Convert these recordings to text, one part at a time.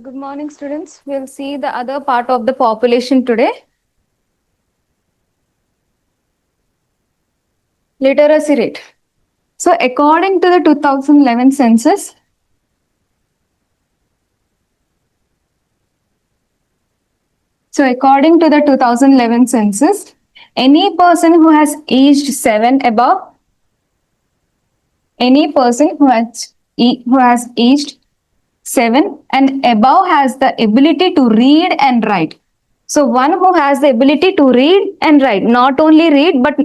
Good morning, students. We'll see the other part of the population today. Literacy rate. So, according to the 2011 census, any person who has aged 7 above, any person who has aged 7 and above has the ability to read and write. So, one who has the ability to read and write, not only read but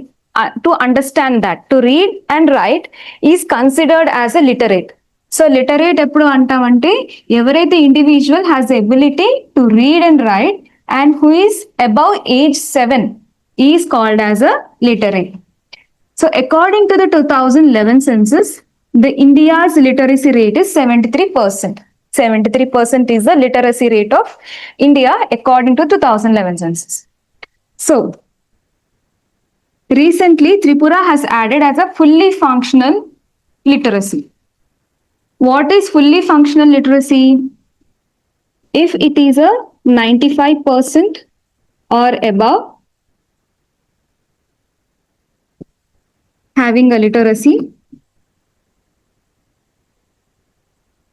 to understand that, to read and write is considered as a literate. So, literate ఎప్పుడు అంటామంటే ఎవరైతే individual has the ability to read and write and who is above age 7 is called as a literate. So, according to the 2011 census, the India's literacy rate is 73%. 73% is the literacy rate of India according to 2011 census. So, recently Tripura has added as a fully functional literacy. What is fully functional literacy? If it is a 95% or above having a literacy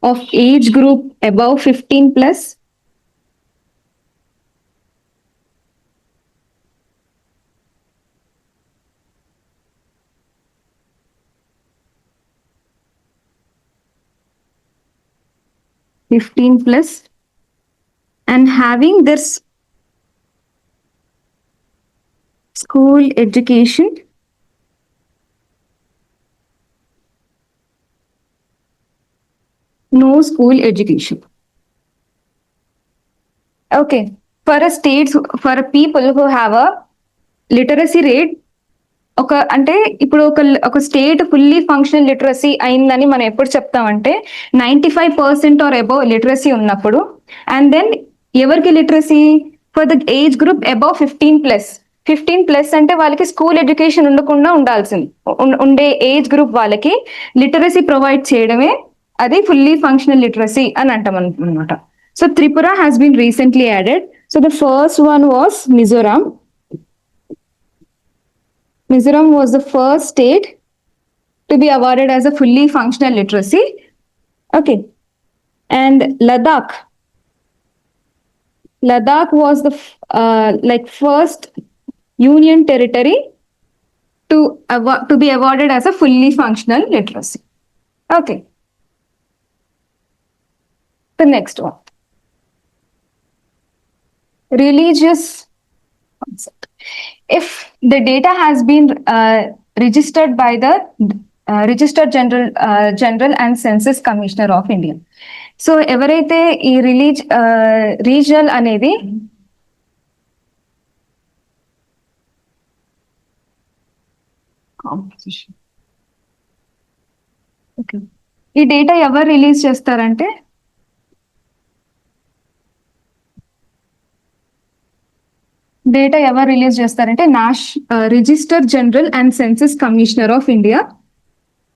of age group above 15 plus, and having this school education no school education. Okay, for a states, for a people who have a literacy rate, ఒక అంటే ఇప్పుడు ఒక state fully functional literacy అయిందని మనం ఎప్పుడు చెప్తామంటే 95% or above literacy ఉన్నప్పుడు, and then ఎవరికి literacy for the age group above 15+ అంటే వాళ్ళకి స్కూల్ ఎడ్యుకేషన్ ఉండకుండా ఉండే ఏజ్ గ్రూప్ వాళ్ళకి లిటరసీ ప్రొవైడ్ చేయడమే అది ఫుల్లీ ఫంక్షనల్ లిటరసీ అని అంటాం అనమాట. So Tripura has been recently added. So the first one was Mizoram. Mizoram was the first state to be awarded as a fully functional literacy. Okay. And Ladakh. Ladakh was the first union territory to be awarded as a fully functional literacy. Okay. The next one. Religious concept. If the data has been registered by the Registered General and Census Commissioner of India. So ఎవరైతే ఈ regional అనేది ఈ data ఎవరు release చేస్తారంటే register general and census commissioner of India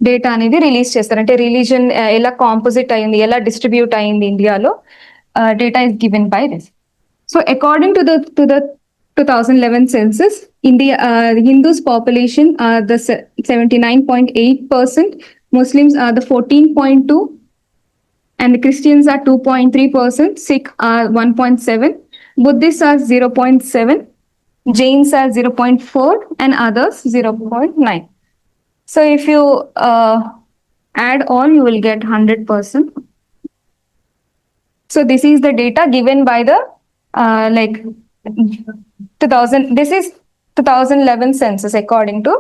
data అనేది release చేస్తారు. అంటే religion ఎలా కాంపోజిట్ అయింది, ఎలా డిస్ట్రిబ్యూట్ అయింది ఇండియాలో, data is given by this. So according to the 2011 census, India Hindus population are the 79.8%, Muslims are the 14.2%, and Christians are 2.3%, Sikh are 1.7%, Buddhists are 0.7%, Jains are 0.4%, and others 0.9%. So if you add all, you will get 100%. So this is the data given by the 2000. This is 2011 census according to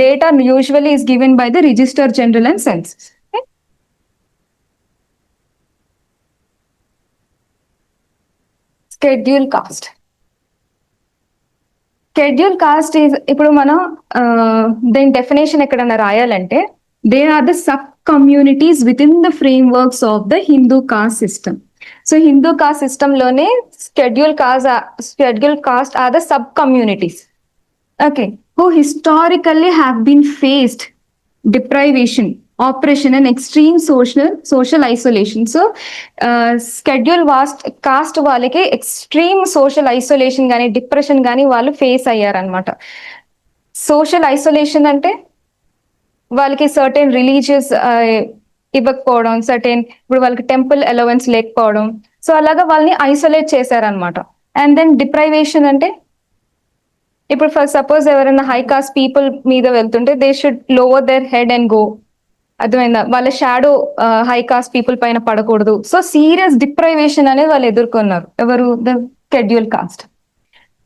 data usually is given by the Register General and Census. Okay? Schedule caste. Schedule caste is ఇప్పుడు మనం దీని definition ఎక్కడన్నా రాయాలంటే they are the sub communities within the frameworks of the Hindu caste system. So Hindu caste system లోనే schedule caste are the sub communities, okay, who historically have been faced deprivation oppression and extreme social isolation. So schedule vast caste వాళ్ళకి extreme social isolation గానీ depression గానీ వాళ్ళు face అయ్యారనమాట. Social isolation అంటే వాళ్ళకి certain religious ఇవ్వకపోవడం, certain ఇప్పుడు వాళ్ళకి temple allowance లేకపోవడం, సో అలాగా వాళ్ళని ఐసోలేట్ చేశారనమాట. అండ్ దెన్ డిప్రైవేషన్ అంటే ఇప్పుడు ఫర్ సపోజ్ ఎవరైనా హై కాస్ట్ పీపుల్ మీద వెళ్తుంటే they should lower their head and go. అర్థమైందా? వాళ్ళ షాడో హై కాస్ట్ పీపుల్ పైన పడకూడదు. సో సీరియస్ డిప్రైవేషన్ అనేది వాళ్ళు ఎదుర్కొన్నారు. ఎవరు? The schedule caste.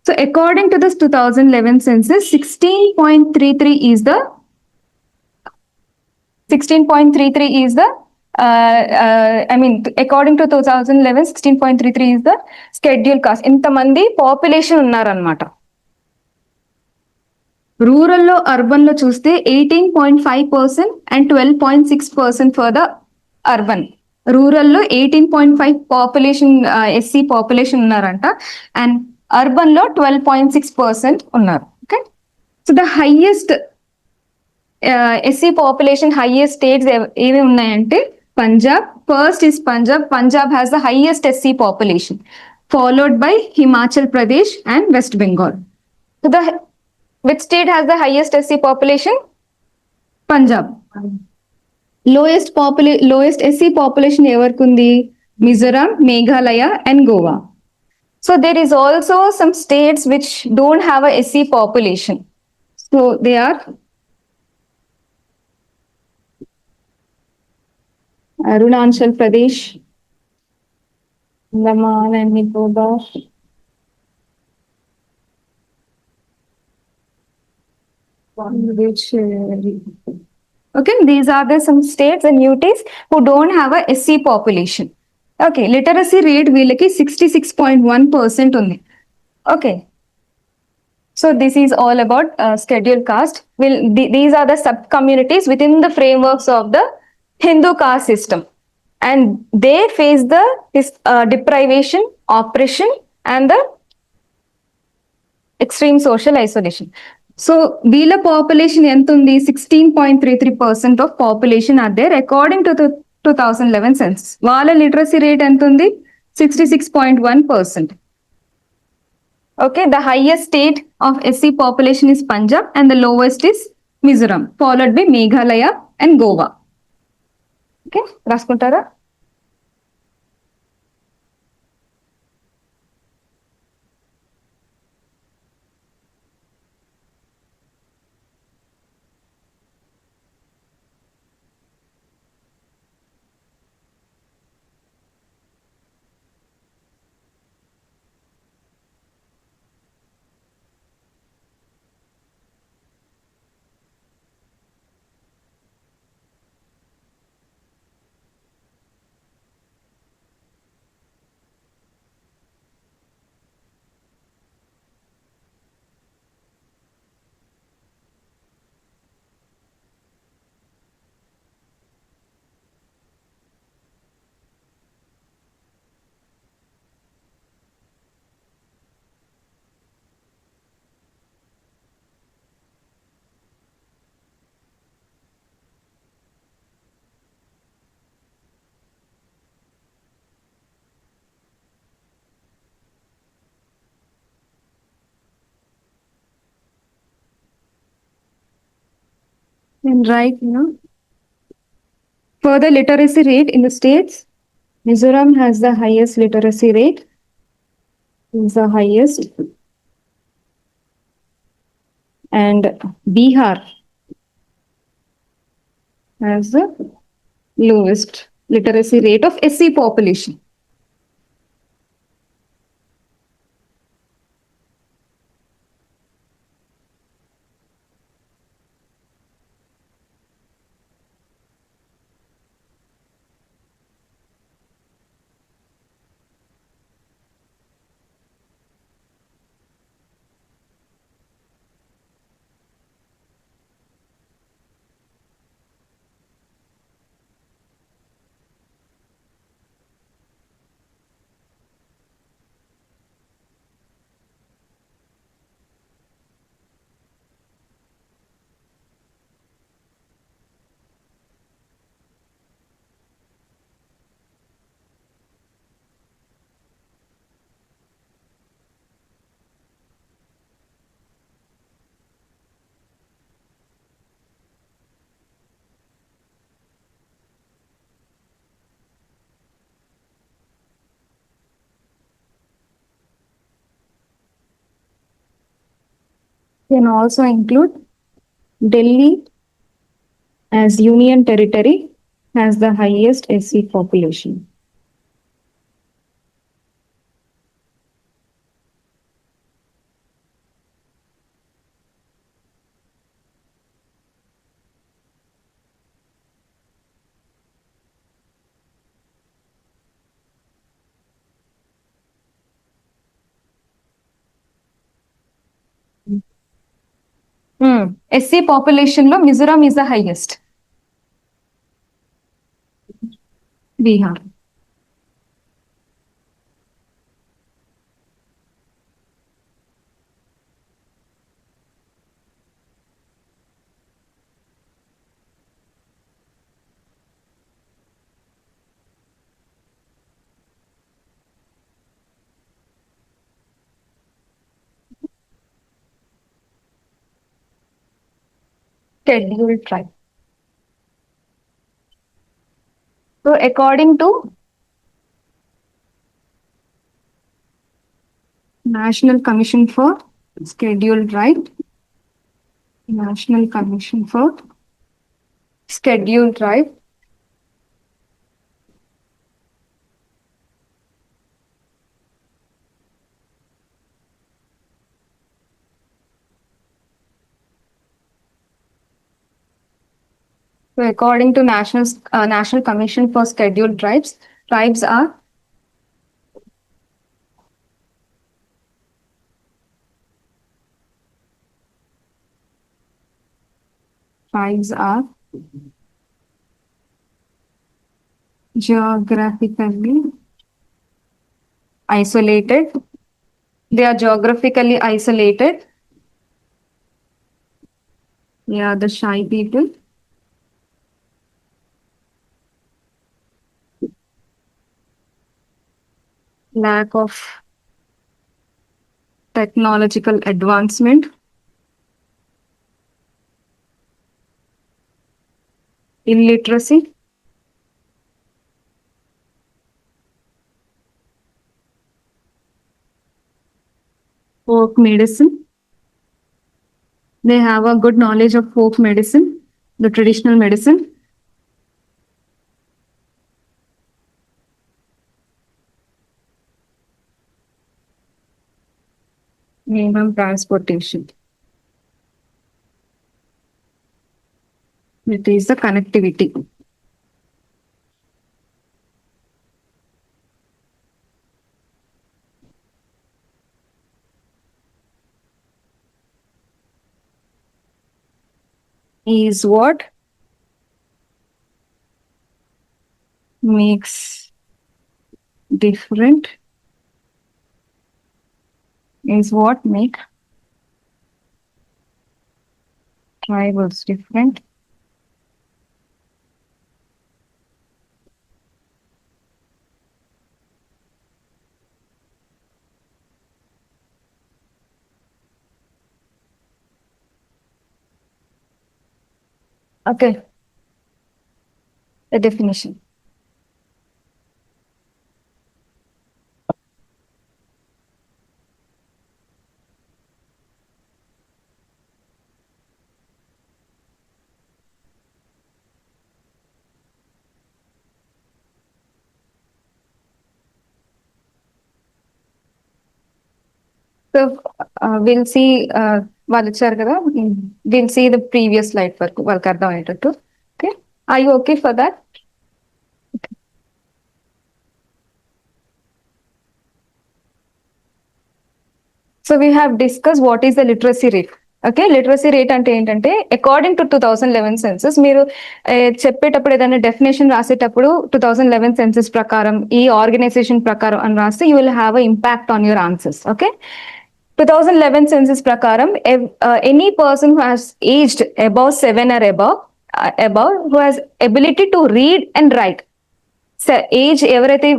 So according to this 2011 census, 16.33 is the 16.33 is the I mean according to 2011 16.33 is the schedule caste. ఇంతమంది population ఉన్నారనమాట. రూరల్లో అర్బన్లో చూస్తే 18.5% అండ్ 12.6% ఫర్ ద అర్బన్. రూరల్లో 18.5 పాపులేషన్ ఎస్సీ పాపులేషన్ ఉన్నారంట, అండ్ అర్బన్లో 12.6% ఉన్నారు. Okay, so the highest SC population highest states ఏవి ఉన్నాయంటే Punjab. First is Punjab. Punjab has the highest SC population, followed by Himachal Pradesh and west Bengal. So the which state has the highest SC population? Punjab. Lowest SC population everkundi? Mizoram, Meghalaya and Goa. So there is also some states which don't have a SC population. So they are Arunachal Pradesh, Andaman and Nicobar, okay, these are the some states and UTs who don't have a SC population. Okay, literacy rate వీళ్ళకి 66.1% ఉంది. Okay, so this is all about scheduled caste. These are the sub communities within the frameworks of the Hindu caste system, and they face the deprivation, oppression and the extreme social isolation. So వీళ్ళ population ఎంత ఉంది? 16.33% of population are there according to 2011 census. వాళ్ళ literacy rate ఎంత ఉంది? 66.1%. Okay, the highest state of SC population is Punjab and the lowest is Mizoram, followed by Meghalaya and Goa. Okay, రాసుకుంటారా? And right now, for the literacy rate in the states, Mizoram has the highest literacy rate, is the highest, and Bihar has the lowest literacy rate of SC population. Can also include Delhi as Union Territory has the highest SC population. SC population lo Mizoram is the highest. Bihar. Scheduled tribe. So according to National Commission for Scheduled Tribe, National Commission for Scheduled Tribe, so according to National Commission for Scheduled Tribes, tribes are geographically isolated. They are geographically isolated. They are the shy people. Lack of technological advancement. Illiteracy. Folk medicine. They have a good knowledge of folk medicine, the traditional medicine. Minimum transportation. It is the connectivity. Is what makes different, is what make tribals different. Okay. The definition. So we'll see వాళ్ళు ఇచ్చారు కదా, we'll see the previous slide వరకు వాళ్ళకి అర్థమయ్యేటట్టు. Okay, are you okay for that? So we have discussed what is the literacy rate. Okay, literacy rate అంటే ఏంటంటే according to 2011 census, మీరు చెప్పేటప్పుడు ఏదైనా డెఫినేషన్ రాసేటప్పుడు 2011 సెన్సస్ ప్రకారం ఈ ఆర్గనైజేషన్ ప్రకారం అని రాస్తే you will have a impact on your answers. Okay, 2011 census prakaram, any person who has aged above 7 or above who has ability to read and write. Age ఎవరైతే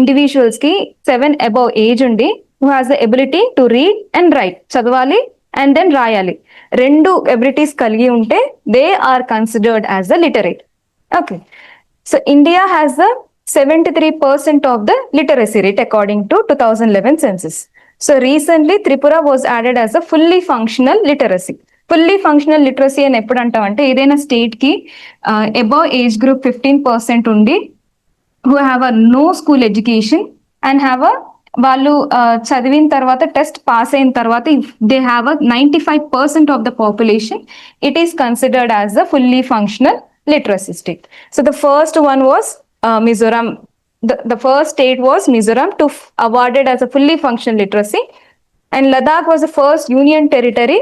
individuals కి 7 above age ఉండి who has the ability to read and write, చదవాలి and then రాయాలి, రెండు abilities కలిగి ఉంటే they are considered as the literate. Okay, so India has the 73% of the literacy rate according to 2011 census. So recently Tripura was added as a fully functional literacy. Fully functional literacy అని ఎప్పుడు అంటామంటే ఏదైనా state కి above age group 15% ఉండి who have a no school education and have a వాళ్ళు చదివిన తర్వాత test pass అయిన తర్వాత if they have a 95% of the population it is considered as the fully functional literacy state. So the first one was Mizoram. The first state was Mizoram to awarded as a fully functional literacy, and Ladakh was the first union territory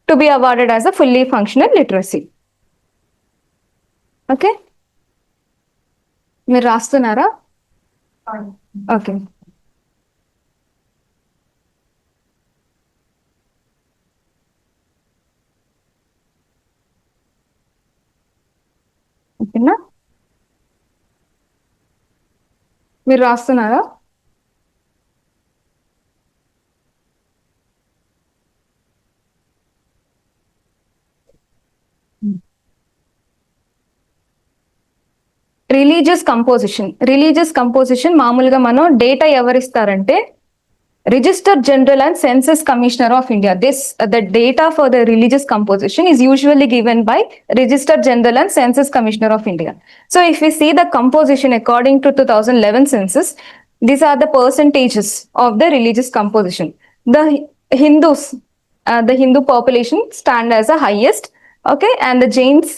to be awarded as a fully functional literacy. Okay, మీరు రాస్తున్నారా? Okay. ఓకేనా, మీరు రాస్తున్నారా? Religious composition మామూలుగా మనం data ఎవరిస్తారంటే register general and census commissioner of India. The data for the religious composition is usually given by Register General and Census Commissioner of India. So if we see the composition according to 2011 census, these are the percentages of the religious composition. The Hindus, the Hindu population stand as the highest, okay, and the Jains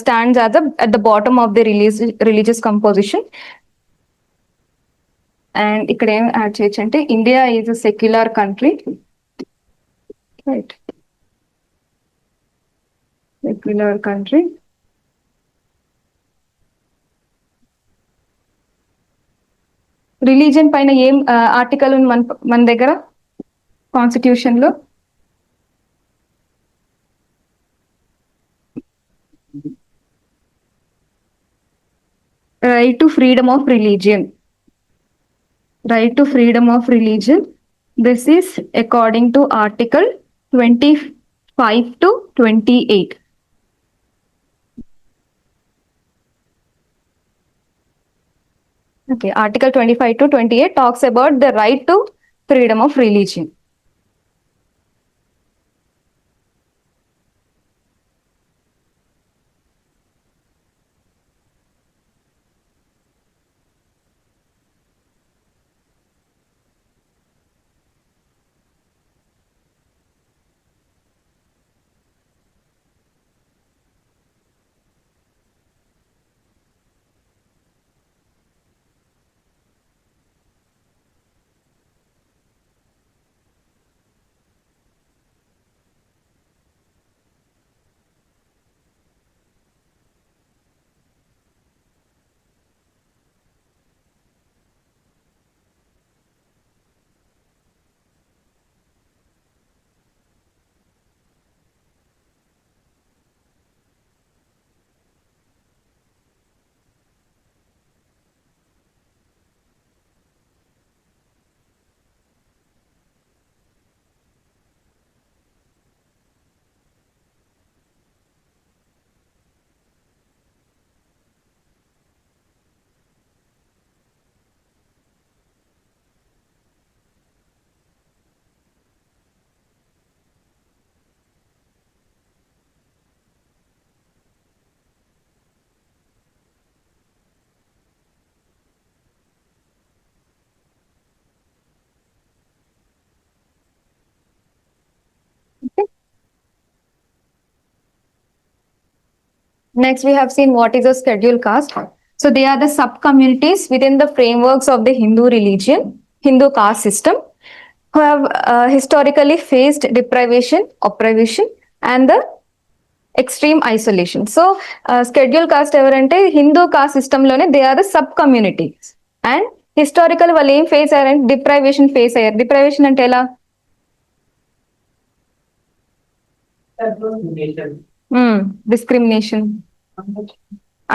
stands at the bottom of the religious composition. And ఇక్కడ ఏం add చేయొచ్చు అంటే India is a secular country, right, secular country. Religion పైన ఏం article ఉంది మన దగ్గర constitution లో? Right to freedom of religion. Right to freedom of religion. This is according to Article 25 to 28. Okay, Article 25 to 28 talks about the right to freedom of religion. Next, we have seen what is a scheduled caste. So they are the sub-communities within the frameworks of the Hindu religion, Hindu caste system, who have historically faced deprivation, oppression, and the extreme isolation. So scheduled caste evarante Hindu caste system lone they are the sub-communities. And historical వాళ్ళు ఏం face అయ్యారంటే deprivation face అయ్యారు. Deprivation అంటే ఎలా? Discrimination,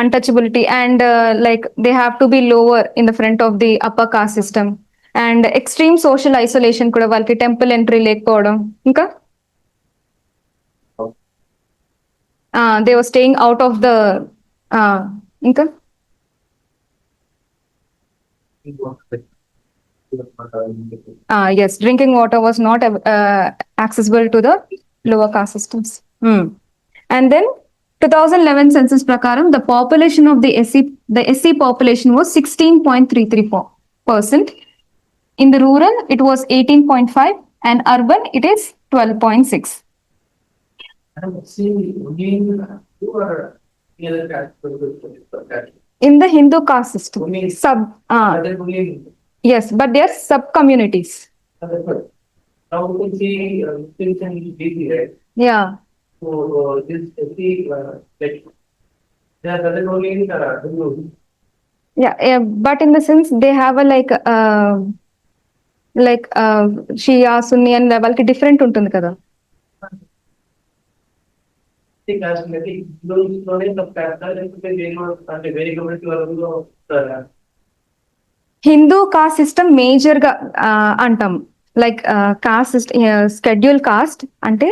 untouchability, and like they have to be lower in the front of the upper caste system, and extreme social isolation kuda valki temple entry lekkodam, inka they were staying out of the inka Yes, drinking water was not accessible to the lower caste systems. And then 2011 census prakaram, the population of the SC population was 16.33%. In the rural, it was 18.5, and urban, it is 12.6. In the Hindu caste system, yes, but they are sub communities. Now we can see distinction deeply, right? Yeah. So this like they are present only in Hindu. Yeah, but in the sense they have a like Shia, Sunni and వాళ్ళకి different ఉంటుంది కదా. Hindu caste system major గా అంటాం, like cost schedule caste అంటే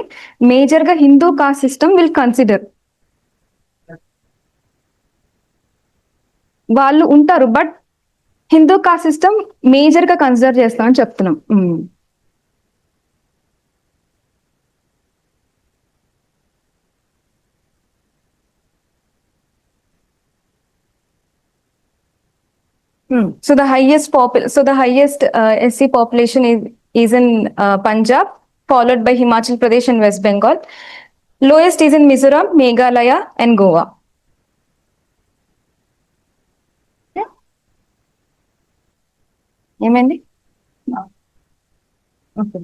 major గా Hindu caste system will consider. వాళ్ళు ఉంటారు but Hindu caste system major గా కన్సిడర్ చేస్తామని చెప్తున్నాం. So the highest SC population is in Punjab, followed by Himachal Pradesh and West Bengal. Lowest is in Mizoram, Meghalaya and Goa. ఏమండి? Okay.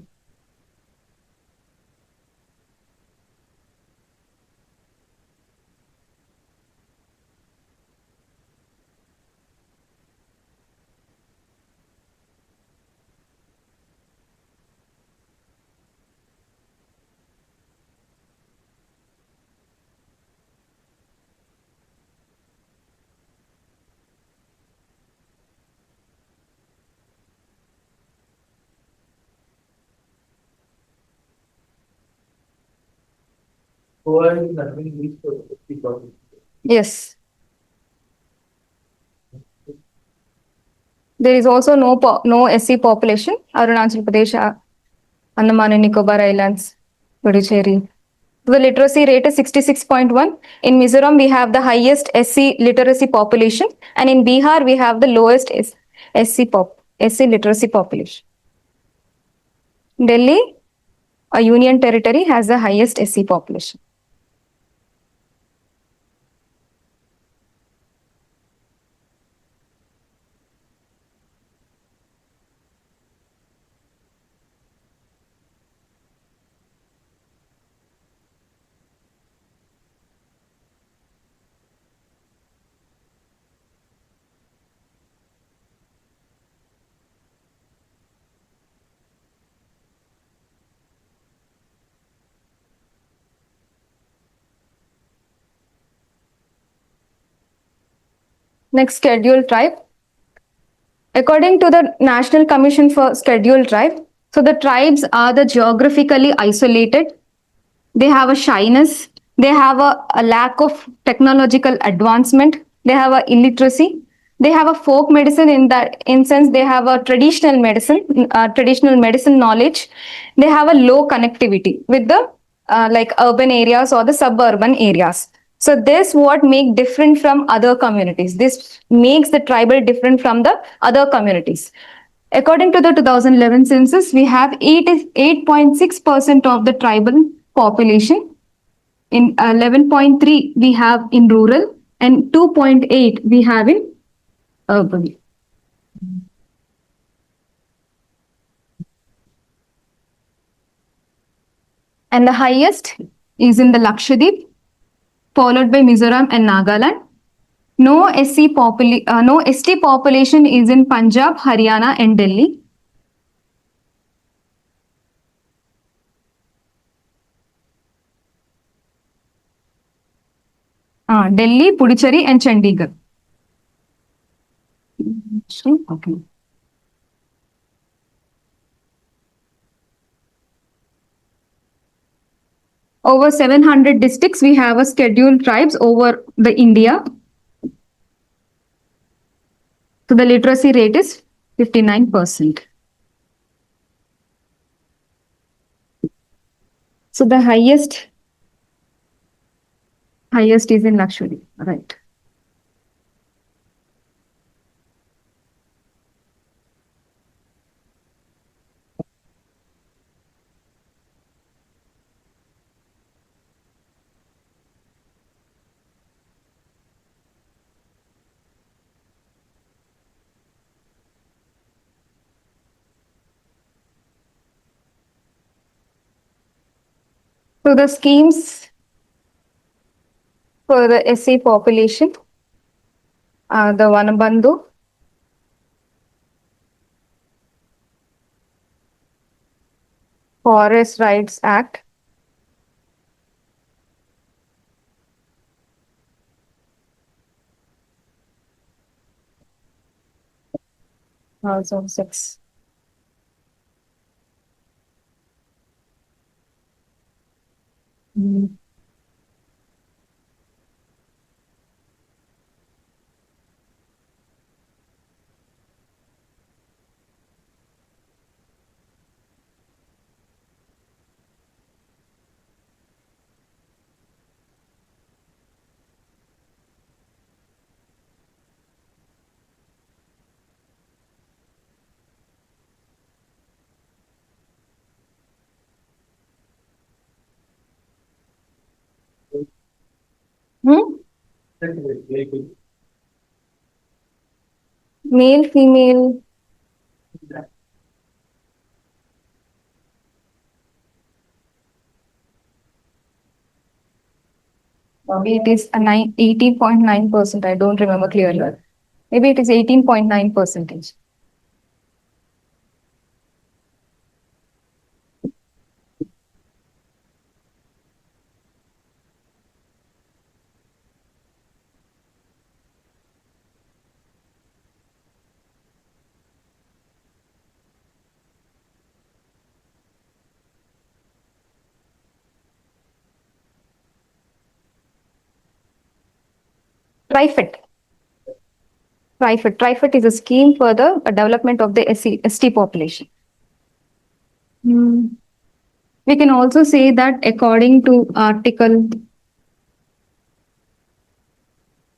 Yes. There is also no SC population. Arunachal Pradesh, Andaman and Nicobar Islands, Puducherry. The literacy rate is 66.1. In Mizoram, we have the highest SC literacy population, and in Bihar, we have the lowest SC literacy population. Delhi, a union territory, has the highest SC population. Next, scheduled tribe. According to the National Commission for Scheduled Tribe, so the tribes are the geographically isolated. They have a shyness. They have a lack of technological advancement. They have a illiteracy. They have a folk medicine in sense they have a traditional medicine knowledge. They have a low connectivity with the like urban areas or the suburban areas. So this what make different from other communities. This makes the tribal different from the other communities. According to the 2011 census, we have 8.6% of the tribal population. In 11.3 we have in rural and 2.8 we have in urban. And the highest is in the Lakshadweep, followed by Mizoram and Nagaland. No ST population is in Punjab, Haryana and Delhi. Delhi, Puducherry and Chandigarh. Okay. Over 700 districts, we have a scheduled tribes over the India. So the literacy rate is 59%. So the highest is in Lakshadweep, right? So the schemes for the SC population are the Vanabandhu, Forest Rights Act, also 6. Hmm? Male, female, maybe it is a 18.9%. I don't remember clearly. Maybe it is 18.9 percentage. TriFit. TriFit is a scheme for the development of the ST population. We can also say that according to Article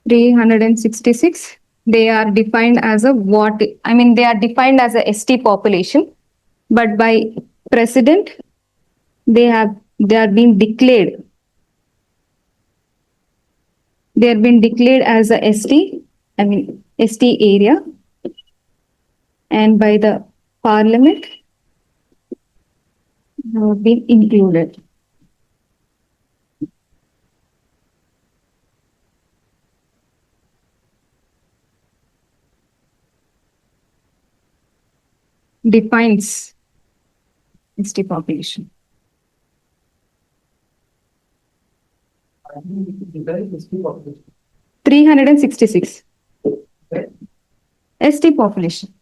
366, they are defined as a they are defined as a ST population, but by President, they are being declared. They have been declared as a ST area, and by the Parliament, have been included. Defines ST population. population. 366 ST population.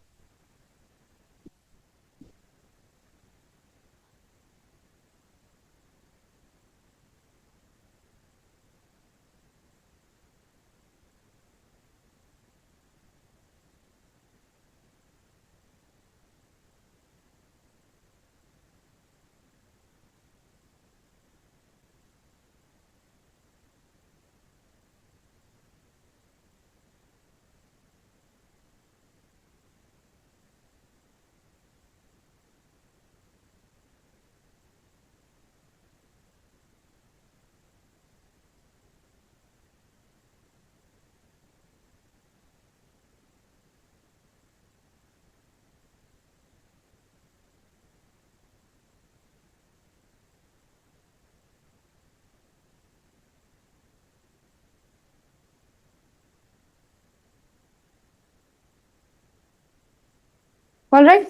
All right.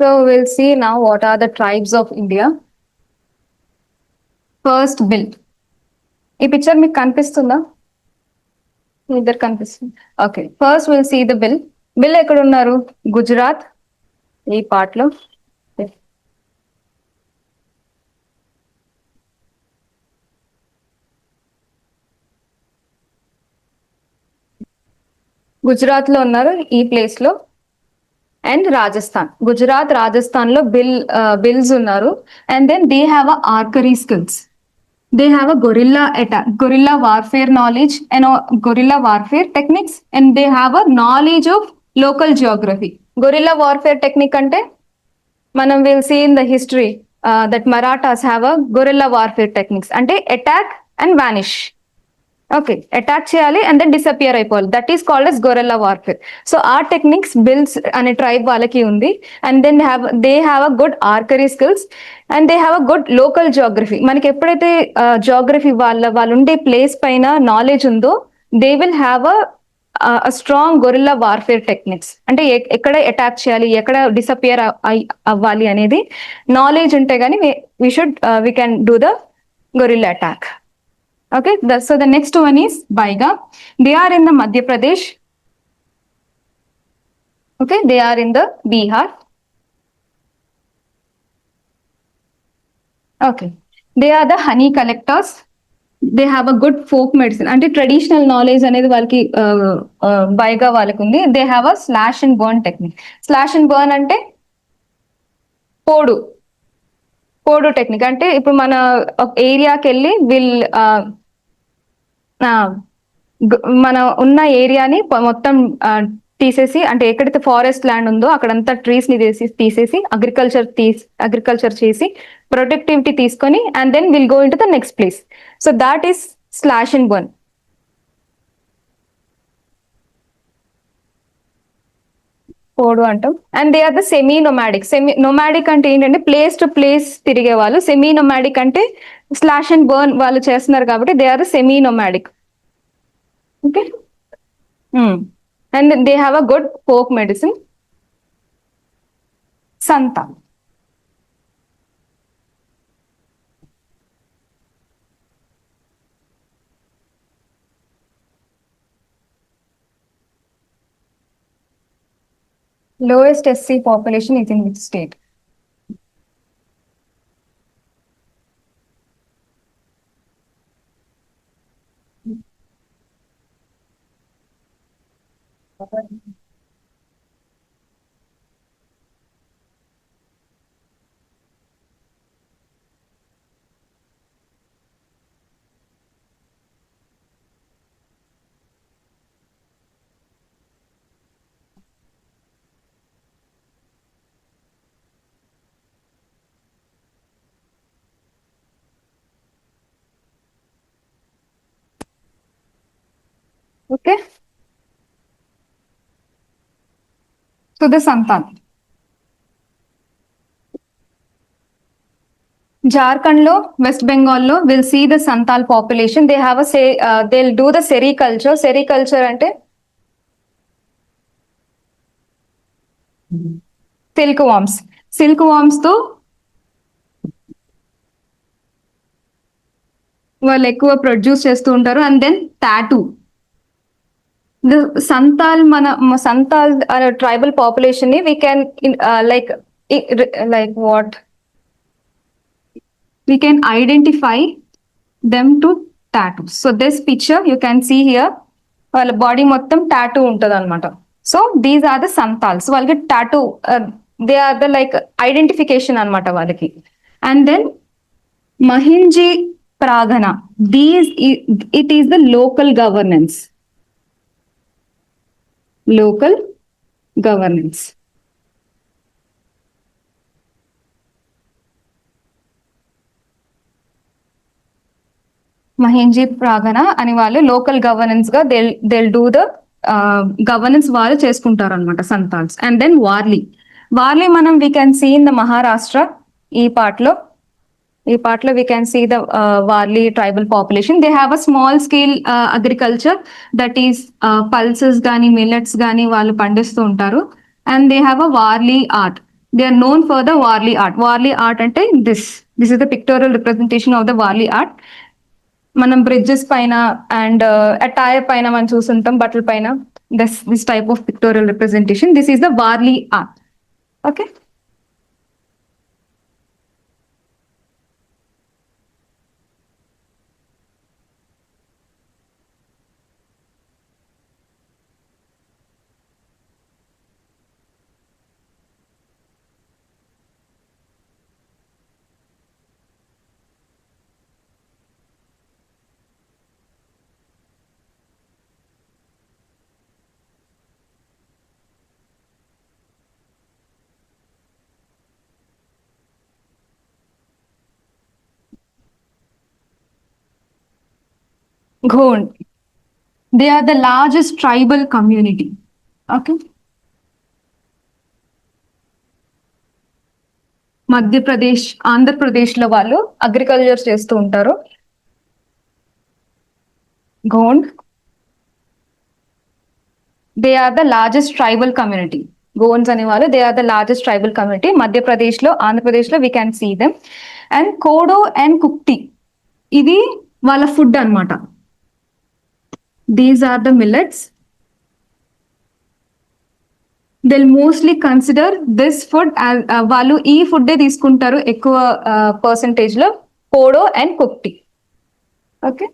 So we'll see now what are the tribes of India. First bill. ఈ picture మీకు కనిపిస్తుందా? ఇద్దరు కనిపిస్తుంది. Okay, first we'll see the Bhil. Bhil ఎక్కడ ఉన్నారు? గుజరాత్ ఈ part లో. గుజరాత్ లో ఉన్నారు ఈ ప్లేస్ లో. అండ్ రాజస్థాన్, గుజరాత్, రాజస్థాన్ లో బిల్స్ ఉన్నారు. And then they have a archery skills. They have a guerrilla attack, guerrilla warfare knowledge, and guerrilla warfare techniques, and they have a knowledge of local geography. Guerrilla warfare technique ante manam will see in the history that Marathas have a guerrilla warfare techniques ante attack and vanish. Okay, attack చేయాలి and then disappear అయిపోవాలి. That is called as guerrilla warfare. So ఆ techniques Bhils అనే tribe వాళ్ళకి ఉంది. And then they have a good archery skills and they have a good local geography. మనకి ఎప్పుడైతే geography వాళ్ళు ఉండే ప్లేస్ పైన నాలెడ్జ్ ఉందో, they will have a strong guerrilla warfare techniques. అంటే ఎక్కడ అటాక్ చేయాలి, ఎక్కడ డిసపియర్ అవ్వాలి అనేది నాలెడ్జ్ ఉంటే గానీ we can do the guerrilla attack. Okay, so the next one is Baiga. They are in the Madhya Pradesh. Okay, they are in the Bihar. Okay, they are the honey collectors. They have a good folk medicine. అంటే traditional knowledge అనేది వాళ్ళకి బైగా వాళ్ళకి ఉంది. They have a slash and burn technique. Slash and burn అంటే పోడు పోడు technique. అంటే ఇప్పుడు మన ఏరియాకి వెళ్ళి మన ఉన్న ఏరియాని మొత్తం తీసేసి, అంటే ఎక్కడైతే ఫారెస్ట్ ల్యాండ్ ఉందో అక్కడంతా ట్రీస్ ని తీసేసి అగ్రికల్చర్ చేసి ప్రొడక్టివిటీ తీసుకొని and then will go into the next place. So that is slash and burn. పోడు అంటాం. And they are the semi nomadic. Nomadic అంటే ఏంటంటే ప్లేస్ టు ప్లేస్ తిరిగే వాళ్ళు. సెమీ నొమాడిక్ అంటే స్లాష్ అండ్ బర్న్ వాళ్ళు చేస్తున్నారు కాబట్టి they are the semi nomadic. Okay. And they have a good folk medicine. Santa. Lowest SC population is in which state? Okay. So the Santan. Jharkhand lo, West Bengal lo, will see the Santal population. They have they'll do the sericulture. Sericulture ante silkworms. Silkworms తో వాళ్ళు ఎక్కువ produce చేస్తూ ఉంటారు. And then tattoo. The Santal tribal population ni we can like what we can identify them to tattoos. So this picture you can see here, వాళ్ళ body మొత్తం tattoo ఉంటది అనమాట. So these are the Santhals. వాళ్ళకి tattoo, they are the like identification అనమాట వాళ్ళకి. And then Manjhi Pargana, it is the local governance. Local governance. Manjhi Pargana అని వాళ్ళు local governance గా they'll do the గవర్నెన్స్ వాళ్ళు చేసుకుంటారు అనమాట సంతాల్స్. And then Warli. వార్లీ మనం we can see in the Maharashtra. ఈ పార్ట్లో we can see the Warli tribal population. They have a small scale agriculture, that is pulses గాని millets గాని వాళ్ళు పండిస్తూ ఉంటారు. And they have a Warli art. They are known for the Warli art. Warli art అంటే this is the pictorial representation of the Warli art. మనం bridges పైన and attire పైన మనం చూస్తుంటాం, బట్టల పైన. This type of pictorial representation, this is the Warli art. Okay. Gond. They are the largest tribal community. Okay. Madhya Pradesh ఆంధ్రప్రదేశ్లో వాళ్ళు అగ్రికల్చర్ చేస్తూ ఉంటారు. Gond. They are the largest tribal community. Gonds అనే వాళ్ళు they are the largest tribal community. మధ్యప్రదేశ్లో ఆంధ్రప్రదేశ్లో we can see them. And kodo and kutki ఇది వాళ్ళ ఫుడ్ అన్నమాట. These are the millets. They'll mostly consider this food వాళ్ళు ఈ ఫుడ్ తీసుకుంటారు ఎక్కువ పర్సంటేజ్ లో, kodo and kutki. Okay.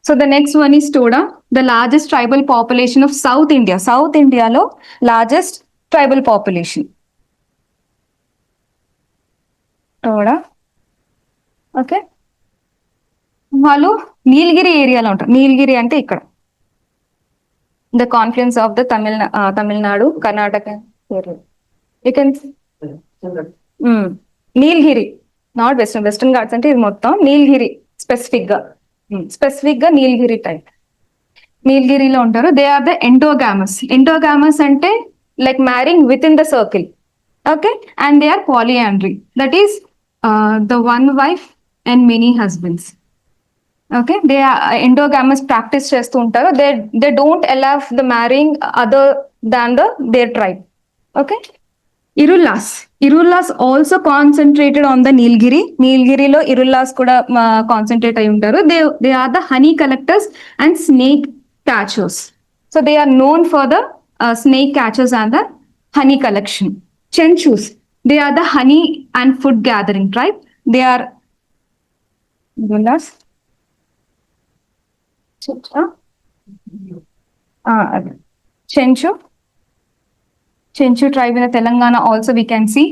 So the next one is Toda, the largest tribal population of south India. South ఇండియాలో largest tribal population Toda. Okay. వాళ్ళు నీలగిరి ఏరియాలో ఉంటారు. నీలగిరి అంటే ఇక్కడ the confluence of the Tamil Nadu, Karnataka. You can Nilgiri, not Western Ghats ante idi mottham Nilgiri specific ga Nilgiri type. Nilgiri lo untaru. They are the endogamous. Endogamous ante like marrying within the circle. Okay, and they are polyandry. That is the one wife and many husbands. Okay, they are endogamous practice చేస్తూ ఉంటారు. They don't allow the marrying other than their tribe. Okay. Irullas also concentrated on the Nilgiri lo Irullas kuda concentrate ayi untaru. They are the honey collectors and snake catchers. So they are known for the snake catchers and the honey collection. Chenchus, they are the honey and food gathering tribe. They are Irullas. Chenchu tribe in Telangana also we can see.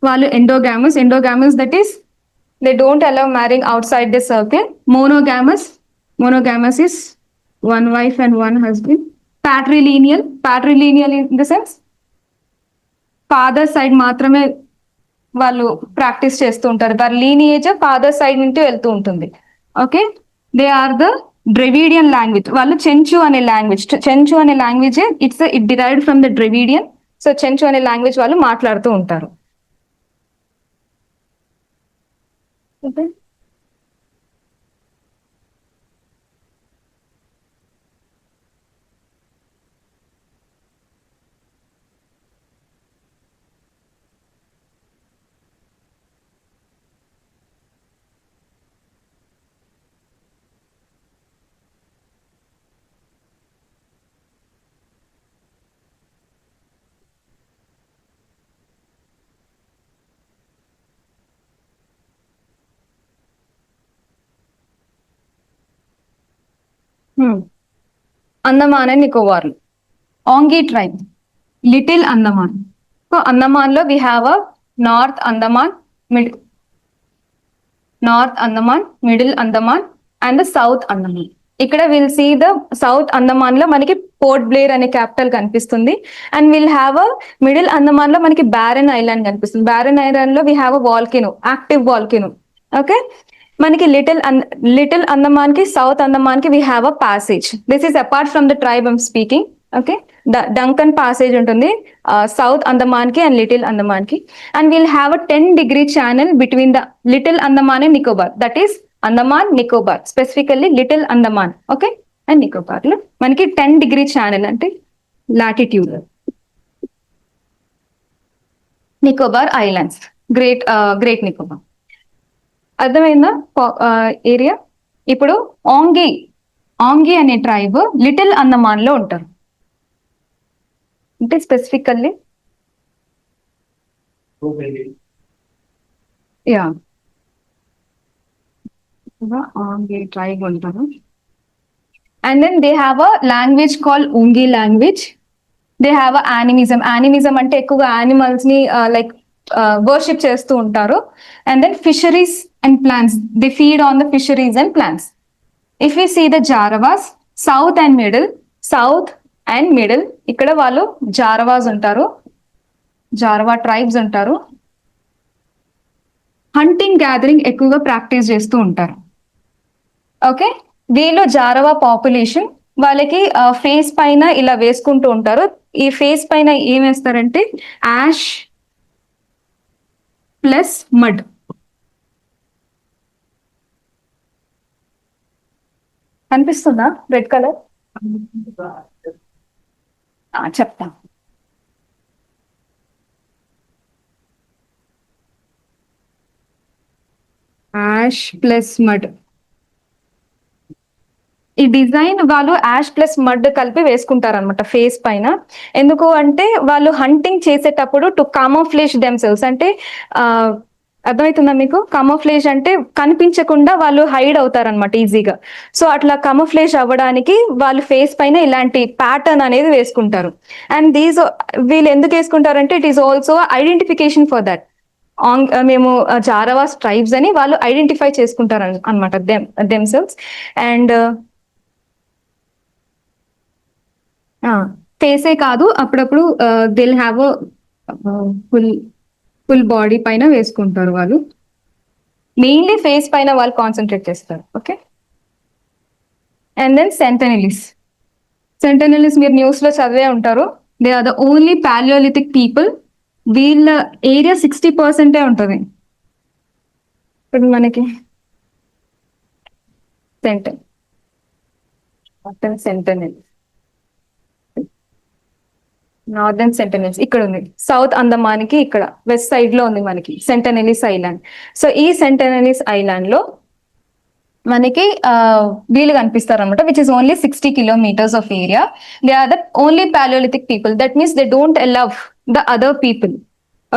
వాళ్ళు endogamous. That is they don't allow marrying outside the circle. Monogamous is one wife and one husband. Patrilineal in the sense father side మాత్రమే వాళ్ళు practice చేస్తూ ఉంటారు. వారి lineage father side నుంచి వెళ్తూ ఉంటుంది. Okay. They are the Dravidian language. వాళ్ళు చెంచు అనే language it derived from the Dravidian. So Chenchu అనే లాంగ్వేజ్ వాళ్ళు మాట్లాడుతూ ఉంటారు. Okay. Andaman and Nicobar. Ongi tribe, Little Andaman. So Andaman lo we have a North Andaman, Middle Andaman, and the South Andaman. ఇక్కడ we'll see the south Andaman లో మనకి పోర్ట్ బ్లేర్ అనే capital కనిపిస్తుంది. And we'll have a Middle Andaman లో మనకి బ్యారెన్ ఐలాండ్ కనిపిస్తుంది. బ్యారెన్ ఐలాండ్ లో we have a volcano, active volcano. Okay. మనకి లిటిల్ అండమాన్ కి సౌత్ అండమాన్ కి we have a passage. This is apart from the tribe I'm speaking. Okay. Duncan Passage ఉంటుంది సౌత్ అండమాన్ కి అండ్ లిటిల్ అండమాన్ కి. And we'll have a 10-degree channel between the little Andaman and Nicobar. That is Andaman Nicobar, specifically little Andaman. Okay. And Nicobar లో మనకి 10-degree channel అంటే latitude. Nicobar islands, great Nicobar. అర్థమైందా area? ఇప్పుడు ఆంగి అనే tribe little Andaman లో ఉంటారు. అంటే స్పెసిఫికల్లీ యా ఆంగి ట్రైబ్ ఉంటారు. And then they have a language call Onge language. They have a animism అంటే ఎక్కువగా యానిమల్స్ ని లైక్ వర్షిప్ చేస్తూ ఉంటారు. And then fisheries and plants, they feed on the fisheries and plants. If you see the Jarawas, south and middle ఇక్కడ వాళ్ళు జారవాస్ ఉంటారు, Jarawa tribes ఉంటారు. హంటింగ్ గ్యాదరింగ్ ఎక్కువగా ప్రాక్టీస్ చేస్తూ ఉంటారు. ఓకే, వీళ్ళు జారవా పాపులేషన్. వాళ్ళకి ఫేస్ పైన ఇలా వేసుకుంటూ ఉంటారు. ఈ ఫేస్ పైన ఏం వేస్తారంటే యాష్ ప్లస్ మడ్. కనిపిస్తుందా రెడ్ కలర్? చెప్తా. Ash plus mud. ఈ డిజైన్ వాళ్ళు యాష్ ప్లస్ మడ్ కలిపి వేసుకుంటారు అనమాట ఫేస్ పైన. ఎందుకు అంటే వాళ్ళు హంటింగ్ చేసేటప్పుడు టు కామోఫ్లేజ్ దెమ్సెల్స్, అంటే అర్థమవుతుందా మీకు? కామోఫ్లేజ్ అంటే కనిపించకుండా వాళ్ళు హైడ్ అవుతారనమాట ఈజీగా. సో అట్లా కామోఫ్లేజ్ అవ్వడానికి వాళ్ళు ఫేస్ పైన ఇలాంటి ప్యాటర్న్ అనేది వేసుకుంటారు. అండ్ వీళ్ళు ఎందుకు వేసుకుంటారంటే it is also identification for that. మేము జారవాస్ ట్రైబ్స్ అని వాళ్ళు ఐడెంటిఫై చేసుకుంటారు అనమాట దెమ్సెల్స్. అండ్ ఫేసే కాదు, అప్పుడప్పుడు they'll have full full body పైన వేసుకుంటారు వాళ్ళు. మెయిన్లీ ఫేస్ పైన వాళ్ళు కాన్సన్ట్రేట్ చేస్తారు. Okay, and then Sentinelese. Sentinelese మీరు న్యూస్ లో చదివే ఉంటారు. They are the only palaeolithic people. వీళ్ళ ఏరియా 60% ఉంటుంది. ఇప్పుడు మనకి సెంటనెల్ నార్దర్న్ సెంటనెల్స్ ఇక్కడ ఉంది. సౌత్ అండమాన్ కి ఇక్కడ వెస్ట్ సైడ్ లో ఉంది మనకి సెంటనెలిస్ ఐలాండ్. సో ఈ సెంటనెలిస్ ఐలాండ్ లో మనకి వీళ్ళు కనిపిస్తారు అనమాట, which is only 60 kilometers of area. They are the only palaeolithic people. That means they don't allow the other people.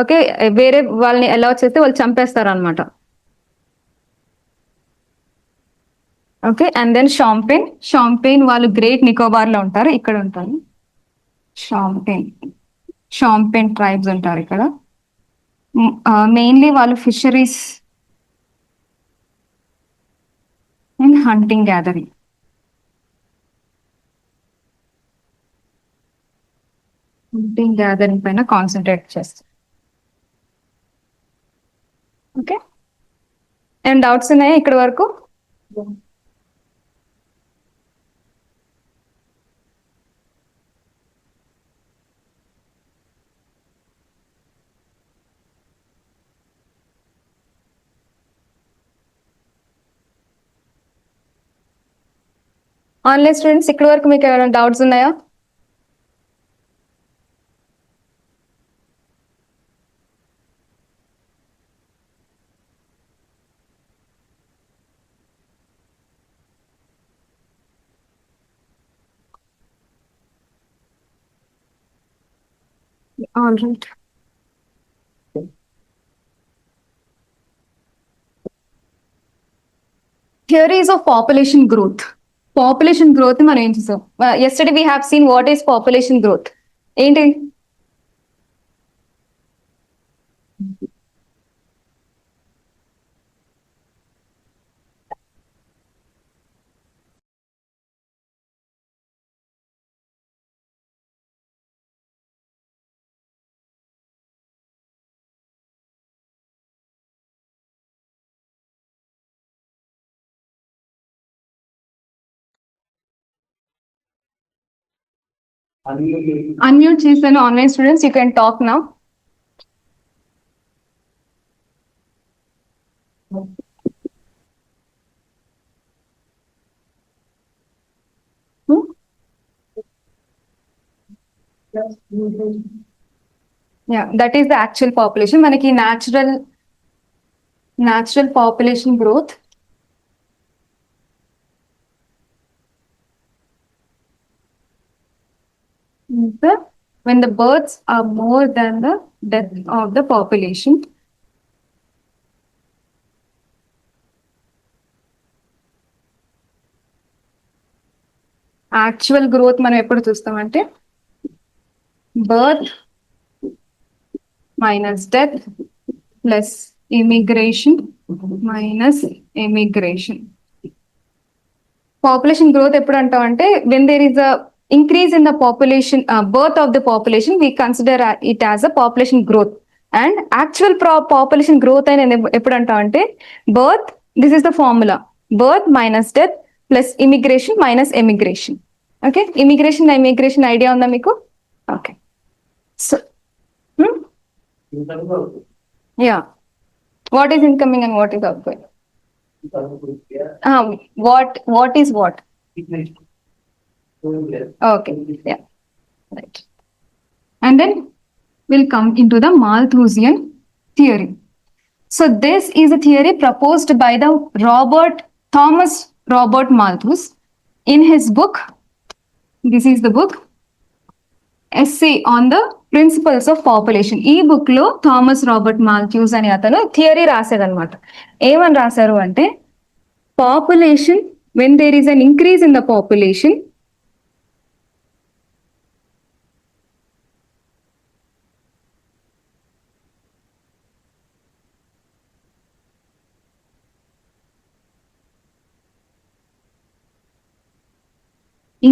Okay, వేరే వాళ్ళని అలౌ చేస్తే వాళ్ళు చంపేస్తారు అనమాట. ఓకే, అండ్ దెన్ షాంపెయిన్ వాళ్ళు గ్రేట్ నికోబార్ లో ఉంటారు, ఇక్కడ ఉంటారు. షాంపెయిన్ ట్రైబ్స్ ఉంటారు ఇక్కడ. మెయిన్లీ వాళ్ళు fisheries and hunting gathering. Hunting gathering పైన కాన్సన్ట్రేట్ చేస్తారు. ఓకే, ఏం డౌట్స్ ఉన్నాయా ఇక్కడ వరకు? ఆన్లైన్ స్టూడెంట్స్ ఇక్కడ వరకు మీకు ఏమైనా డౌట్స్ ఉన్నాయా? All right. Theories of population growth. Population growth మనం ఏం చూసాం? Yesterday we have seen what is population growth. ఏంటి? Unmute చేశాను. Online students you can talk now. Yeah, that is the actual population. మనకి natural population growth. When the births are more than the death of the population. Actual growth మనం ఎప్పుడు చూస్తామంటే birth minus death plus immigration minus emigration. Population growth ఎప్పుడు అంటామంటే when there is a increase in the population, birth of the population, we consider it as a population growth. And actual population growth అనేది ఎప్పుడు అంటాం అంటే birth, this is the formula, birth minus death plus immigration minus emigration. Okay, immigration emigration idea ఉందా మీకు? Okay, so yeah, what is incoming and what is out going? What is what? Okay, yeah, right. And then we'll come into the Malthusian theory. So this is a theory proposed by the Thomas Robert Malthus in his book. This is the book, Essay on the Principles of Population. ఈ book లో Thomas Robert మాల్థ్యూస్ అనే అతను theory రాశాడనమాట. ఏమని రాశారు అంటే, population, when there is an increase in the population,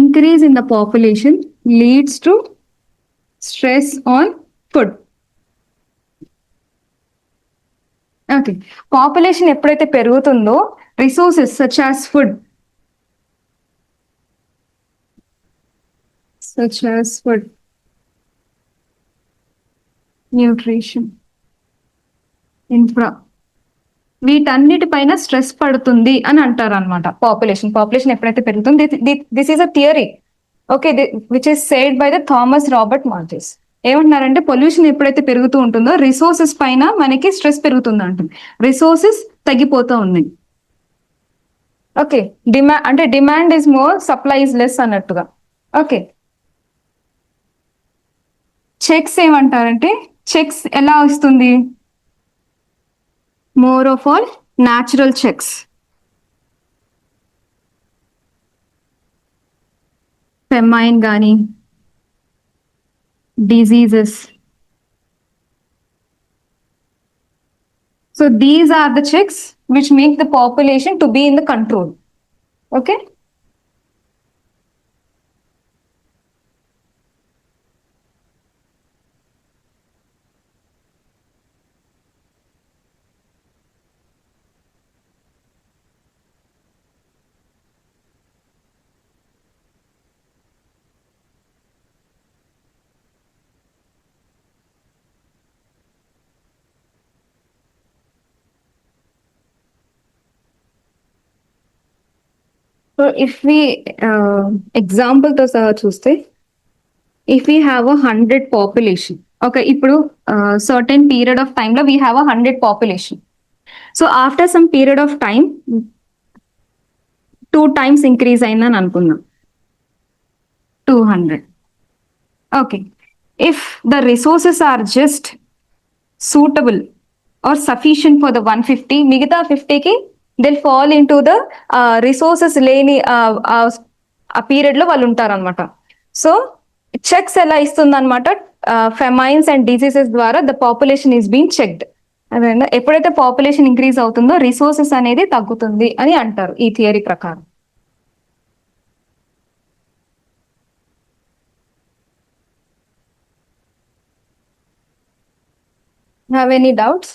increase in the population leads to stress on food. Okay, population ఎప్పుడైతే పెరుగుతుందో resources such as food, nutrition, infra, వీటన్నిటిపైన స్ట్రెస్ పడుతుంది అని అంటారు అనమాట. పాపులేషన్ ఎప్పుడైతే పెరుగుతుంది, this is a theory, okay, which is said by the Thomas Robert Malthus. ఏమంటున్నారంటే, పొల్యూషన్ ఎప్పుడైతే పెరుగుతూ ఉంటుందో రిసోర్సెస్ పైన మనకి స్ట్రెస్ పెరుగుతుంది అంటుంది, రిసోర్సెస్ తగ్గిపోతూ ఉన్నాయి. Okay, demand is more, supply is less అన్నట్టుగా. ఓకే, చెక్స్ ఏమంటారంటే, చెక్స్ ఎలా వస్తుంది? More of all natural checks, famine కానీ, diseases. So these are the checks which make the population to be in the control. Okay. So if we example తో సహా చూస్తే, if we have 100 population, okay, ఇప్పుడు certain period of time లో we have 100 population. So after some period of time 2 times increase అయిందని అనుకుందాం, 200. Okay, if the resources are just suitable or sufficient for the 150, మిగతా 50కి they'll fall into the resources లేని ఆ period లో వాళ్ళు ఉంటారనమాట. So checks ఎలా ఇస్తుంది అనమాట, ఫెమైన్స్ అండ్ డిసీజెస్ ద్వారా the population is being checked. అదే, ఎప్పుడైతే పాపులేషన్ ఇంక్రీజ్ అవుతుందో రిసోర్సెస్ అనేది తగ్గుతుంది అని అంటారు ఈ థియరీ ప్రకారం. Have any doubts?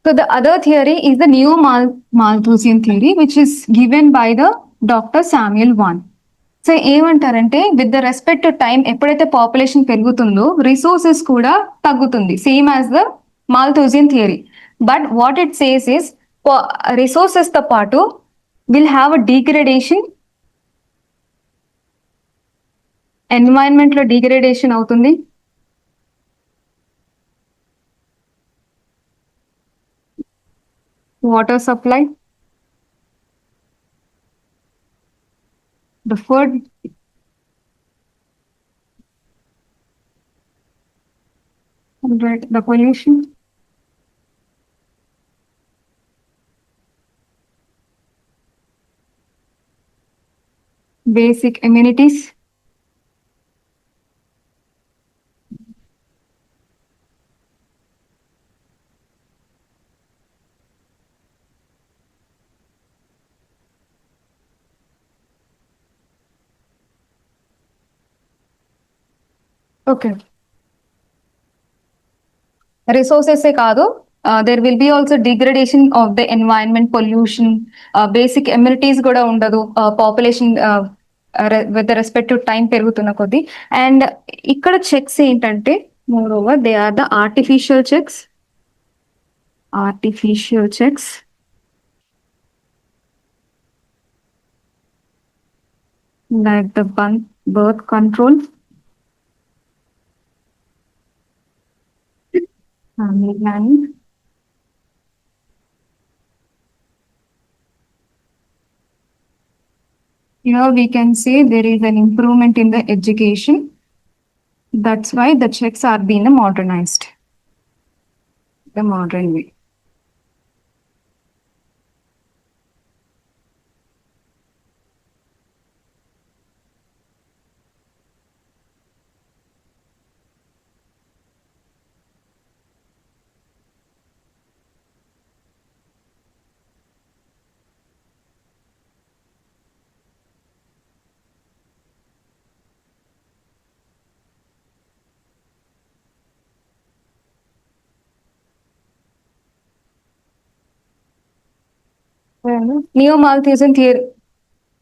So the other theory is the Neo-Malthusian theory, which is given by the Dr. Samuel Vaughan. So ఏమంటారంటే, with the respect to time ఎప్పుడైతే పాపులేషన్ పెరుగుతుందో రిసోర్సెస్ కూడా తగ్గుతుంది, same as the Malthusian theory. But what it says is, resources తో పాటు will have a degradation environment లో degradation అవుతుంది. Water supply, the food, right, the pollution, basic amenities, okay. Resources ఏ కాదు, there will be also degradation of the environment, pollution, basic amenities కూడా ఉండదు, population with respect to time పెరుగుతున్న కొద్దీ. And ఇక్కడ checks ఏంటంటే moreover they are the artificial checks like the birth control, family planning, here we can say there is an improvement in the education. That's why the checks are being modernized, the modern way. Neo Malthusian theory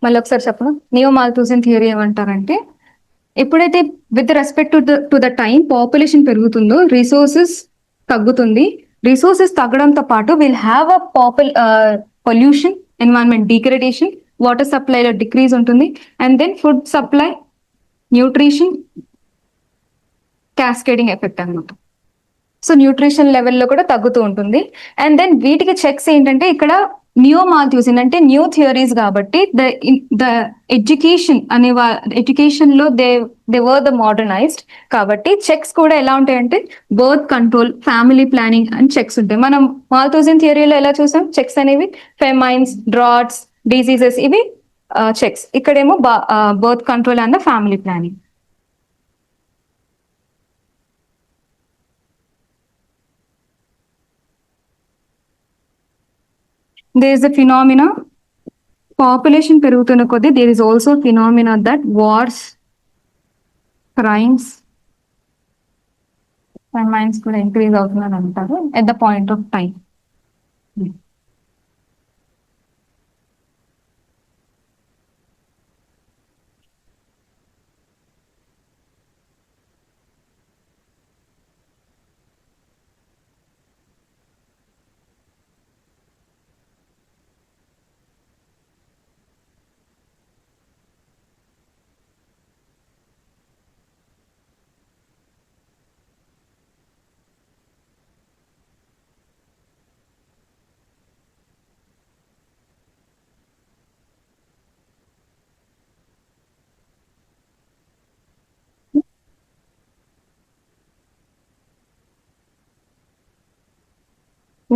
మళ్ళీ ఒకసారి చెప్పను. Neo Malthusian theory ఏమంటారంటే, ఎప్పుడైతే with respect to the time population పెరుగుతుందో resources తగ్గుతుంది. Resources తగ్గడంతో పాటు will have a pollution, environment degradation, water సప్లైలో డిక్రీజ్ ఉంటుంది, and then food supply, nutrition, cascading effect అనమాట. సో న్యూట్రిషన్ లెవెల్లో కూడా తగ్గుతూ ఉంటుంది. అండ్ దెన్ వీటికి చెక్స్ ఏంటంటే, ఇక్కడ న్యూ మాల్థ్యూసిన్ అంటే న్యూ థియరీస్ కాబట్టి ద ఎడ్యుకేషన్ అనే ఎడ్యుకేషన్ లో దే వర్ ద మోడర్నైజ్డ్ కాబట్టి చెక్స్ కూడా ఎలా ఉంటాయంటే బర్త్ కంట్రోల్, ఫ్యామిలీ ప్లానింగ్ అని చెక్స్ ఉంటాయి. మనం మాల్థూసిన్ థియరీలో ఎలా చూసాం, చెక్స్ అనేవి ఫెమైన్స్, డ్రాట్స్, డిసీజెస్, ఇవి చెక్స్. ఇక్కడేమో birth control and family planning. There is a phenomena, population పెరుగుతున్న కొద్దీ there is also phenomena that wars, crimes, famines కూడా ఇంక్రీజ్ అవుతుందని అంటారు at the point of time.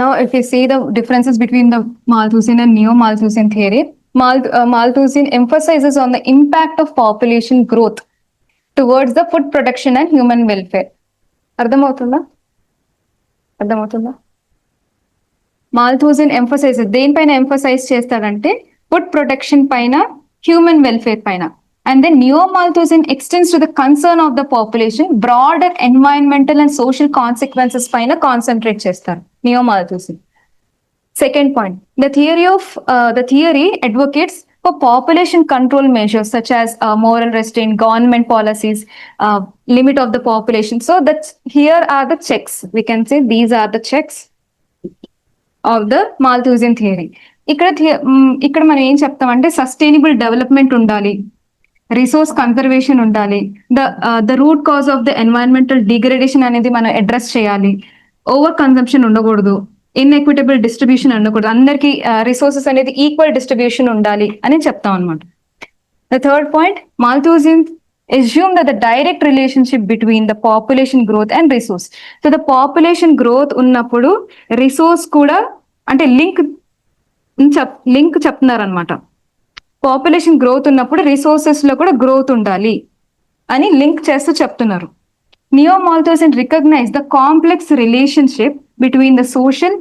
Now, if you see the differences between the Malthusine and Neo-Malthusian theory, Malthusine emphasizes on the impact of population growth towards the food production and human welfare. అర్థమవుతుందా? మాల్థూసిన్ emphasize దేనిపైన emphasize చేస్తాడంటే food protection పైన, human welfare పైన. And then Neo-Malthusian extends to the concern of the population, broader environmental and social consequences పైన concentrate చేస్తారు Neo-Malthusian. Second point, the theory advocates for population control measures such as moral restraint, government policies, limit of the population. So that's here are the checks. We can say these are the checks of the Malthusian theory. ఇక్కడ మనం ఏం చెప్తామంటే sustainable development ఉండాలి, resource conservation ఉండాలి, the root cause of the environmental degradation అనేది మనం address చేయాలి, over consumption ఉండకూడదు, ఇన్ఎక్విటబుల్ డిస్ట్రిబ్యూషన్ ఉండకూడదు, అందరికి రిసోర్సెస్ అనేది ఈక్వల్ డిస్ట్రిబ్యూషన్ ఉండాలి అని చెప్తాం అనమాట. The third point, Malthus assumed that the direct relationship between the population growth and resource. So the population growth ఉన్నప్పుడు రిసోర్స్ కూడా అంటే లింక్ చెప్తున్నారు అనమాట. పాపులేషన్ గ్రోత్ ఉన్నప్పుడు రిసోర్సెస్ లో కూడా గ్రోత్ ఉండాలి అని లింక్ చేస్తూ చెప్తున్నారు. Neo Malthus recognise the complex relationship between the social,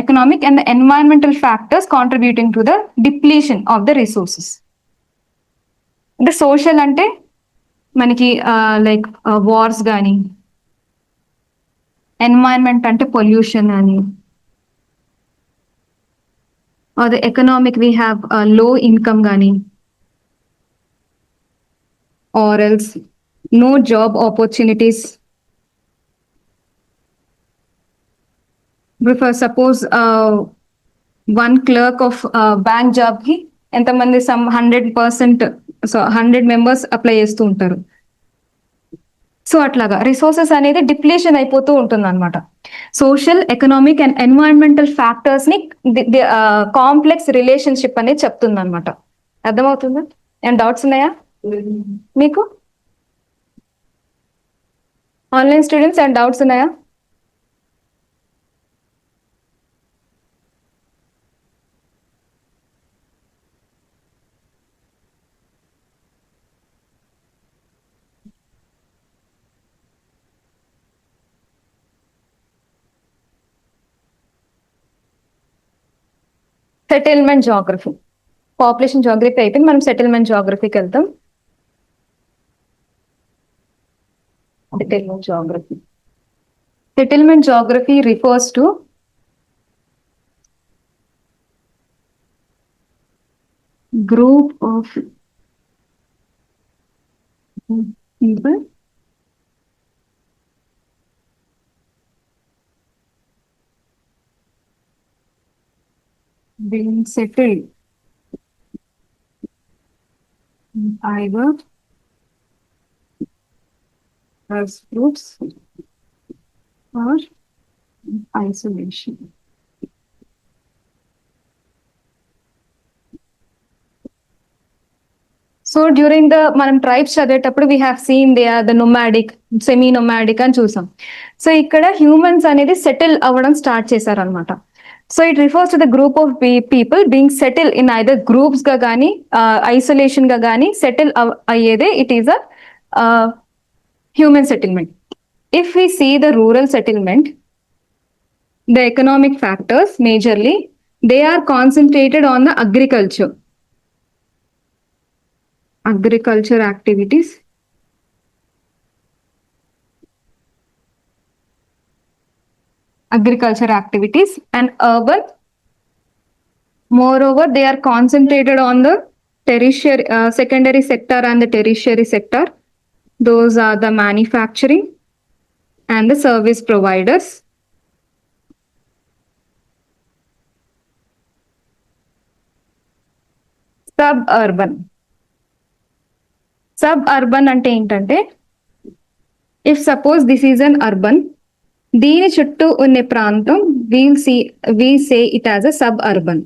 economic and the environmental factors contributing to the depletion of the resources. అంటే సోషల్ అంటే మనకి లైక్ వార్స్ కానీ, ఎన్వైరన్మెంట్ అంటే పొల్యూషన్ అని, or the economic we have low income కానీ, or else no job opportunities. Suppose one clerk of bank job కి ఎంతమంది 100%, so 100 members apply చేస్తూ ఉంటారు. సో అట్లాగా రిసోర్సెస్ అనేది డిప్లీషన్ అయిపోతూ ఉంటుంది అనమాట. Social, economic and environmental factors ని కాంప్లెక్స్ రిలేషన్షిప్ అనేది చెప్తుంది అనమాట. అర్థమవుతుందా? ఏమైనా డౌట్స్ ఉన్నాయా మీకు? ఆన్లైన్ స్టూడెంట్స్ ఏమైనా డౌట్స్ ఉన్నాయా? సెటిల్మెంట్ జాగ్రఫీ, పాపులేషన్ జాగ్రఫీ అయిపోయింది, మనం సెటిల్మెంట్ జాగ్రఫీకి వెళ్తాం. Settlement geography. Settlement geography refers to group of people being settled either as groups or isolation. So during the మనం ట్రైబ్స్ చదివేటప్పుడు we have seen they are the nomadic, semi nomadic అని చూసాం. So ఇక్కడ humans అనేది settle అవ్వడం start చేశారనమాట. So it refers to the group of people being settle in either groups గా కానీ ఐసోలేషన్ గా కానీ సెటిల్ అయ్యేదే it is a human settlement. If we see the rural settlement, the economic factors majorly they are concentrated on the agriculture activities, and urban, moreover they are concentrated on the tertiary secondary sector and the tertiary sector. Those are the manufacturing and the service providers. Sub urban అంటే ఏంటంటే, if suppose this is an urban, దీని చుట్టూ ఉన్న ప్రాంతం we say it as a sub urban.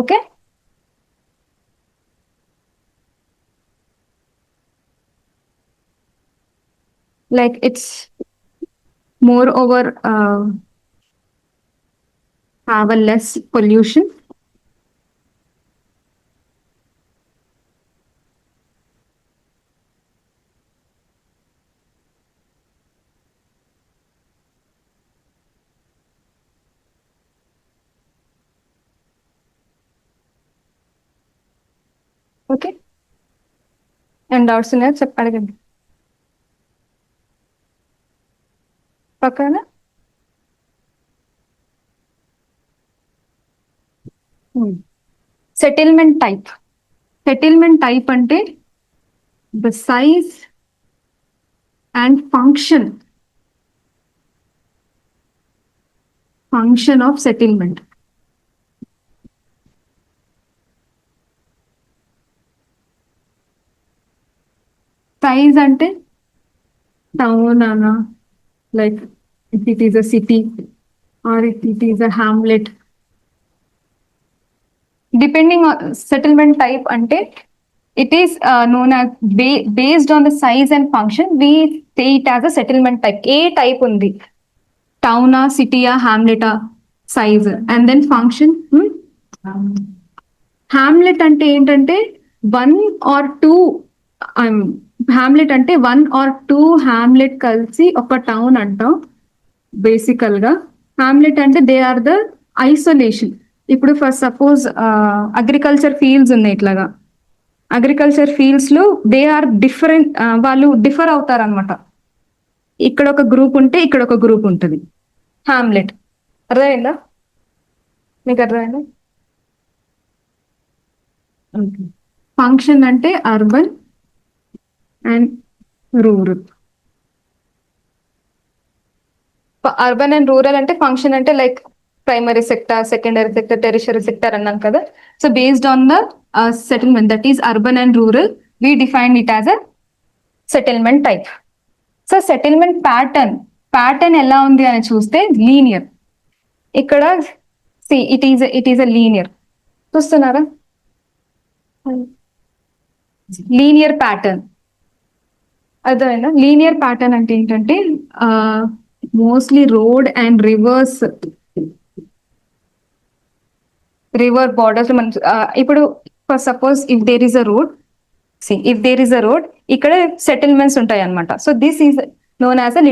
Okay, like it's more over have a less pollution. Okay, and doubts ఉన్నాయా అడగండి. పక్కన settlement type అంటే the size and function of settlement. Size ante town ana, like if it is a city or if it is a hamlet. Depending on settlement type ante, it is known as based on the size and function. We say it as a settlement type. A type undi. Town, city, hamlet, size, and then function. Hamlet ante ఏంటంటే one or two hamlet అంటే one or two hamlet కలిసి ఒక town అంటాం బేసికల్ గా. Hamlet అంటే they are the isolation. ఇప్పుడు for suppose agriculture fields ఉన్నాయి ఇట్లాగా. అగ్రికల్చర్ ఫీల్డ్స్ లో దే ఆర్ డిఫరెంట్, వాళ్ళు డిఫర్ అవుతారు అనమాట. ఇక్కడ ఒక గ్రూప్ ఉంటే ఇక్కడ ఒక గ్రూప్ ఉంటుంది. హ్యామ్లెట్ అర్థమైందా? మీకు అర్థమైందా? ఫంక్షన్ అంటే urban and rural. Urban and rural అంటే ఫంక్షన్ అంటే like primary sector, secondary sector, tertiary sector అన్నాం కదా. So based on the settlement that is urban and rural, we define it as a settlement type. So settlement pattern ఎలా ఉంది అని చూస్తే linear. ఇక్కడ it is a linear. చూస్తున్నారా? Linear pattern. అర్థమైనా? Linear pattern అంటే ఏంటంటే mostly road and river borders మనం ఇప్పుడు for suppose if there is a road, ఇక్కడ సెటిల్మెంట్స్ ఉంటాయి అన్నమాట. So this is known as a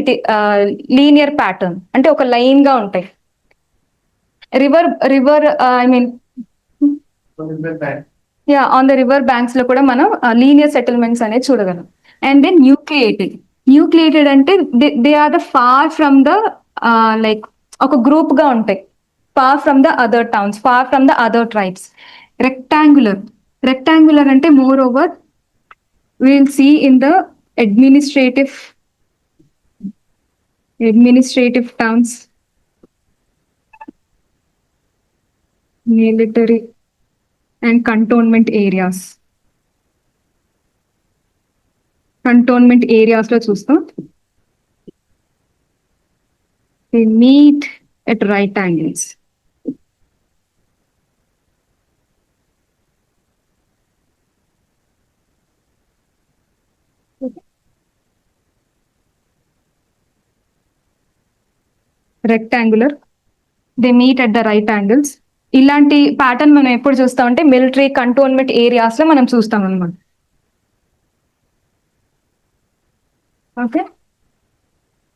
linear pattern. అంటే ఒక లైన్ గా ఉంటాయి. River I mean on the river banks లో కూడా మనం లీనియర్ సెటిల్మెంట్స్ అనేది చూడగలం. అండ్ దెన్ న్యూక్లియేటెడ్ అంటే they are the far from the like ఒక గ్రూప్ గా ఉంటాయి. Far from the other towns, far from the other tribes. Rectangular అంటే moreover will see in the administrative towns, military and cantonment areas. Cantonment areas లో చూస్తాం. They meet at right angles. Rectangular, they meet at the right angles. ఇలాంటి pattern మనం ఎప్పుడు చూస్తామంటే military cantonment areas లో మనం చూస్తాం అన్నమాట. Okay.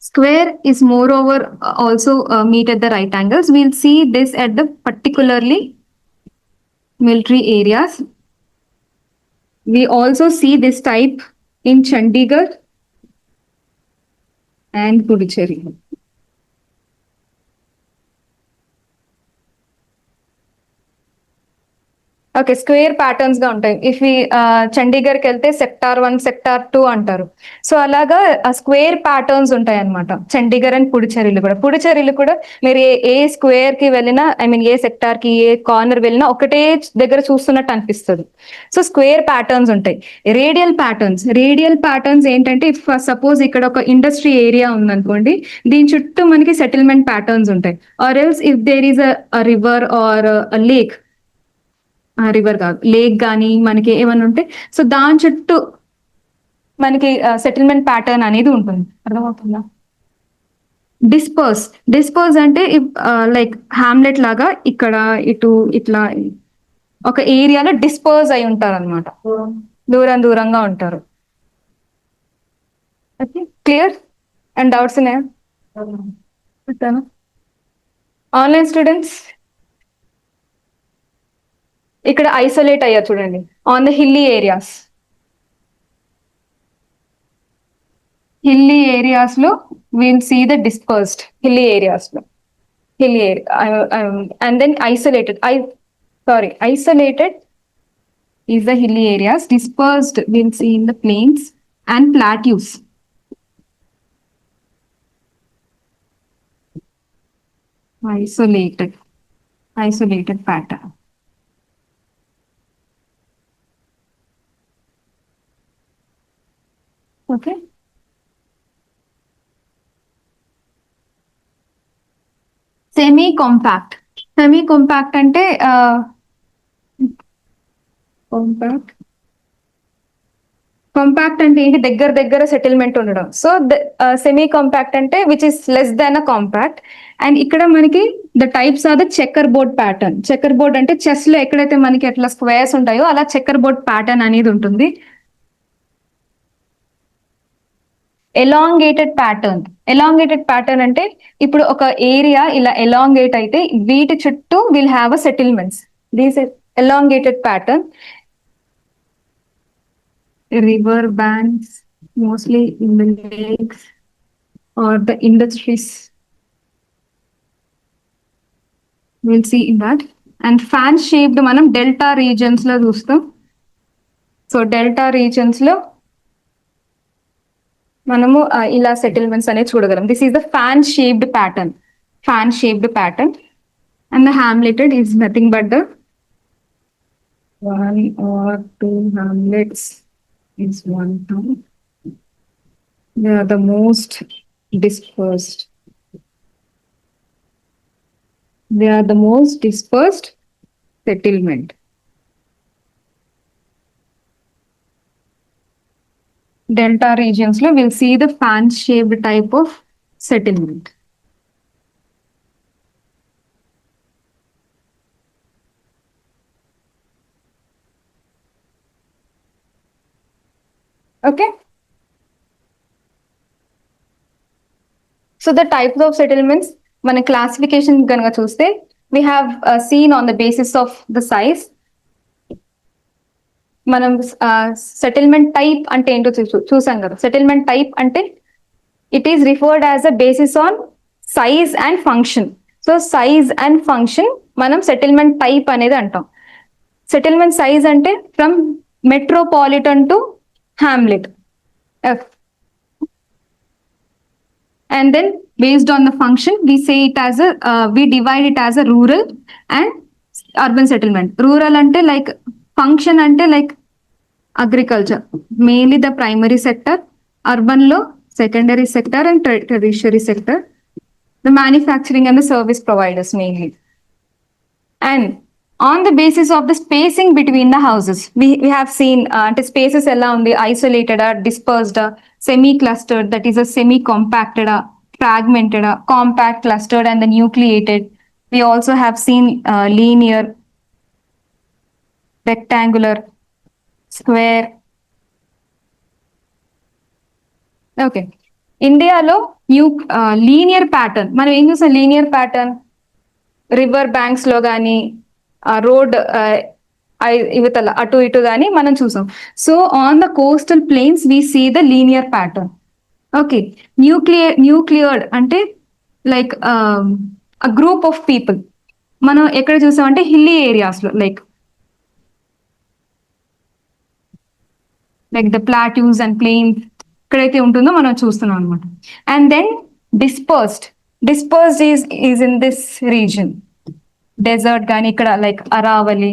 Square is moreover also meet at the right angles. We'll see this at the particularly military areas. We also see this type in Chandigarh and Puducherry. Okay, square patterns గా ఉంటాయి. If చండీగఢ్కి వెళ్తే sector 1, sector 2 అంటారు. So అలాగా square patterns ఉంటాయి అనమాట. Chandigarh and పుడుచేరిలు కూడా మీరు ఏ square కి వెళ్ళినా, ఐ మీన్ ఏ సెక్టార్ కి, ఏ కార్నర్ వెళ్ళినా ఒకటే దగ్గర చూస్తున్నట్టు అనిపిస్తుంది. సో స్క్వేర్ ప్యాటర్న్స్ ఉంటాయి. రేడియల్ ప్యాటర్న్స్ ఏంటంటే ఇఫ్ సపోజ్ ఇక్కడ ఒక ఇండస్ట్రీ ఏరియా ఉందనుకోండి, దీని చుట్టూ మనకి సెటిల్మెంట్ ప్యాటర్న్స్ ఉంటాయి. Or else if there is a river or lake, river కాదు లేక్ కానీ మనకి ఏమన్నా ఉంటే, సో దాని చుట్టూ మనకి సెటిల్మెంట్ ప్యాటర్న్ అనేది ఉంటుంది. అర్థమవుతుందా? డిస్పర్స్ అంటే లైక్ హ్యామ్లెట్ లాగా ఇక్కడ ఇటు ఇట్లా ఒక ఏరియాలో డిస్పర్స్ అయి ఉంటారు అనమాట. దూరంగా ఉంటారు. క్లియర్? అండ్ డౌట్స్ ఉన్నాయా? ఆన్లైన్ స్టూడెంట్స్ ఇక్కడ ఐసోలేట్ అయ్యారు చూడండి ఆన్ ద హిల్లీ ఏరియాస్ లో we'll see the dispersed hilly areas లో and then isolated is the hilly areas. Dispersed we'll see in the plains and plateaus. Isolated pattern. Semi compact. Semi compact అంటే compact compact అంటే ఏంటి? దగ్గర దగ్గర settlement ఉండడం. So semi compact అంటే which is less than a compact. And ఇక్కడ మనకి the types are the checker board pattern. Checker board అంటే చెస్ లో ఎక్కడైతే మనకి అట్లా స్క్వేర్స్ ఉంటాయో అలా చెక్కర్ బోర్డ్ ప్యాటర్న్ అనేది ఉంటుంది. Elongated pattern. ఎలాంగేటెడ్ ప్యాటర్న్ అంటే ఇప్పుడు ఒక ఏరియా ఇలా ఎలాంగేట్ అయితే వీటి చుట్టూ will have a settlements. These elongated pattern. River banks, mostly in the lakes or the industries. We'll see in that. And fan shaped మనం డెల్టా రీజన్స్ లో చూస్తాం. సో డెల్టా రీజన్స్ లో మనము ఇలా సెటిల్మెంట్స్ అనేది చూడగలం. This is the fan shaped pattern. Fan shaped pattern. And the hamleted is nothing but the one or two hamlets is one town. They are the most dispersed. They are the most dispersed settlement. Delta regions lo we'll see the fan shaped type of settlement. Okay. So the types of settlements, మన classification గనుక చూస్తే we have seen on the basis of the size. మనం settlement type అంటే ఏంటో చూసాం కదా. Settlement type అంటే it is referred as a basis on size and function. So size and function మనం సెటిల్మెంట్ టైప్ అనేది అంటాం. సెటిల్మెంట్ సైజ్ అంటే from metropolitan to hamlet. And then based on the function, we say it as a, we divide it as a rural and urban settlement. Rural ante like function ante like agriculture, mainly the primary sector. Urban lo secondary sector and tertiary sector. The manufacturing and the service providers mainly. And on the basis of the spacing between the houses, we have seen ante spaces ella undi, isolated or dispersed, semi-clustered, that is a semi-compacted, fragmented, compact, clustered, and the nucleated. We also have seen linear, rectangular, square. Okay. ఇండియాలో linear pattern మనం ఏం చూసాం? Linear pattern river banks లో కానీ road ఇవతల అటు ఇటు కానీ మనం చూసాం. So on the coastal plains we see the linear pattern. Okay. Nucleated అంటే like a group of people. మనం ఎక్కడ చూసామంటే హిల్లీ ఏరియాస్ లో like the plateaus and plains ఎక్కడైతే ఉంటుందో మనం చూస్తున్నాం అనమాట. And then dispersed is in this region. Desert కానీ ఇక్కడ like Aravalli,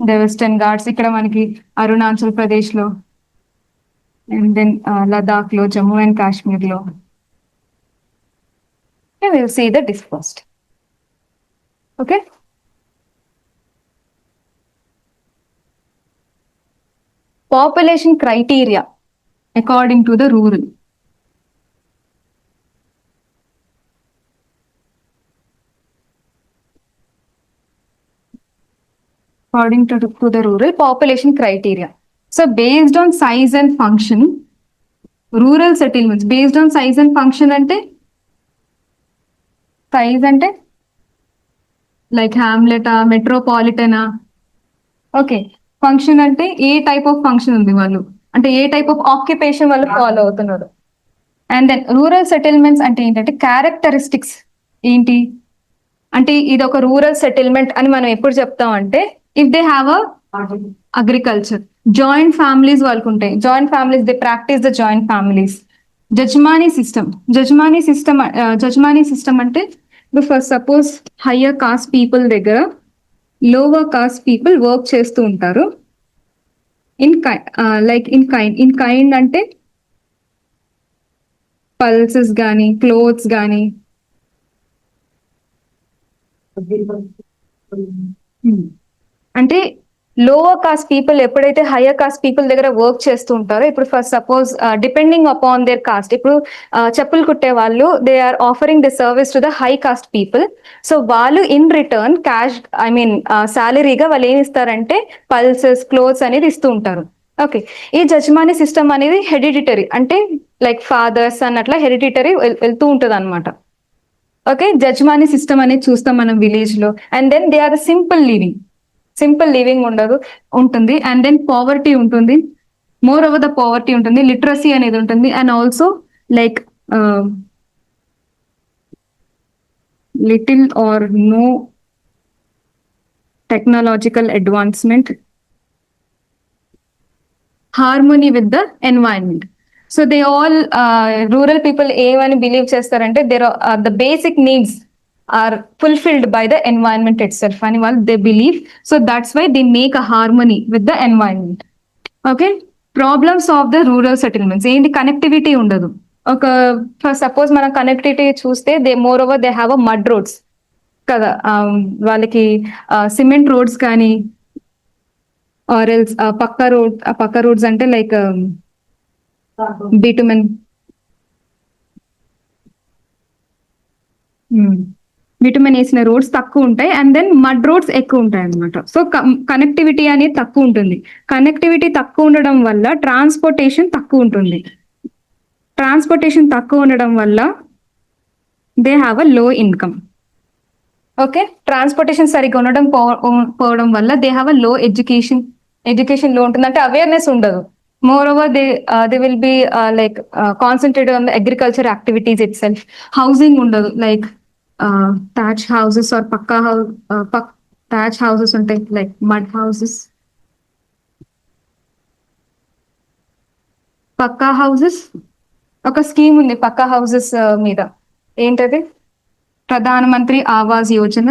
the western Ghats ఇక్కడ మనకి అరుణాచల్ ప్రదేశ్ లో, అండ్ దెన్ లదాఖ్ లో, జమ్మూ అండ్ కాశ్మీర్ లో we'll see the dispersed. Okay. Population criteria according to the rural. According to the rural population criteria. So based on size and function, rural settlements based on size and function ante size ante like hamlet, metropolitan. Okay. Function అంటే ఏ type of function ఉంది వాళ్ళు, అంటే ఏ type of occupation వాళ్ళు follow అవుతున్నారు. And then rural settlements అంటే ఏంటంటే characteristics ఏంటి అంటే ఇది ఒక రూరల్ సెటిల్మెంట్ అని మనం ఎప్పుడు చెప్తాం అంటే if they have a agriculture, joint families వాళ్ళకు ఉంటాయి. Joint families they practice the joint families. Jajmani system అంటే for suppose higher caste people దగ్గర లోవర్ కాస్ట్ పీపుల్ వర్క్ చేస్తూ ఉంటారు. ఇన్ కైండ్ అంటే పల్సెస్ కానీ, క్లోత్స్ కానీ, అంటే లోవర్ కాస్ట్ పీపుల్ ఎప్పుడైతే హయ్యర్ కాస్ట్ పీపుల్ దగ్గర వర్క్ చేస్తూ ఉంటారో, ఇప్పుడు for suppose depending upon their caste, ఇప్పుడు చెప్పులు కుట్టే వాళ్ళు they are offering the service to the high caste people. So వాళ్ళు in return cash, I mean శాలరీగా వాళ్ళు ఏమి ఇస్తారంటే పల్సెస్, క్లోత్స్ అనేది ఇస్తూ ఉంటారు. ఓకే, ఈ జజ్మానీ సిస్టమ్ అనేది హెరిడిటరీ, అంటే లైక్ ఫాదర్స్ అన్నట్లా హెరిడిటరీ వెళ్తూ ఉంటుంది అనమాట. ఓకే, జజ్మానీ సిస్టమ్ అనేది చూస్తాం మనం విలేజ్ లో. And then they are the simple living ఉంటుంది. అండ్ దెన్ పావర్టీ ఉంటుంది, మోర్ ఓవర్ ద పావర్టీ ఉంటుంది, లిటరసీ అనేది ఉంటుంది. And also like little or no technological advancement, harmony with the environment. So they all rural people ఏమని believe చేస్తారంటే their the basic needs are fulfilled by the environment itself అని వాళ్ళు they believe. So that's why they make a harmony with the environment. Okay, problems of the rural settlements ఏంటి? Connectivity ఉండదు. ఒక suppose మనం connectivity చూస్తే they more over they have a mud roads కదా, వాళ్ళకి cement roads కానీ or else పక్క roads అంటే లైక్ బిటుమెన్ బిటుమెన్ వేసిన రోడ్స్ తక్కువ ఉంటాయి. అండ్ దెన్ మడ్ రోడ్స్ ఎక్కువ ఉంటాయి అనమాట. సో కనెక్టివిటీ అనేది తక్కువ ఉంటుంది. కనెక్టివిటీ తక్కువ ఉండడం వల్ల ట్రాన్స్పోర్టేషన్ తక్కువ ఉంటుంది. ట్రాన్స్పోర్టేషన్ తక్కువ ఉండడం వల్ల దే హ్యావ్ అ లో ఇన్కమ్. ఓకే, ట్రాన్స్పోర్టేషన్ సరిగ్గా ఉండడం పోవడం వల్ల దే హ్యావ్ అ లో ఎడ్యుకేషన్ లో ఉంటుంది, అంటే అవేర్నెస్ ఉండదు. More over they will be like concentrated on the agriculture activities it self. Housing ఉండదు, లైక్ థాచ్ హౌసెస్ ఆర్ థాచ్ హౌసెస్ ఉంటాయి, లైక్ మడ్ హౌసెస్, పక్కా హౌసెస్. ఒక స్కీమ్ ఉంది పక్కా హౌసెస్ మీద, ఏంటది? ప్రధాన మంత్రి ఆవాస్ యోజన.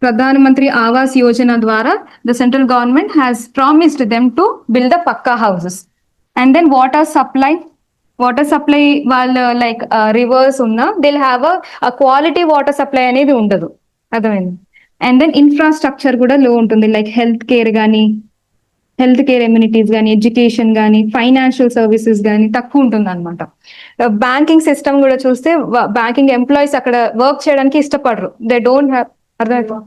ప్రధాన మంత్రి ఆవాస్ యోజన ద్వారా the central government has promised them to build the pucca houses. And then water supply వాళ్ళు లైక్ రివర్స్ ఉన్నా they'll have a quality water supply అనేది ఉండదు. అర్థమైంది? అండ్ దెన్ ఇన్ఫ్రాస్ట్రక్చర్ కూడా లో ఉంటుంది, లైక్ హెల్త్ కేర్ ఎమ్యూనిటీస్ కానీ, ఎడ్యుకేషన్ కానీ, ఫైనాన్షియల్ సర్వీసెస్ కానీ తక్కువ ఉంటుంది అనమాట. బ్యాంకింగ్ సిస్టమ్ కూడా చూస్తే బ్యాంకింగ్ ఎంప్లాయీస్ అక్కడ వర్క్ చేయడానికి ఇష్టపడరు. దే డోంట్ హ్యావ్, అర్థం,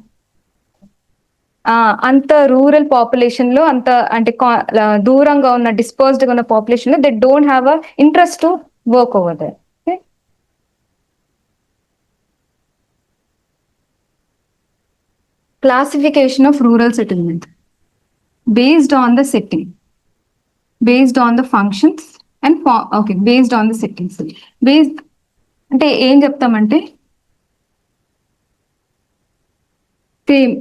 అంత రూరల్ పాపులేషన్ లో, అంత అంటే దూరంగా ఉన్న డిస్పర్స్డ్ గా ఉన్న పాపులేషన్ లో they don't have a interest to work over there. Classification of rural settlement based on the setting, based on the functions and okay, based on the settings. Based అంటే ఏం చెప్తామంటే సేమ్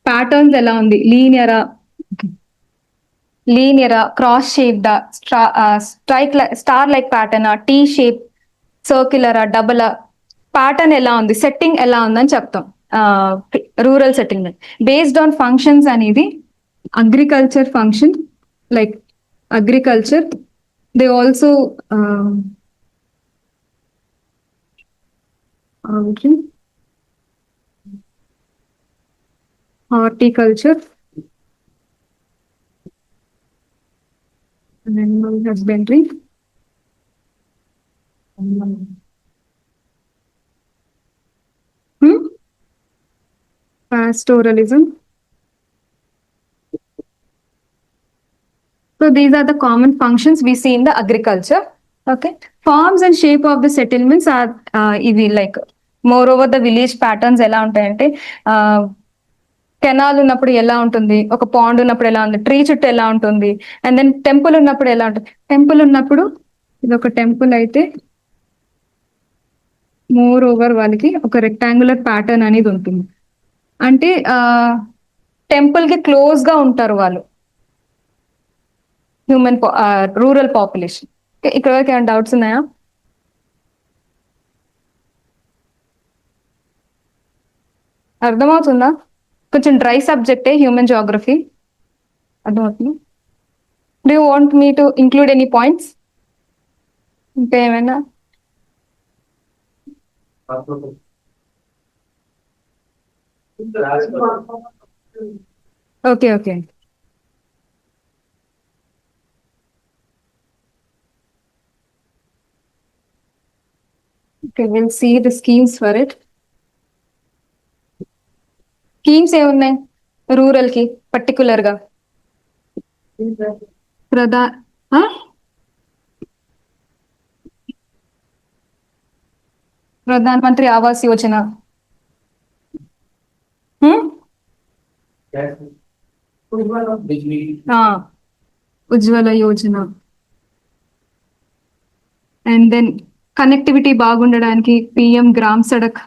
ప్యాటర్న్స్ ఎలా ఉంది, లీనియరా, cross షేప్డా, star like ప్యాటర్నా, T shape, సర్క్యులరా, డబులా, ప్యాటర్న్ ఎలా ఉంది, సెట్టింగ్ ఎలా ఉందని చెప్తాం. Rural settlement based on functions అనేది agriculture function, like agriculture. They also horticulture, animal husbandry, pastoralism. So these are the common functions we see in the agriculture. Okay, forms and shape of the settlements are ఇవి like more over the village patterns ఎలా ఉంటాయంటే, canal ఉన్నప్పుడు ఎలా ఉంటుంది, ఒక pond ఉన్నప్పుడు ఎలా ఉంది, ట్రీ చుట్టూ ఎలా ఉంటుంది, అండ్ దెన్ టెంపుల్ ఉన్నప్పుడు ఎలా ఉంటుంది. టెంపుల్ ఉన్నప్పుడు ఇది ఒక టెంపుల్ అయితే మోర్ ఓవర్ వాళ్ళకి ఒక రెక్టాంగులర్ ప్యాటర్న్ అనేది ఉంటుంది, అంటే టెంపుల్ కి క్లోజ్ గా ఉంటారు వాళ్ళు, రూరల్ పాపులేషన్. ఇక్కడ వరకు ఏమైనా డౌట్స్ ఉన్నాయా? అర్థమవుతుందా? కొంచెం డ్రై సబ్జెక్టే హ్యూమన్ జాగ్రఫీ. అర్థమవుతుంది? Do you want me to include any points? ఇంకా ఏమైనా? Okay, okay. Okay, we'll see the schemes for it. Schemes ఏమున్నాయి రూరల్ కి పర్టికులర్ గా ప్రధా ఆ? ప్రధాన్ మంత్రి ఆవాస్ యోజన హ్మ్? ఆ, Ujjwala Yojana and then connectivity బాగుండడానికి పిఎం గ్రామ్ సడక్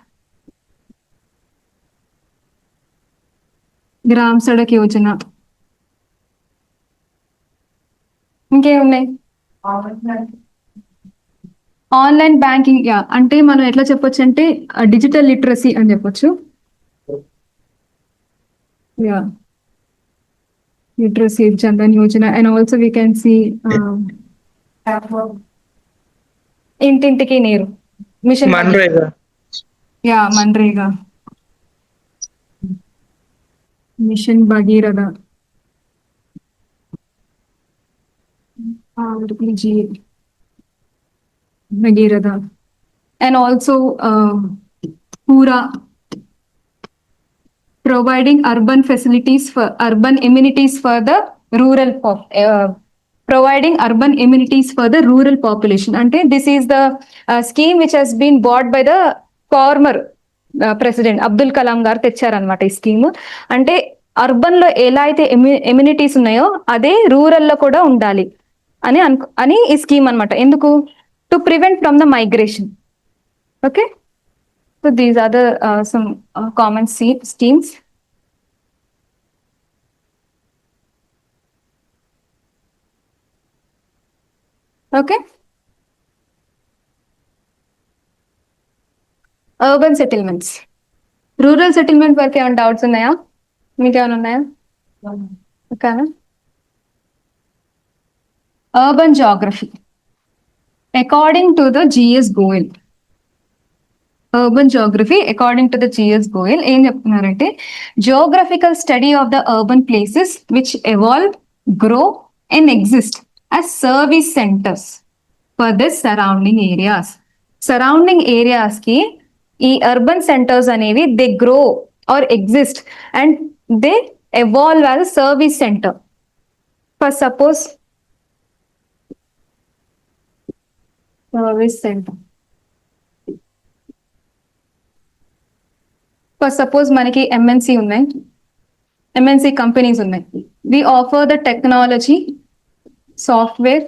యోజన ఇంకేమున్నాయి ఆన్లైన్ బ్యాంకింగ్ యా అంటే మనం ఎట్లా చెప్పొచ్చు అంటే డిజిటల్ లిటరసీ అని చెప్పొచ్చు yeah literacy Jan Dhan Yojana and also we can see ఇంటింటికి నీరు mission MNREGA. Yeah MNREGA mission Bhagiratha RPG Bhagiratha and also PURA providing urban facilities for urban amenities for the rural providing urban amenities for the rural population ante this is the scheme which has been bought by the former president Abdul Kalam garu తెచ్చారన్నమాట ఈ scheme అంటే urban లో ఎలా అయితే amenities ఉన్నాయో అదే rural లో కూడా ఉండాలి అని ఈ స్కీమ్ అన్నమాట ఎందుకు to prevent from the migration okay so these are the some common schemes. Okay. Urban settlements. Rural settlement వరకు ఏమైనా డౌట్స్ ఉన్నాయా మీకు ఏమైనా ఉన్నాయా ఓకేనా urban geography according to the GS Goel urban geography according to the GS Goel ఏం చెప్తున్నారంటే geographical study of the urban places which evolve grow and exist as service centers for the surrounding areas ki ఈ urban centers అనేవి they grow or exist and they evolve as a service center for suppose service center for suppose మనకి MNC ఉన్నాయి MNC companies ఉన్నాయి we offer the technology software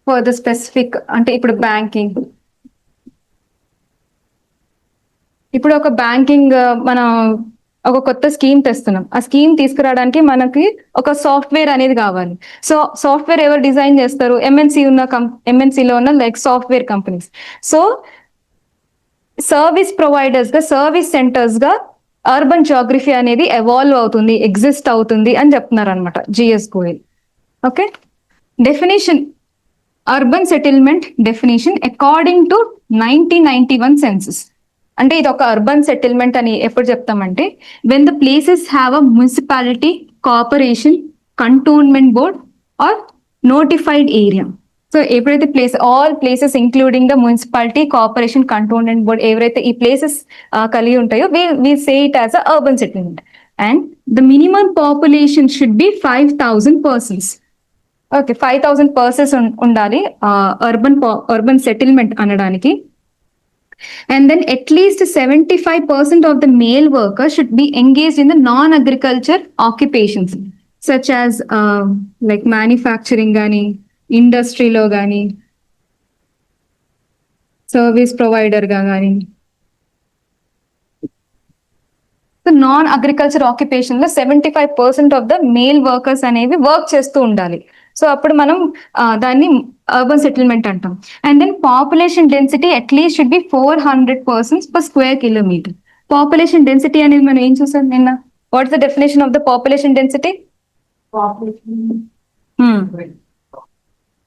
for the specific అంటే ఇప్పుడు banking ఇప్పుడు ఒక banking మనం ఒక కొత్త స్కీమ్ తెస్తున్నాం ఆ స్కీమ్ తీసుకురావడానికి మనకి ఒక సాఫ్ట్వేర్ అనేది కావాలి సో సాఫ్ట్వేర్ ఎవరు డిజైన్ చేస్తారు ఎంఎన్సీలో ఉన్న like software companies so service providers గా సర్వీస్ సెంటర్స్ గా అర్బన్ జాగ్రఫీ అనేది ఎవాల్వ్ అవుతుంది ఎగ్జిస్ట్ అవుతుంది అని చెప్తున్నారు అనమాట GS Goyal okay definition urban settlement definition according to 1991 census అంటే ఇది ఒక అర్బన్ సెటిల్మెంట్ అని ఎప్పుడు చెప్తామంటే when the places have a municipality corporation cantonment board or notified area so ఎప్పుడైతే all places including the municipality corporation cantonment board ఎవరైతే ఈ ప్లేసెస్ కలిగి ఉంటాయో వి say it as a urban settlement and the minimum population should be 5,000 persons okay 5,000 persons ఉండాలి urban settlement అనడానికి and then at least 75% of the male workers should be engaged in the non-agriculture occupations such as like manufacturing gani industry lo gani service provider ga gani so non-agriculture occupation lo 75% of the male workers అనేవి work చేస్తూ ఉండాలి so అప్పుడు మనం దాన్ని urban settlement అంటాం and then population density at least should be 400 persons per square kilometer population density అనేది మనం ఏం చూసాం నిన్న what's the definition of the population density Population.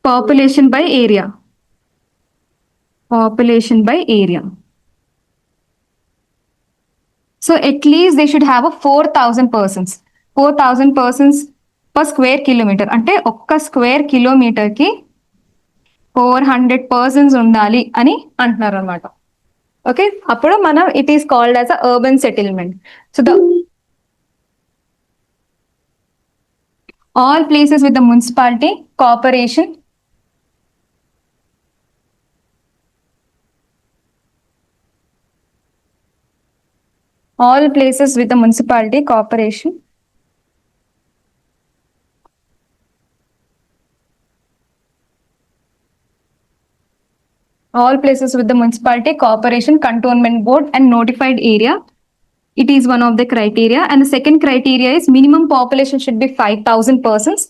Population by area. Population by area. So at least they should have a 4,000 persons. 4,000 persons per square kilometer. అంటే ఒక్క square kilometre కి 400 persons ఉండాలి అని అంటున్నారు అనమాట. ఓకే, అప్పుడు మనం it is called as a urban settlement. So the all places with the municipality, corporation, all places with the municipality, corporation, all places with the municipality, corporation, cantonment board and notified area. It is one of the criteria. And the second criteria is minimum population should be 5,000 persons.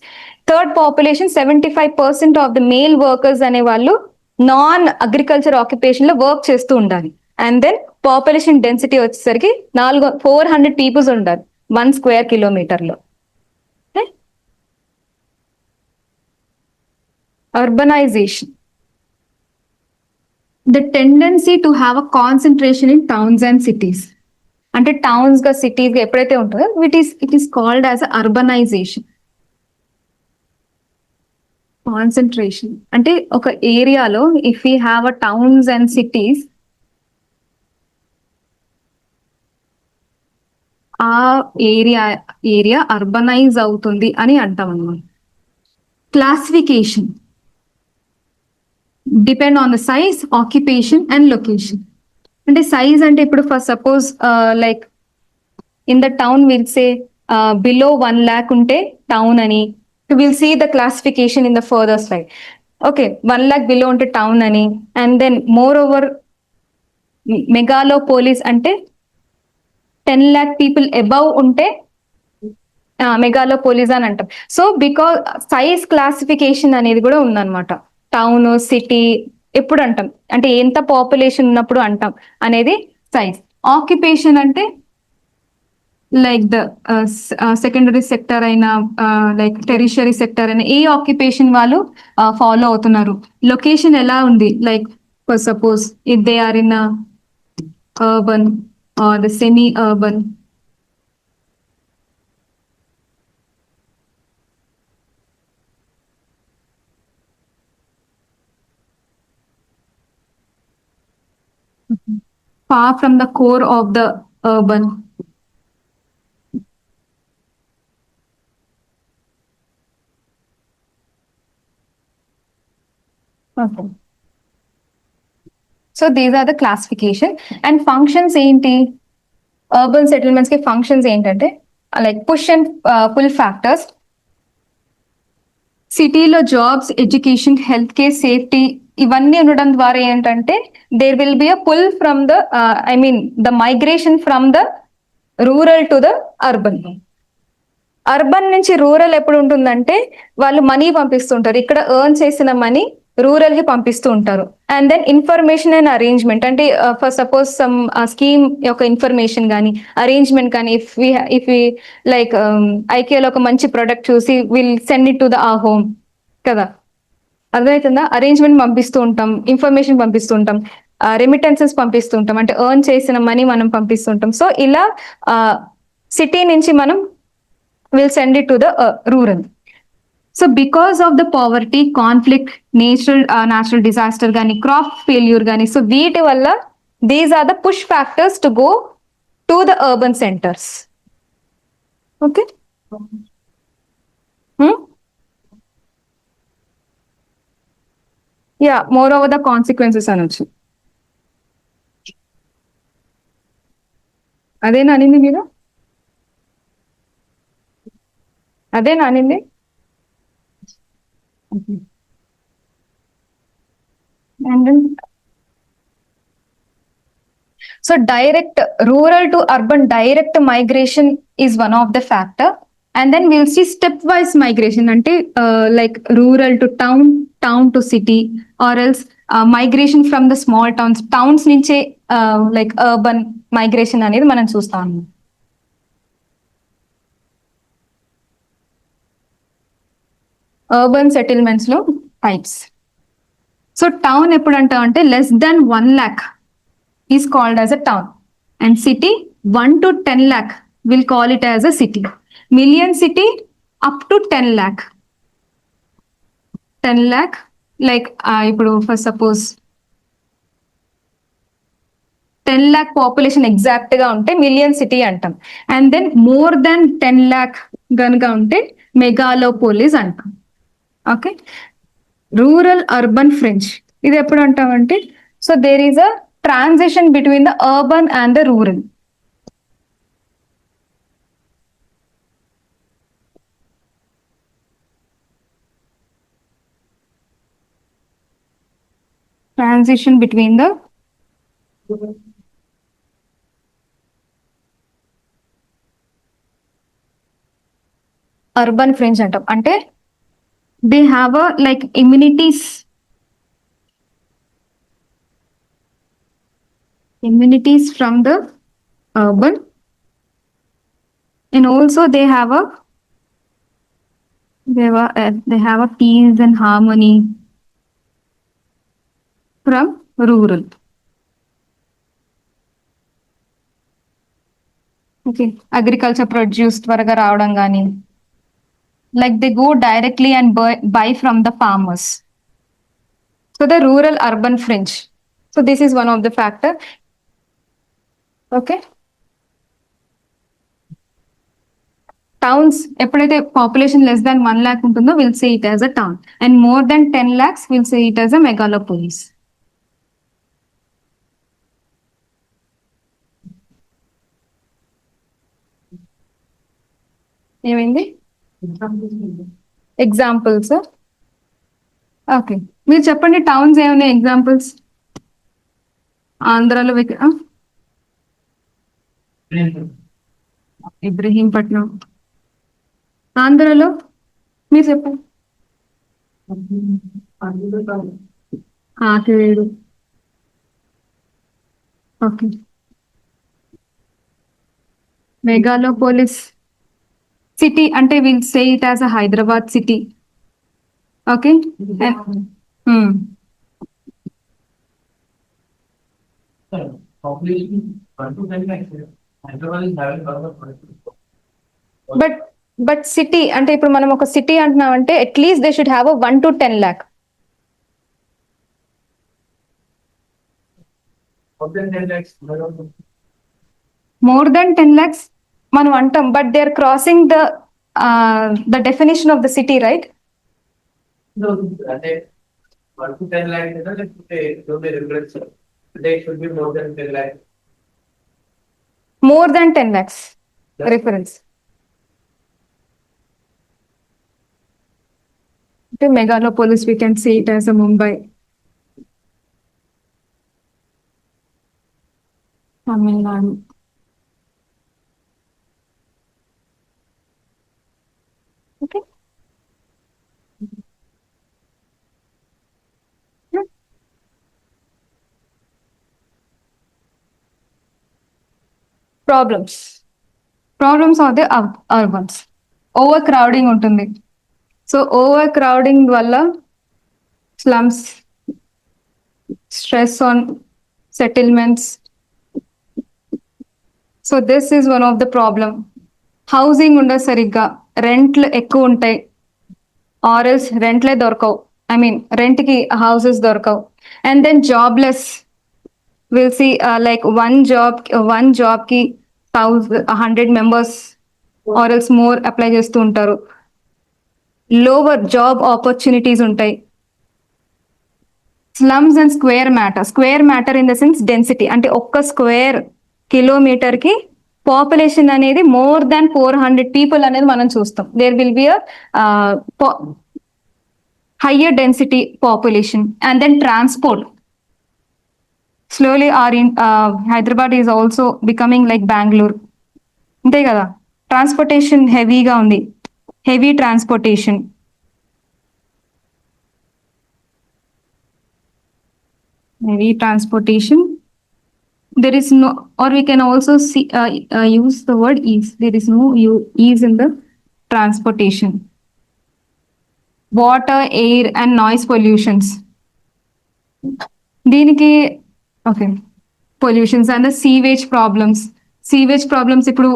Third population, 75% of the male workers అనే వాళ్ళు non agriculture occupation లో work చేస్తూ ఉండాలి. And then population density వచ్చేసరికి 400 peoples ఉండాలి 1 square kilometre లో. Urbanization. The tendency to have a concentration in towns and cities. అంటే towns గా సిటీస్ గా ఎప్పుడైతే ఉంటుందో it is called as urbanisation. Concentration అంటే ఒక ఏరియాలో if you have a towns and cities, ఆ ఏరియా అర్బనైజ్ అవుతుంది అని అంటాం అన్నమాట. Classification depend on the size, occupation and location. అంటే సైజ్ అంటే ఇప్పుడు for suppose like in the town we'll say below 1 lakh ఉంటే టౌన్ అని, we'll see the classification in the further side. Okay, 1 lakh below ఉంటే town అని, and then more over మెగాలోపోలిస్ అంటే 10 lakh people above ఉంటే మెగాలోపోలిస్ అని అంటాం. సో బికాస్ సైజ్ క్లాసిఫికేషన్ అనేది కూడా ఉందన్నమాట. టౌన్, సిటీ ఎప్పుడు అంటాం అంటే ఎంత పాపులేషన్ ఉన్నప్పుడు అంటాం అనేది సైజ్. ఆక్యుపేషన్ అంటే లైక్ ద సెకండరీ సెక్టర్ అయినా లైక్ టెరిషరీ సెక్టర్ అయినా ఏ ఆక్యుపేషన్ వాళ్ళు ఫాలో అవుతున్నారు. లొకేషన్ ఎలా ఉంది, like for suppose if they are in urban or the semi urban. Far from the core of the urban. Okay. So these are the classification and functions ఏంటి, urban settlements కి functions ఏంటంటే like push and pull factors. సిటీలో jobs, education, health care, safety ఇవన్నీ ఉండడం ద్వారా ఏంటంటే there will be a pull from the I mean the migration from the rural to the urban. Urban నుంచి rural ఎప్పుడు ఉంటుందంటే వాళ్ళు మనీ పంపిస్తుంటారు, ఇక్కడ ఎర్న్ చేసిన మనీ రూరల్ కి పంపిస్తూ ఉంటారు. And then information and arrangement అంటే ఫర్ సపోజ్ సమ్ స్కీమ్ యొక్క ఇన్ఫర్మేషన్ కానీ అరేంజ్మెంట్ కానీ ఇఫ్ వి లైక్ ఐకేలో ఒక మంచి ప్రొడక్ట్ చూసి we'll send it to the uh home కదా, అర్థమవుతుందా? అరేంజ్మెంట్ పంపిస్తూ ఉంటాం, ఇన్ఫర్మేషన్ పంపిస్తూ ఉంటాం, రెమిటెన్సెస్ పంపిస్తూ ఉంటాం, అంటే ఎర్న్ చేసిన మనీ మనం పంపిస్తుంటాం. సో ఇలా సిటీ నుంచి మనం we'll send it to the rural. So because of the poverty, conflict, natural disaster కానీ, క్రాప్ ఫెయిల్యూర్ కానీ, సో వీటి వల్ల these are the push factors to go to the urban centres. Okay, yeah, moreover the consequences అనొచ్చు. అదేనా అనింది మీరు? అదేనా అనింది? And then, so direct rural to urban direct migration is one of the factor. And then we'll see stepwise migration ante like rural to town, town to city, or else migration from the small towns nunche like urban migration అనేది మనం చూస్తాము. Urban settlements లో types. So town ఎప్పుడు అంటాం అంటే less than 1 lakh is called as a town, and city 1 to 10 lakh will call it as a city. Million city up to 10 lakh. 10 lakh like ఇప్పుడు for suppose 10 lakh population exact గా ఉంటే million city అంటాం. And then more than 10 lakh గనుక ఉంటే మెగాలోపోలిస్ అంటాం. Okay, rural urban fringe ఇది ఎప్పుడు అంటామంటే, so there is a transition between the urban and the rural. Transition between the urban fringe అంటాం. అంటే they have a like immunities from the urban, and also they have a peace and harmony from rural. Okay, agriculture produce త్వరగా రావడం కానీ, like they go directly and buy from the farmers. So the rural urban fringe. So this is one of the factor. Okay. Towns ఎప్పుడైతే population less than 1 lakh ఉంటుందో we'll say it as a town, and more than 10 lakhs we'll say it as a megalopolis. ఏమైంది? Examples. Okay, మీరు చెప్పండి towns ఏమున్నాయి examples ఆంధ్రాలో? ఇబ్రహీంపట్నం. ఆంధ్రాలో మీరు చెప్పండి. ఆకివీడు. ఓకే, మెగాలోపోలిస్ సిటీ అంటే will say it as a Hyderabad city. Okay, population 1 to 10 lakhs. Hyderabad is having a lot of population. But city అంటే ఇప్పుడు మనం ఒక సిటీ అంటున్నాం అంటే at least they should have 1 to 10 lakh. More than 10 lakhs. More than 10 lakhs మనం అంటాం, but they are crossing the definition of the city, right? No, అంటే 1 to 10 lakhs కదా, లేకపోతే only reference. They should be more than 10 lakhs. More than 10 lakhs reference. To megalopolis, we can see it as a Mumbai, Tamil Nadu. Okay. Problems are the urbans. Overcrowding ఉంటుంది. So overcrowding వల్ల slums, stress on settlements. So this is one of the problem. Housing ఉండదు సరిగ్గా, రెంట్లు ఎక్కువ ఉంటాయి, or else రెంట్లే దొరకవు, I mean రెంట్కి హౌసెస్ దొరకవు. And then jobless, we'll see like one జాబ్కి 100 members ఆర్ఎల్స్ మోర్ అప్లై చేస్తూ ఉంటారు. లోవర్ జాబ్ ఆపర్చునిటీస్ ఉంటాయి. Slums and square matter in the sense density, అంటే ఒక్క స్క్వేర్ కిలోమీటర్ కి పాపులేషన్ అనేది మోర్ దాన్ 400 people అనేది మనం చూస్తాం. There will be higher density population. And then transport, slowly Hyderabad is also becoming like Bangalore, అంతే కదా? ట్రాన్స్పోర్టేషన్ హెవీగా ఉంది, heavy transportation. There is no, or we can also see use the word ease. There is no ease in the transportation. Water, air and noise pollutions. దీనికి okay, pollutions and sewage problems ఇప్పుడు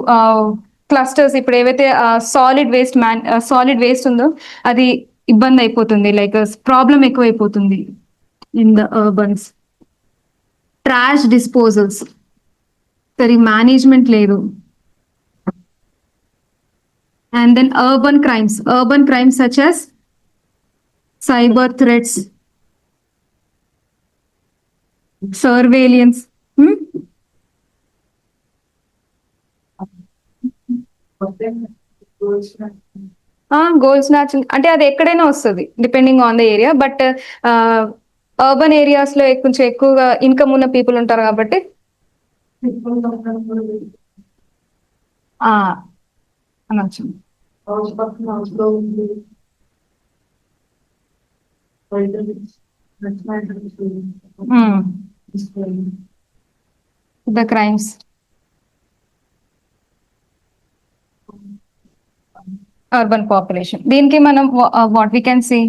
clusters ఇప్పుడు ఏవైతే solid waste ఉందో అది ఇబ్బంది అయిపోతుంది, like problem ఎక్కువైపోతుంది in the urbans. Trash disposals సరి మేనేజ్మెంట్ లేదు. And then urban crimes such as cyber threats, surveillance. Gold snatching అంటే అది ఎక్కడైనా వస్తుంది depending on the area, but urban areas లో కొంచెం ఎక్కువగా ఇన్కమ్ ఉన్న పీపుల్ ఉంటారు కాబట్టి అనొచ్చు. The crimes. Urban population. దీనికి మనం what we can see,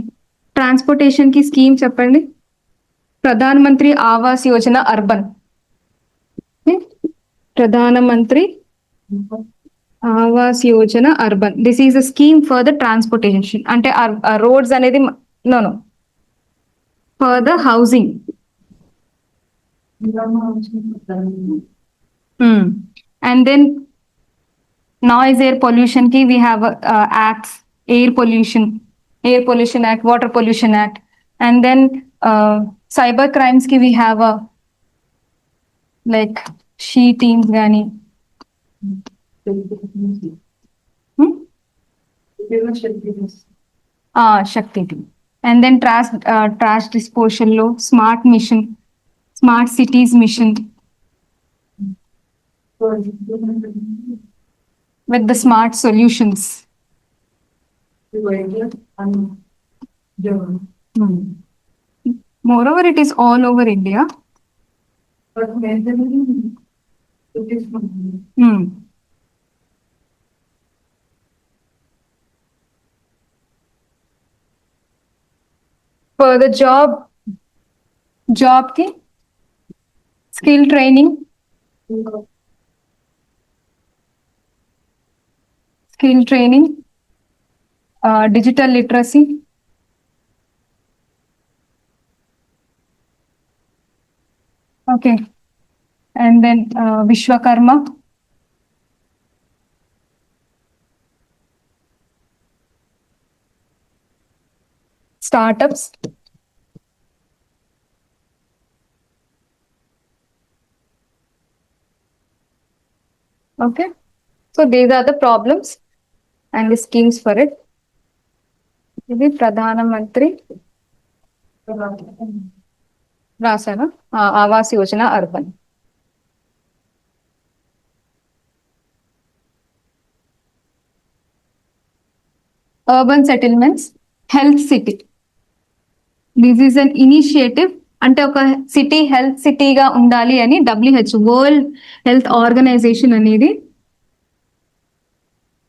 transportation కి స్కీమ్ చెప్పండి. Pradhan Mantri Awas Yojana urban. Pradhan Mantri Awas Yojana urban, this is a scheme for the transportation. అంటే రోడ్స్ అనేది no for the housing. And then noise air pollution కి we have acts, air pollution act, water pollution act. And then cyber crimes కి we have like she teams కానీ Shakti team. And then trash disposal లో smart cities mission with the smart solutions. Moreover, it is all over India. For the job ki skill training, digital literacy, okay, and then Vishwakarma, startups, okay. So these are the problems and the schemes for it. ఇది ప్రధాన మంత్రి రాశాను Awas Yojana urban. Urban settlements, health city. This is an initiative, అంటే ఒక city health సిటీగా ఉండాలి అని WHO world health organisation అనేది,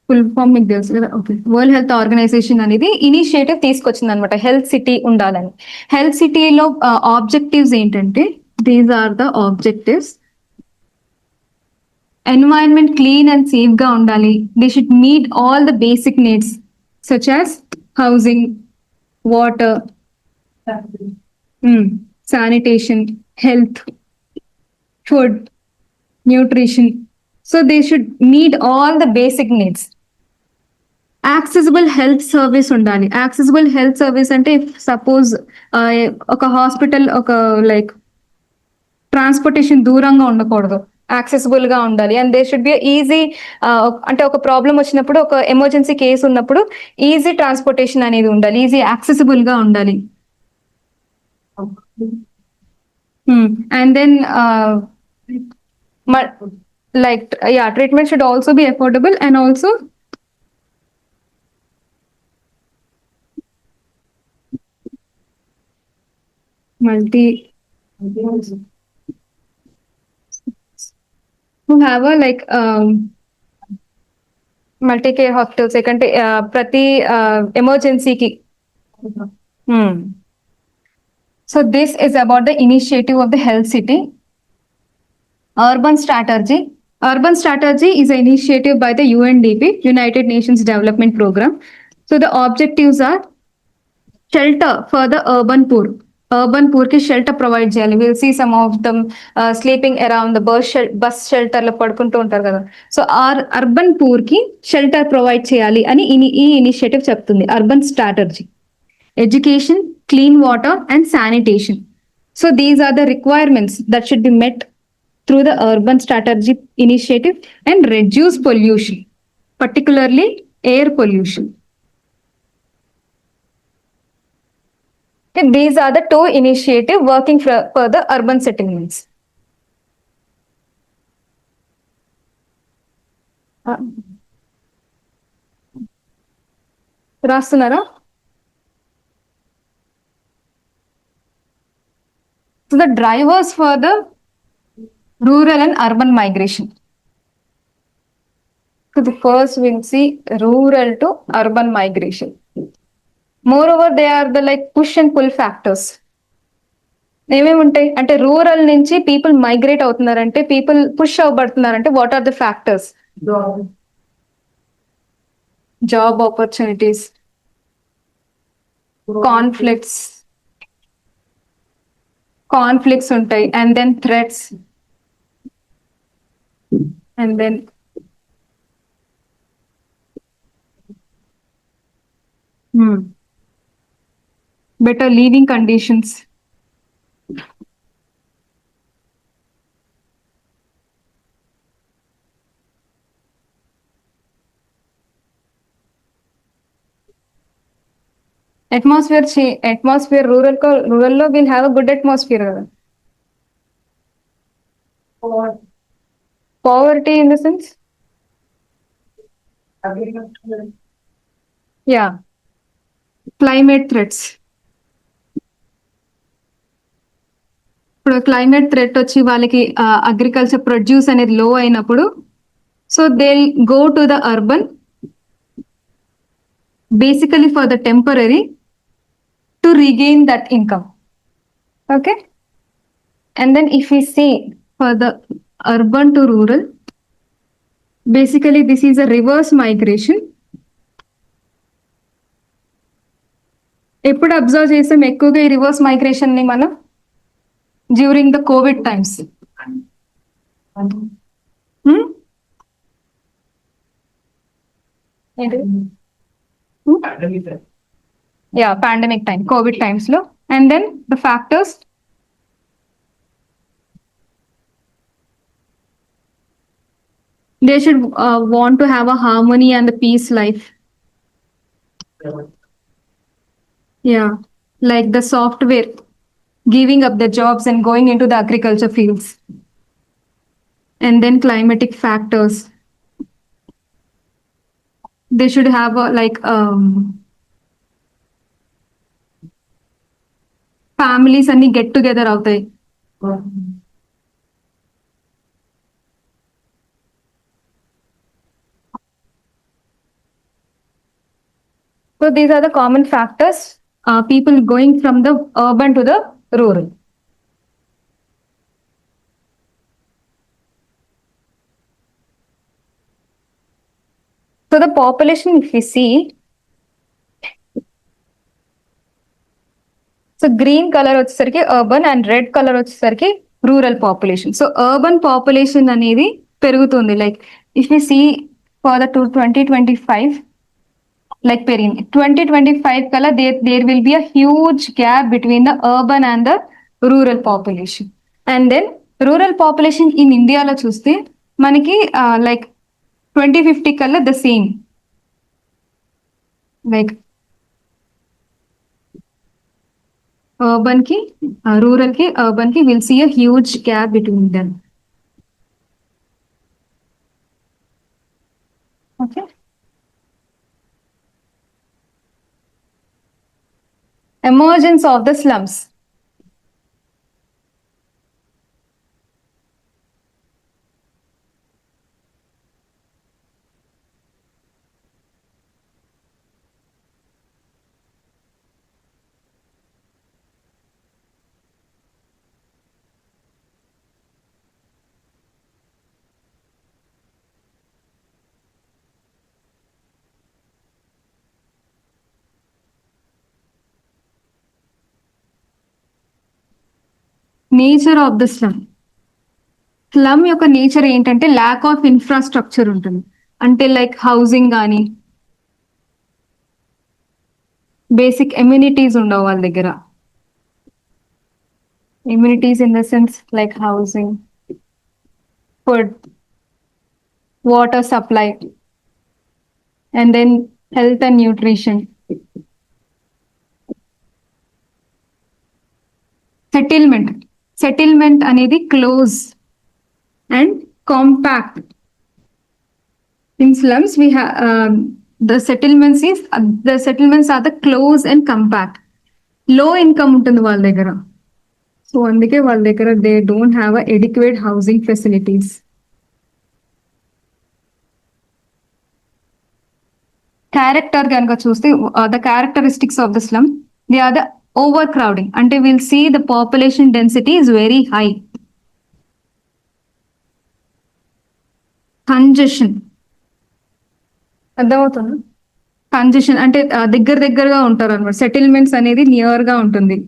full form మీకు తెలుసు కదా, ఓకే, వరల్డ్ హెల్త్ ఆర్గనైజేషన్ అనేది ఇనిషియేటివ్ తీసుకొచ్చింది అనమాట హెల్త్ సిటీ ఉండాలని. హెల్త్ సిటీలో ఆబ్జెక్టివ్స్ ఏంటంటే, these are the objectives. Environment clean and safe గా ఉండాలి. They should meet all the basic needs such as housing, water, sanitation, health, food, nutrition. So they should meet all the basic needs. Accessible health service undali. Accessible health service ante if suppose oka hospital oka like transportation దూరంగా ఉండకూడదు, accessible గా ఉండాలి. And they should be easy, అంటే ఒక problem వచ్చినప్పుడు, ఒక emergency case ఉన్నప్పుడు easy transportation అనేది ఉండాలి, ఈజీ యాక్సెసిబుల్ గా ఉండాలి. And then treatment should also be affordable and also who have a multi-care hospitals. Ekante prati emergency ki So this is about the initiative of the health city. Urban strategy. Urban strategy is an initiative by the UNDP, United Nations Development Program. So the objectives are shelter for the urban poor. Urban poor ki shelter provide చేయాలి. We'll see some of them sleeping around the bus shelter లో పడుకుంటూ ఉంటారు కదా. So urban poor కి shelter provide చేయాలి అని ఈ initiative చెప్తుంది. Urban strategy. Education, clean water and sanitation. So these are the requirements that should be met through the urban strategy initiative and reduce pollution, particularly air pollution. Okay, these are the two initiatives working for the urban settlements. రాస్తున్నారా? So the drivers for the rural and urban migration. So the first we'll see rural to urban migration. Moreover, they are the like push and pull factors. ఏమేమి ఉంటాయి అంటే rural నుంచి people migrate అవుతున్నారంటే people push అవ్వబడుతున్నారంటే what are the factors? Job opportunities, conflicts ఉంటాయి, and then threats, and then better living conditions. Atmosphere rural lo will have a good atmosphere కదా. Poverty in the sense? Yeah. Climate threats. ఇప్పుడు climate threat వచ్చి వాళ్ళకి agriculture produce అనేది లో అయినప్పుడు so they go to the urban basically for the temporary to regain that income. Okay. And then if we see for the urban to rural, basically this is a reverse migration. ఎప్పుడు observe చేసాం ఎక్కువగా ఈ reverse migration ని మనం during the Covid times. Yeah, pandemic time, COVID times lo. And then the factors. They should want to have a harmony and a peace life. Yeah, like the software, giving up the jobs and going into the agriculture fields. And then climatic factors. They should have a like families అన్ని get together అవుతాయి. So these are the common factors, people going from the urban to the rural. So the population, if we see, so green color వచ్చేసరికి urban and red color వచ్చేసరికి rural population. So urban population అనేది పెరుగుతుంది. Like if we see for the 2025, like పెరిగింది 2025 కల్లా there will be a huge gap between the urban and the rural population. And then rural population in ఇండియాలో చూస్తే మనకి like 2050 కల్లా the same. Like urban ki rural ki urban ki we'll see a huge gap between them. Okay. Emergence of the slums. Nature of the slum. Slum యొక్క nature ఏంటంటే lack of infrastructure ఉంటుంది. అంటే like housing కానీ basic amenities ఉండవు వాళ్ళ దగ్గర. Amenities in the sense like housing, food, water supply, and then health and nutrition. Settlement. Settlement అనేది close and compact. In slums, we have the settlements are the close and compact. Low income ఉంటుంది వాళ్ళ దగ్గర. So అందుకే వాళ్ళ దగ్గర they don't have adequate housing facilities. Character కనుక చూస్తే the characteristics of the slum, they are the overcrowding. అంటే will see the population density is very high. Congestion అర్థమవుతుంది. కంజెషన్ అంటే దగ్గరగా ఉంటారు అనమాట. సెటిల్మెంట్స్ అనేది నియర్ గా ఉంటుంది.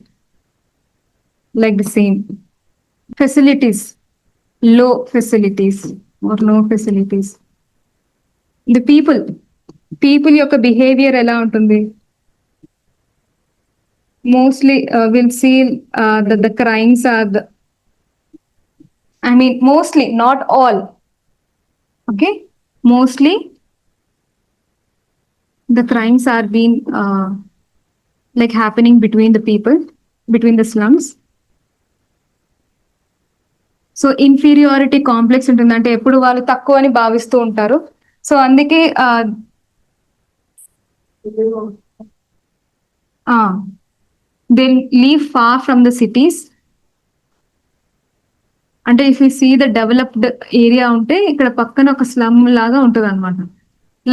Like the same facilities, low facilities or no facilities. The people యొక్క behavior ఎలా ఉంటుంది? Mostly we'll see that the crimes are mostly, not all, okay, mostly the crimes are being like happening between the people, between the slums. So inferiority complex ఉంటుంది. అంటే ఎప్పుడు వాళ్ళు తక్కువ అని భావిస్తూ ఉంటారు. సో అందుకే they leave far from the cities. అంటే if you see the developed area ఉంటే ఇక్కడ పక్కన ఒక స్లమ్ లాగా ఉంటుంది అనమాట.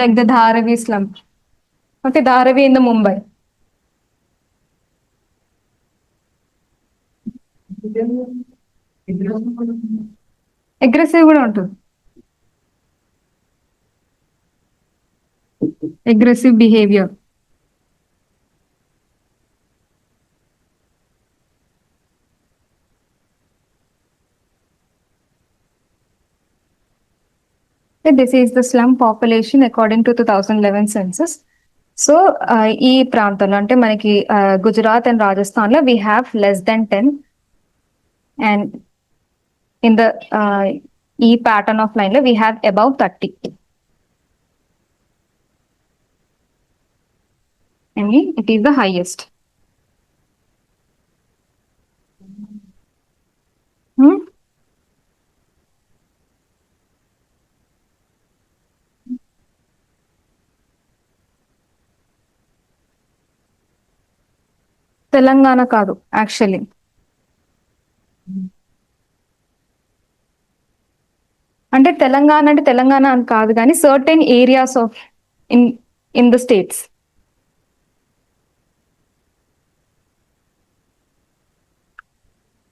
Like the Dharavi slum. Okay, Dharavi in the Mumbai. Aggressive కూడా ఉంటుంది. Aggressive behaviour. This is the slum population according to 2011 census. So ఈ ప్రాంతంలో అంటే మనకి గుజరాత్ అండ్ రాజస్థాన్ లో we have less than 10. And in the E pattern of line, we have above 30. I mean, it is the highest. Telangana కాదు actually. అంటే తెలంగాణ అని కాదు కానీ certain areas of in the states.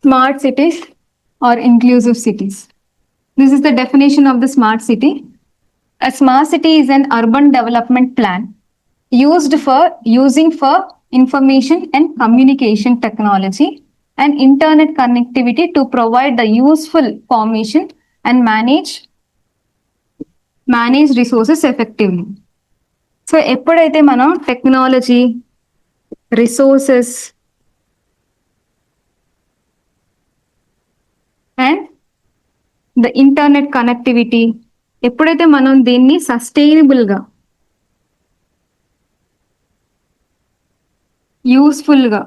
Smart cities or inclusive cities. This is the definition of the smart city. A smart city is an urban development plan using for information and communication technology and internet connectivity to provide the useful information and manage resources effectively. So ఎప్పుడైతే మనం technology, resources and the internet connectivity, ఎప్పుడైతే మనం దీన్ని సస్టైనబుల్గా యూస్ఫుల్గా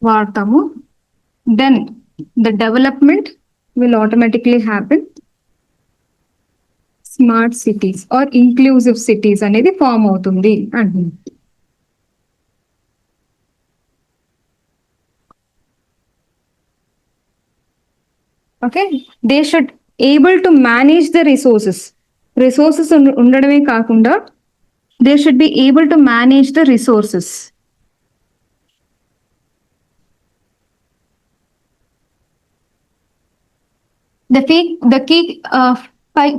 వాడతాము, then the development will automatically happen. Smart cities are inclusive cities అనేది form అవుతుంది అంటుంది. Okay, they should able to manage the resources ఉండడమే కాకుండా they should be able to manage the resources. The key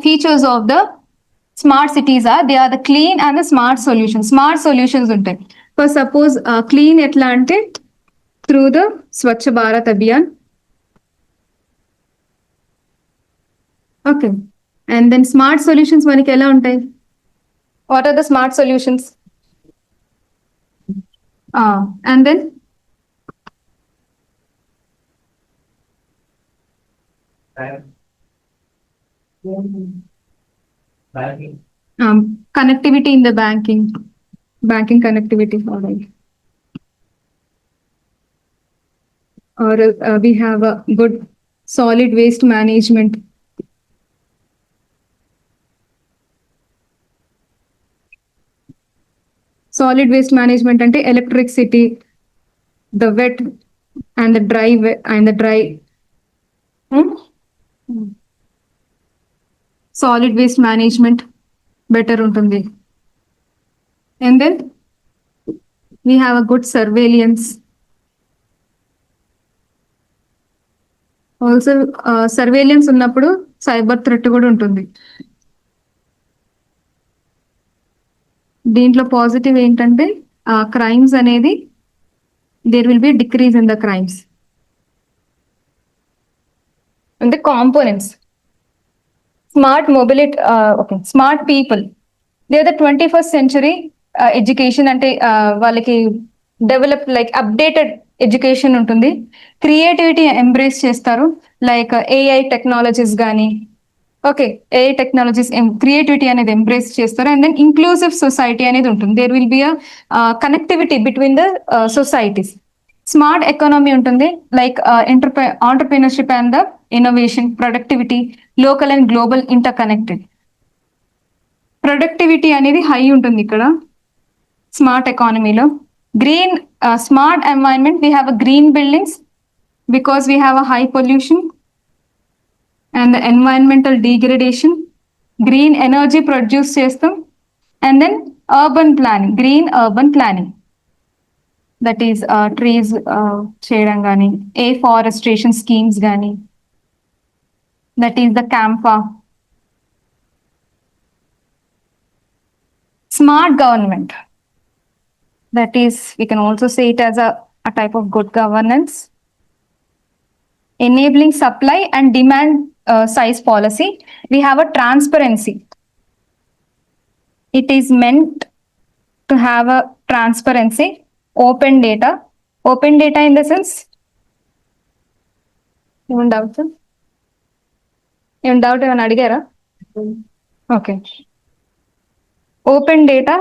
features of the smart cities are they are the clean and the smart solutions. Smart solutions ఉంటాయి. For suppose clean ఎట్లా అంటే through the Swachh Bharat Abhiyan. Okay. And then smart solutions మనకి ఎలా ఉంటాయి? What are the smart solutions? And then Banking. Connectivity in the banking connectivity. All right. Or we have a good solid waste management. Solid waste management అంటే electricity, the wet and the dry. Solid waste management better ఉంటుంది. And then we have a good surveillance. Also surveillance ఉన్నప్పుడు cyber threat కూడా ఉంటుంది. దీంట్లో positive ఏంటంటే crimes అనేది there will be decrease in the crimes. And the components. Smart mobility, okay, smart people. They are the 21st century education అంటే వాళ్ళకి develop like updated education ఉంటుంది. Creativity embrace చేస్తారు, like AI technologies కానీ. Okay, AI technologies creativity అనేది embrace చేస్తారు. And then inclusive society అనేది ఉంటుంది. There will be a connectivity between the societies. Smart economy ఉంటుంది, like entrepreneurship and the innovation, productivity, local and global interconnected. Productivity అనేది high ఉంటుంది ఇక్కడ smart ఎకానమీలో. Green smart environment, we have a green buildings because we have a high pollution and the environmental degradation. Green energy produce చేస్తాం. And then urban planning, green urban planning, that is trees చేయడం కానీ, afforestation schemes కానీ, that is the CAMPA. Smart government, that is we can also say it as a type of good governance. Enabling supply and demand size policy. We have a transparency. It is meant to have a transparency, open data. Open data in the sense, even doubt, sir? Even doubt even adigara? Okay. Open data.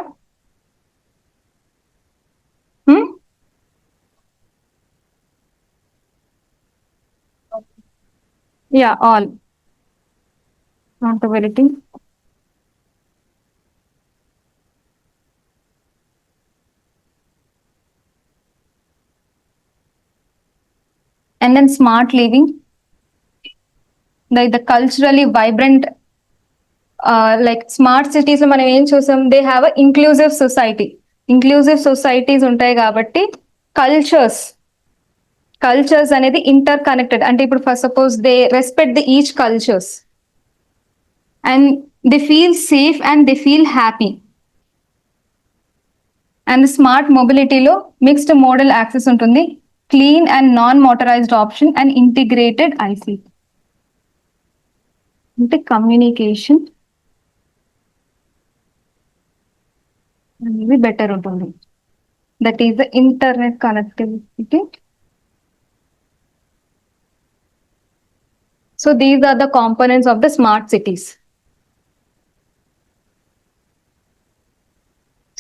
Yeah, all. Accountability. And then smart living, like the culturally vibrant, like smart cities లో మనం ఏం చూసాం, they have a inclusive society. Inclusive societies ఉంటాయి కాబట్టి cultures అనేది interconnected. అంటే ఇప్పుడు for suppose they respect the each cultures and they feel safe and they feel happy. And smart మొబిలిటీలో మిక్స్డ్ మోడల్ యాక్సెస్ ఉంటుంది, clean and non motorised option and integrated IC. అంటే communication అనేది better ఉంటుంది. That is the internet connectivity. So these are the components of the smart cities.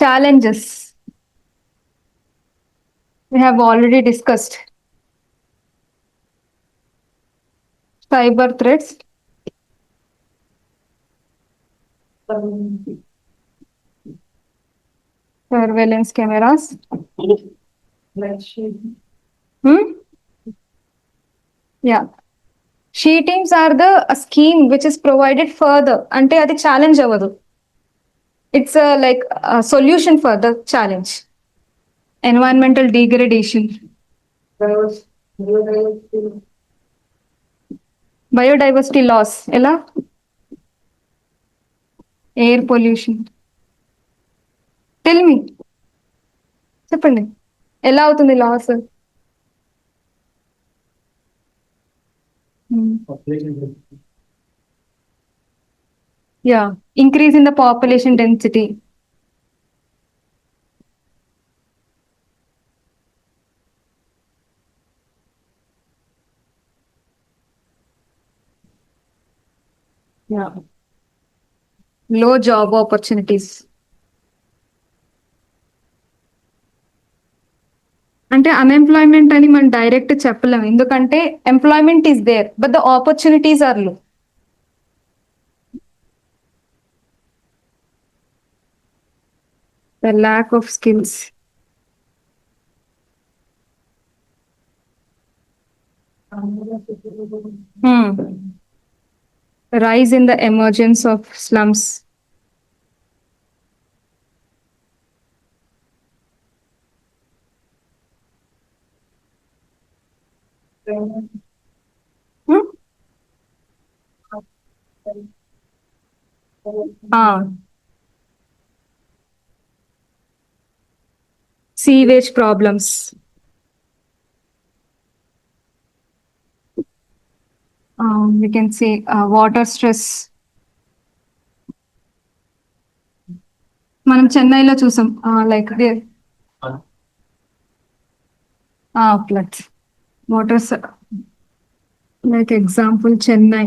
Challenges we have already discussed. Cyber threats, surveillance cameras. Yeah. Cheatings are the scheme which is provided further. Ante adi challenge avadu. It's like a solution for the challenge. Environmental degradation. Biodiversity loss. Ela? Air pollution. Tell me. Cheppandi. Ela avutundi loss? Population. Yeah, increase in the population density. Yeah. Low job opportunities. అంటే unemployment అని మనం direct చెప్పలేం, ఎందుకంటే employment is there but the opportunities are low. The lack of skills. Rise in the emergence of slums. Hmm? Sewage problems. We can say water stress. మనం చెన్నైలో చూసాం like floods waters, like example Chennai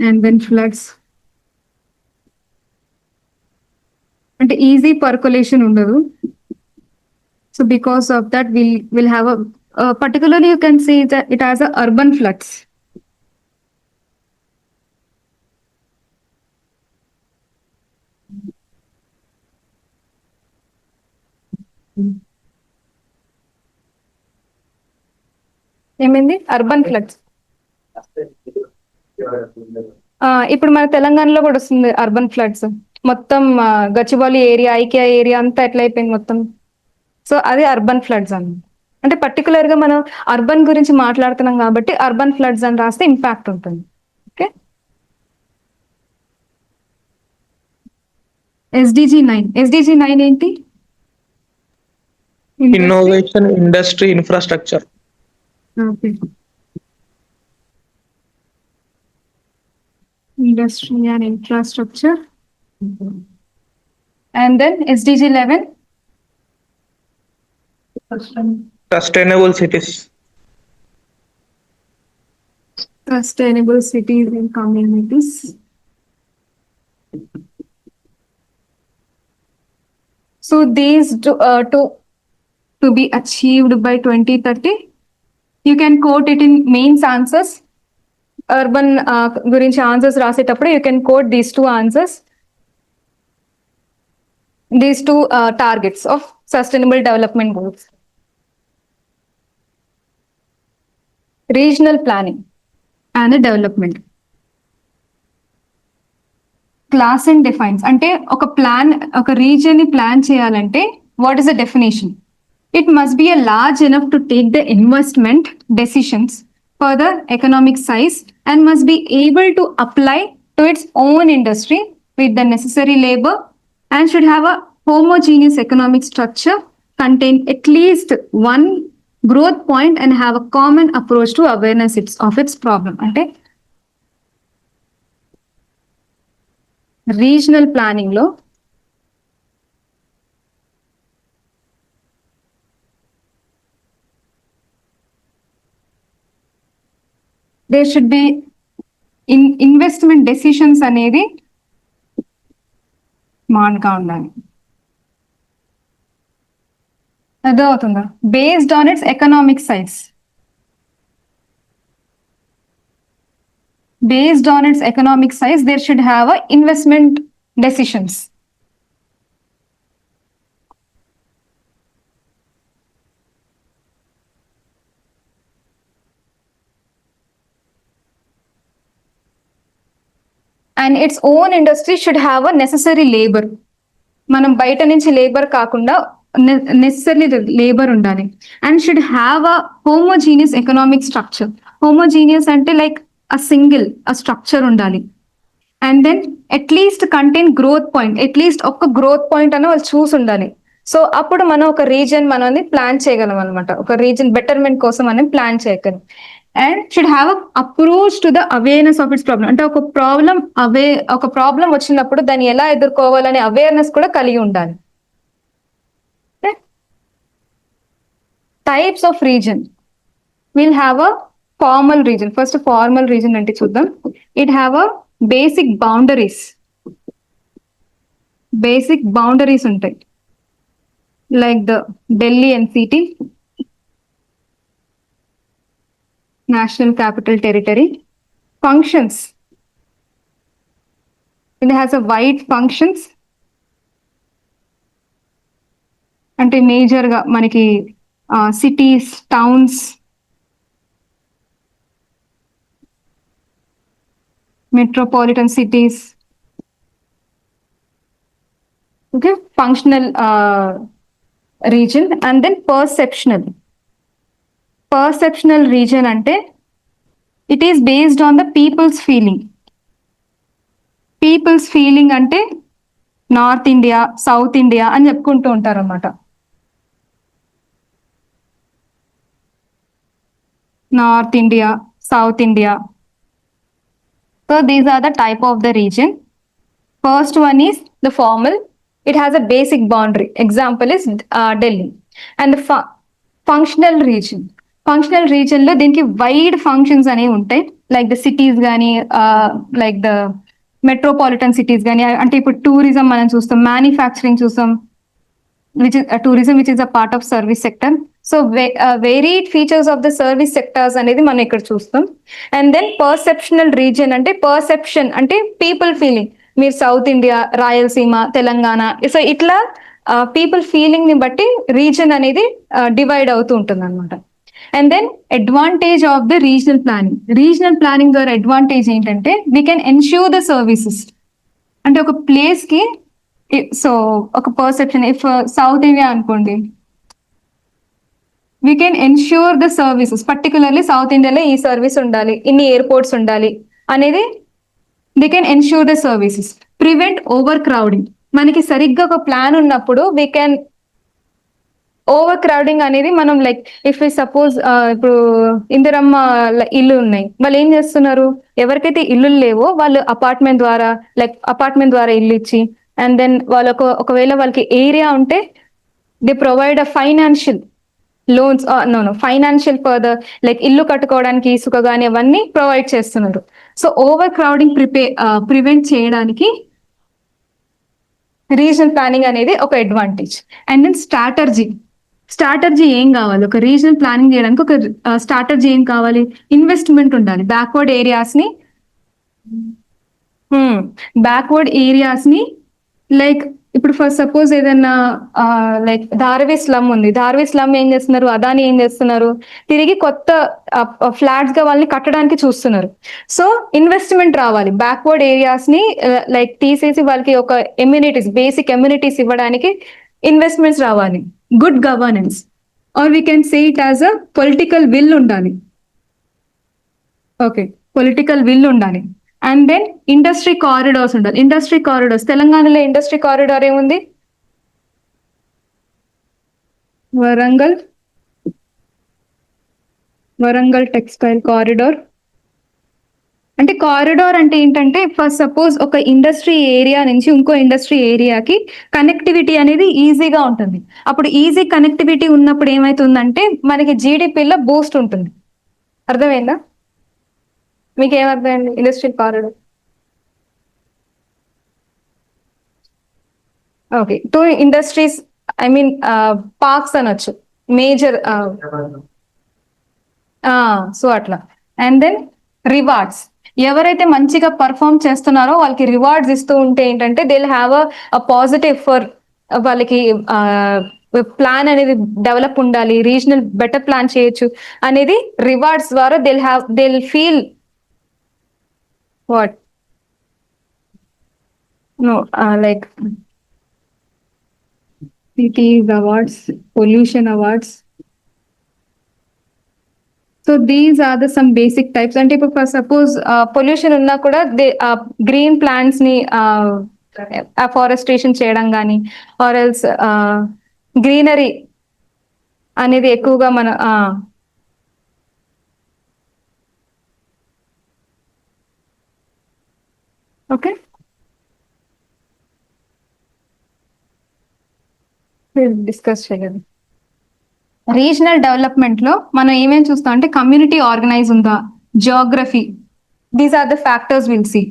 and then floods. అంటే easy percolation ఉండదు. So because of that will have particularly you can see that it has a urban floods. ఏమైంది urban floods? ఇప్పుడు మన తెలంగాణలో కూడా వస్తుంది అర్బన్ ఫ్లడ్స్. మొత్తం గచ్చిబౌలి ఏరియా, ఐకియా ఏరియా అంతా ఎట్లా అయిపోయింది మొత్తం. సో అది అర్బన్ ఫ్లడ్స్ అన్నమాట. అంటే పర్టికులర్ గా మనం అర్బన్ గురించి మాట్లాడుతున్నాం కాబట్టి అర్బన్ ఫ్లడ్స్ అని రాస్తే ఇంపాక్ట్ ఉంటుంది. ఓకే. SDG 9. SDG 9 ఏంటి? Innovation, industry, infrastructure. Okay. Industry and infrastructure. And then SDG 11. Sustainable cities. Sustainable cities and communities. So these to be achieved by 2030, you can quote it in mains answers. Urban గురించి answers రాసేటప్పుడు you can quote these two answers, these two targets of sustainable development goals. Regional planning and development. Class and defines అంటే ఒక plan, ఒక region ని plan చేయాలంటే what is the definition? It must be a large enough to take the investment decisions for the economic size and must be able to apply to its own industry with the necessary labor and should have a homogeneous economic structure, contain at least one growth point and have a common approach to awareness of its problem. అంటే regional planning లో there should be investment decisions అనేది మాన్గా ఉండాలి. అర్థమవుతుందా? Based on it's economic size. Based on its economic size, there should have a investment decisions. And its own industry should have a necessary labor. మనం బయట నుంచి labour కాకుండా necessary labour ఉండాలి. And should have a homogeneous economic structure. Homogeneous అంటే like a single structure ఉండాలి. And then at least contain growth point, at least ఒక్క growth point అని వాళ్ళు చూసి ఉండాలి. సో అప్పుడు మనం ఒక రీజన్ మనల్ని ప్లాన్ చేయగలం అనమాట, ఒక రీజన్ బెటర్మెంట్ కోసం మనం ప్లాన్ చేయగలం. And should have approach to the awareness of it's problem, అంటే ఒక ప్రాబ్లం వచ్చినప్పుడు దాన్ని ఎలా ఎదుర్కోవాలనే అవేర్నెస్ కూడా కలిగి ఉండాలి. Types of region, will have a formal region. First formal region అంటే చూద్దాం. It have a basic boundaries ఉంటాయి, like the Delhi NCT, national capital territory. Functions, it has a wide functions, అంటే మేజర్గా మనకి cities, towns, metropolitan cities. Okay, functional region. And then perceptional region ante it is based on the people's feeling ante north India, south India అని చెప్పుకుంటూ ఉంటారు అన్నమాట. North India, south India. So these are the type of the region. First one is the formal. It has a basic boundary. Example is Delhi. And the functional region. Functional region లో దీనికి wide functions అనేవి ఉంటాయి, like the cities కానీ, like the metropolitan cities కానీ. అంటే ఇప్పుడు tourism మనం చూస్తాం, మ్యానుఫ్యాక్చరింగ్ చూస్తాం, tourism which is a part of service sector. So varied features of the service sectors అనేది మనం ఇక్కడ చూస్తాం. అండ్ దెన్ పర్సెప్షనల్ రీజన్ అంటే పర్సెప్షన్ అంటే పీపుల్ ఫీలింగ్. మీరు south India, Rayalaseema, Telangana, so ఇట్లా పీపుల్ ఫీలింగ్ ని బట్టి రీజన్ అనేది డివైడ్ అవుతూ ఉంటుంది అనమాట. And then advantage of the regional planning ద్వారా అడ్వాంటేజ్ ఏంటంటే we can ensure the services. అంటే ఒక ప్లేస్ కి, సో ఒక పర్సెప్షన్, ఇఫ్ సౌత్ ఇండియా అనుకోండి, we can ensure the services, particularly south ఇండియాలో ఈ సర్వీస్ ఉండాలి, ఇన్ని ఎయిర్పోర్ట్స్ ఉండాలి అనేది they can ensure the services. Prevent over crowding, మనకి సరిగ్గా ఒక ప్లాన్ ఉన్నప్పుడు వీ కెన్ ఓవర్ క్రౌడింగ్ అనేది మనం, లైక్ ఇఫ్ సపోజ్ ఇప్పుడు ఇందిరమ్మ ఇల్లు ఉన్నాయి, వాళ్ళు ఏం చేస్తున్నారు, ఎవరికైతే ఇల్లు లేవో వాళ్ళు అపార్ట్మెంట్ ద్వారా ఇల్లు ఇచ్చి, అండ్ దెన్ వాళ్ళకు ఒకవేళ వాళ్ళకి ఏరియా ఉంటే they provide a financial loans, financial for the like ఇల్లు కట్టుకోవడానికి ఇసుక కానీ అవన్నీ ప్రొవైడ్ చేస్తున్నారు. సో ఓవర్ క్రౌడింగ్ ప్రివెంట్ చేయడానికి రీజనల్ ప్లానింగ్ అనేది ఒక అడ్వాంటేజ్. అండ్ దెన్ స్ట్రాటజీ ఏం కావాలి, ఒక రీజనల్ ప్లానింగ్ చేయడానికి ఒక స్ట్రాటజీ ఏం కావాలి, ఇన్వెస్ట్మెంట్ ఉండాలి. బ్యాక్వర్డ్ ఏరియాస్ ని లైక్ ఇప్పుడు ఫర్ సపోజ్ ఏదైనా లైక్ ధారవీ స్లమ్ ఉంది, ధారవీ స్లమ్ ఏం చేస్తున్నారు, అదాని ఏం చేస్తున్నారు, తిరిగి కొత్త ఫ్లాట్స్ గా వాళ్ళని కట్టడానికి చూస్తున్నారు. సో ఇన్వెస్ట్మెంట్ రావాలి, బ్యాక్వర్డ్ ఏరియాస్ ని లైక్ తీసేసి వాళ్ళకి ఒక బేసిక్ ఎమ్యూనిటీస్ ఇవ్వడానికి ఇన్వెస్ట్మెంట్స్ రావాలి. Good governance, or we can say it as a political will ఉండాలి. ఓకే, పొలిటికల్ విల్ ఉండాలి. అండ్ దెన్ ఇండస్ట్రీ కారిడార్స్ ఉండాలి. తెలంగాణలో ఇండస్ట్రీ కారిడార్ ఏముంది, వరంగల్ టెక్స్టైల్ కారిడార్. అంటే కారిడార్ అంటే ఏంటంటే ఫస్ట్ సపోజ్ ఒక ఇండస్ట్రీ ఏరియా నుంచి ఇంకో ఇండస్ట్రీ ఏరియాకి కనెక్టివిటీ అనేది ఈజీగా ఉంటుంది. అప్పుడు ఈజీ కనెక్టివిటీ ఉన్నప్పుడు ఏమవుతుందంటే మనకి జీడిపిలో బూస్ట్ ఉంటుంది. అర్థమైందా? మీకు ఏమర్థమైంది industrial corridor? Okay, 2 industries, I mean parks అనొచ్చు, మేజర్. సో అట్లా. అండ్ దెన్ రివార్డ్స్, ఎవరైతే మంచిగా పర్ఫామ్ చేస్తున్నారో వాళ్ళకి రివార్డ్స్ ఇస్తూ ఉంటే ఏంటంటే they will have a positive for వాళ్ళకి ప్లాన్ అనేది డెవలప్ ఉండాలి, రీజనల్ బెటర్ ప్లాన్ చేయొచ్చు అనేది రివార్డ్స్ ద్వారా they will feel what no like cities awards, pollution awards. So these are the some basic types. And if suppose pollution unna kuda they green plants ni afforestation cheyadam gaani, or else greenery అనేది ఎక్కువగా మన okay discuss చేయాలి. Regional development లో మనం ఏమేమి చూస్తాం అంటే community organise ఉందా, geography, these are the factors will see,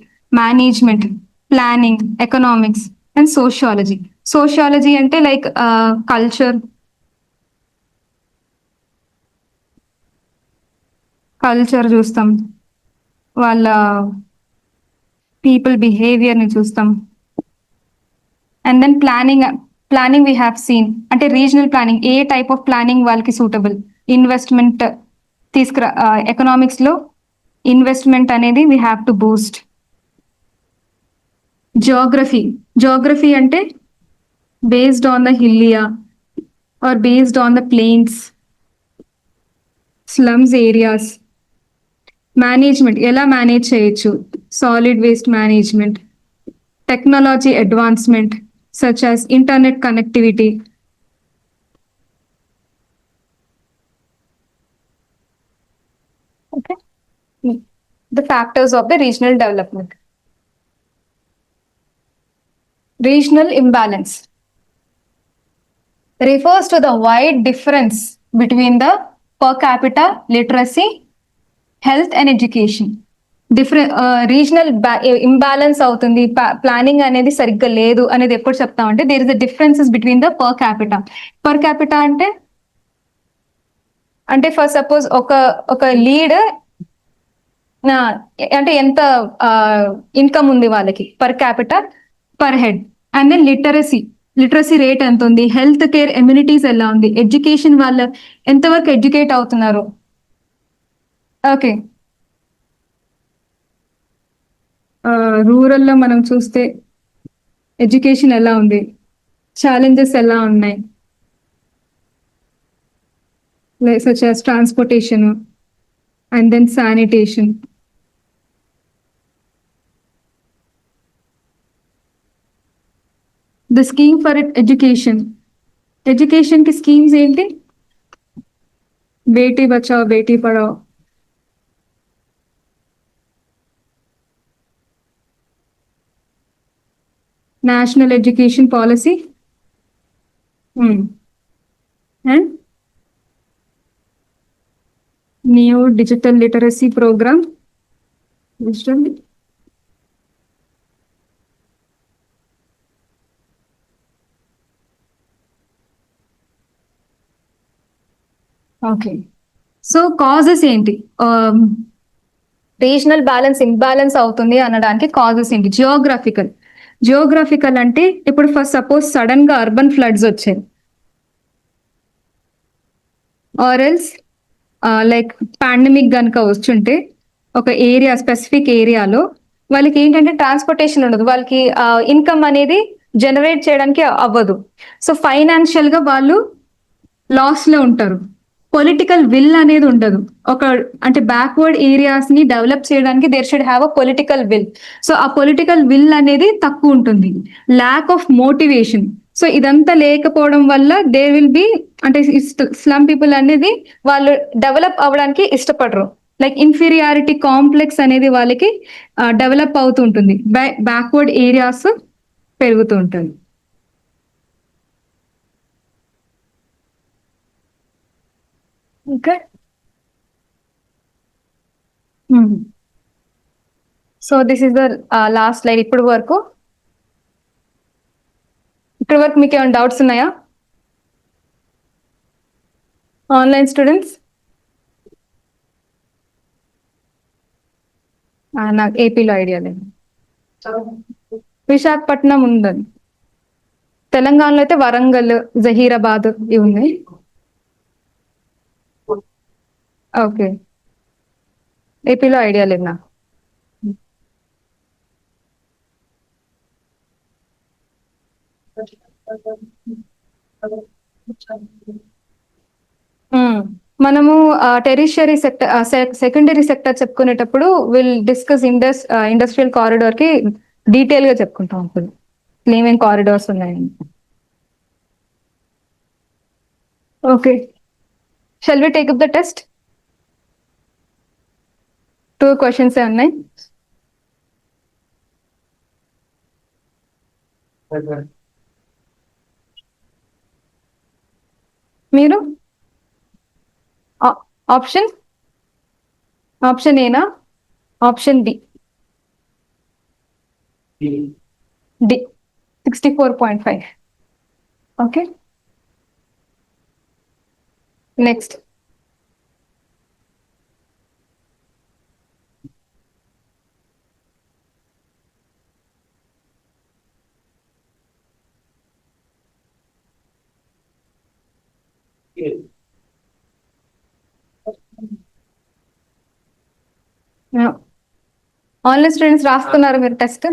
management, planning, economics and sociology. Sociology అంటే లైక్ కల్చర్, చూస్తాం, వాళ్ళ పీపుల్ బిహేవియర్ ని చూస్తాం. And then planning we have seen అంటే రీజనల్ ప్లానింగ్, ఏ టైప్ ఆఫ్ ప్లానింగ్ వాళ్ళకి సూటబుల్, ఇన్వెస్ట్మెంట్ తీసుకురా, ఎకనామిక్స్ లో ఇన్వెస్ట్మెంట్ అనేది we have to boost. Geography అంటే based on the hilly or based on the plains, slums areas. Management ఎలా manage చేయొచ్చు, solid waste management, technology advancement such as internet connectivity. Okay. The factors of the regional development. Regional imbalance refers to the wide difference between the per capita literacy, health and education. Regional imbalance అవుతుంది, planning అనేది సరిగ్గా లేదు అనేది ఎప్పుడు చెప్తామంటే there is the differences between the per capita అంటే for suppose ఒక lead అంటే ఎంత ఇన్కమ్ ఉంది వాళ్ళకి per capita per head. And then literacy rate ఎంత ఉంది, హెల్త్ కేర్ ఎమ్యూనిటీస్ ఎలా ఉంది, ఎడ్యుకేషన్ వాళ్ళు ఎంతవరకు ఎడ్యుకేట్ అవుతున్నారు. ఓకే, రూరల్లో మనం చూస్తే ఎడ్యుకేషన్ ఎలా ఉంది, ఛాలెంజెస్ ఎలా ఉన్నాయి, such as transportation and then sanitation. The scheme for education కి స్కీమ్స్ ఏంటి, Beti Bachao Beti Padhao, national education policy and new digital literacy programme. Okay, so causes ఏంటి, రీజనల్ ఇంబ్యాలెన్స్ అవుతుంది అనడానికి కాజెస్ ఏంటి. జియోగ్రాఫికల్ అంటే ఇప్పుడు ఫస్ట్ సపోజ్ సడన్ గా అర్బన్ ఫ్లడ్స్ వచ్చాయి, ఆర్ ఎల్స్ లైక్ పాండమిక్ గనుక వచ్చుంటే ఒక స్పెసిఫిక్ ఏరియాలో వాళ్ళకి ఏంటంటే ట్రాన్స్పోర్టేషన్ ఉండదు, వాళ్ళకి ఇన్కమ్ అనేది జనరేట్ చేయడానికి అవ్వదు. సో ఫైనాన్షియల్ గా వాళ్ళు లాస్ లో ఉంటారు. పొలిటికల్ విల్ అనేది ఉండదు, అంటే బ్యాక్వర్డ్ ఏరియాస్ ని డెవలప్ చేయడానికి there should have a political will. So ఆ పొలిటికల్ విల్ అనేది తక్కువ ఉంటుంది. ల్యాక్ ఆఫ్ మోటివేషన్, సో ఇదంతా లేకపోవడం వల్ల దేర్ విల్ బి అంటే స్లమ్ పీపుల్ అనేది వాళ్ళు డెవలప్ అవ్వడానికి ఇష్టపడరు. లైక్ ఇన్ఫీరియారిటీ కాంప్లెక్స్ అనేది వాళ్ళకి డెవలప్ అవుతూ ఉంటుంది, బ్యాక్వర్డ్ ఏరియాస్ పెరుగుతూ ఉంటుంది. Okay. So this is the last slide. ఇక్కడ వరకు మీకు ఏమైనా డౌట్స్ ఉన్నాయా ఆన్లైన్ స్టూడెంట్స్? నాకు ఏపీలో ఐడియా లేదు, విశాఖపట్నం ఉందని, తెలంగాణలో అయితే వరంగల్, జహీరాబాద్ ఇవి ఉన్నాయి. ఓకే, ఏపీలో ఐడియా లేదు నాకు. మనము టెరిషరీ సెకండరీ సెక్టర్ చెప్పుకునేటప్పుడు విల్ డిస్కస్ ఇండస్ట్రియల్ కారిడార్ కి డీటెయిల్ గా చెప్పుకుంటాం. అప్పుడు ఏమేం కారిడార్స్ ఉన్నాయని. Okay. Shall we take up the test? 2 questions ఉన్నాయి. మీరు ఆప్షన్ ఏనా, option D 64.5. Okay, next. Online students రాస్తున్నారు మీరు టెస్ట్?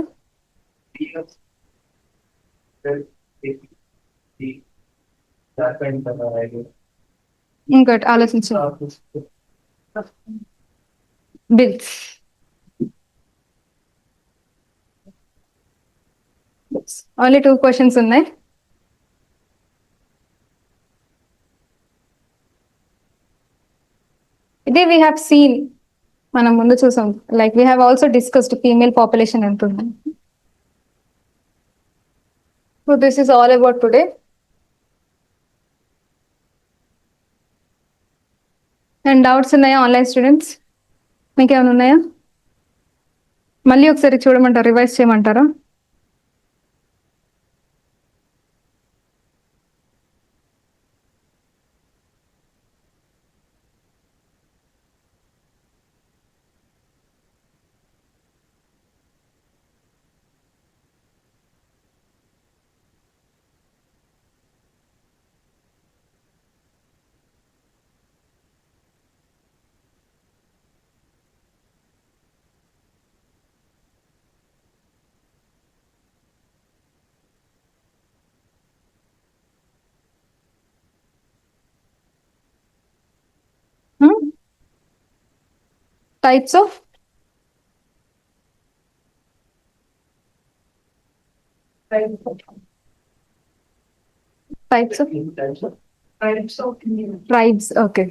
ఇంకోటి ఆలోచించు. బిల్స్. ఓన్లీ 2 క్వశ్చన్స్ ఉన్నాయి. ఇది వీ హ్యావ్ సీన్, మనం ముందు చూసాం. Like we have also discussed female population ఎంత ఉంది. So this is all about today. And doubts ఉన్నాయా ఆన్లైన్ స్టూడెంట్స్? మీకు ఏమైనా ఉన్నాయా? మళ్ళీ ఒకసారి చూడమంటారా, రివైజ్ చేయమంటారా? Types of tribes. Okay.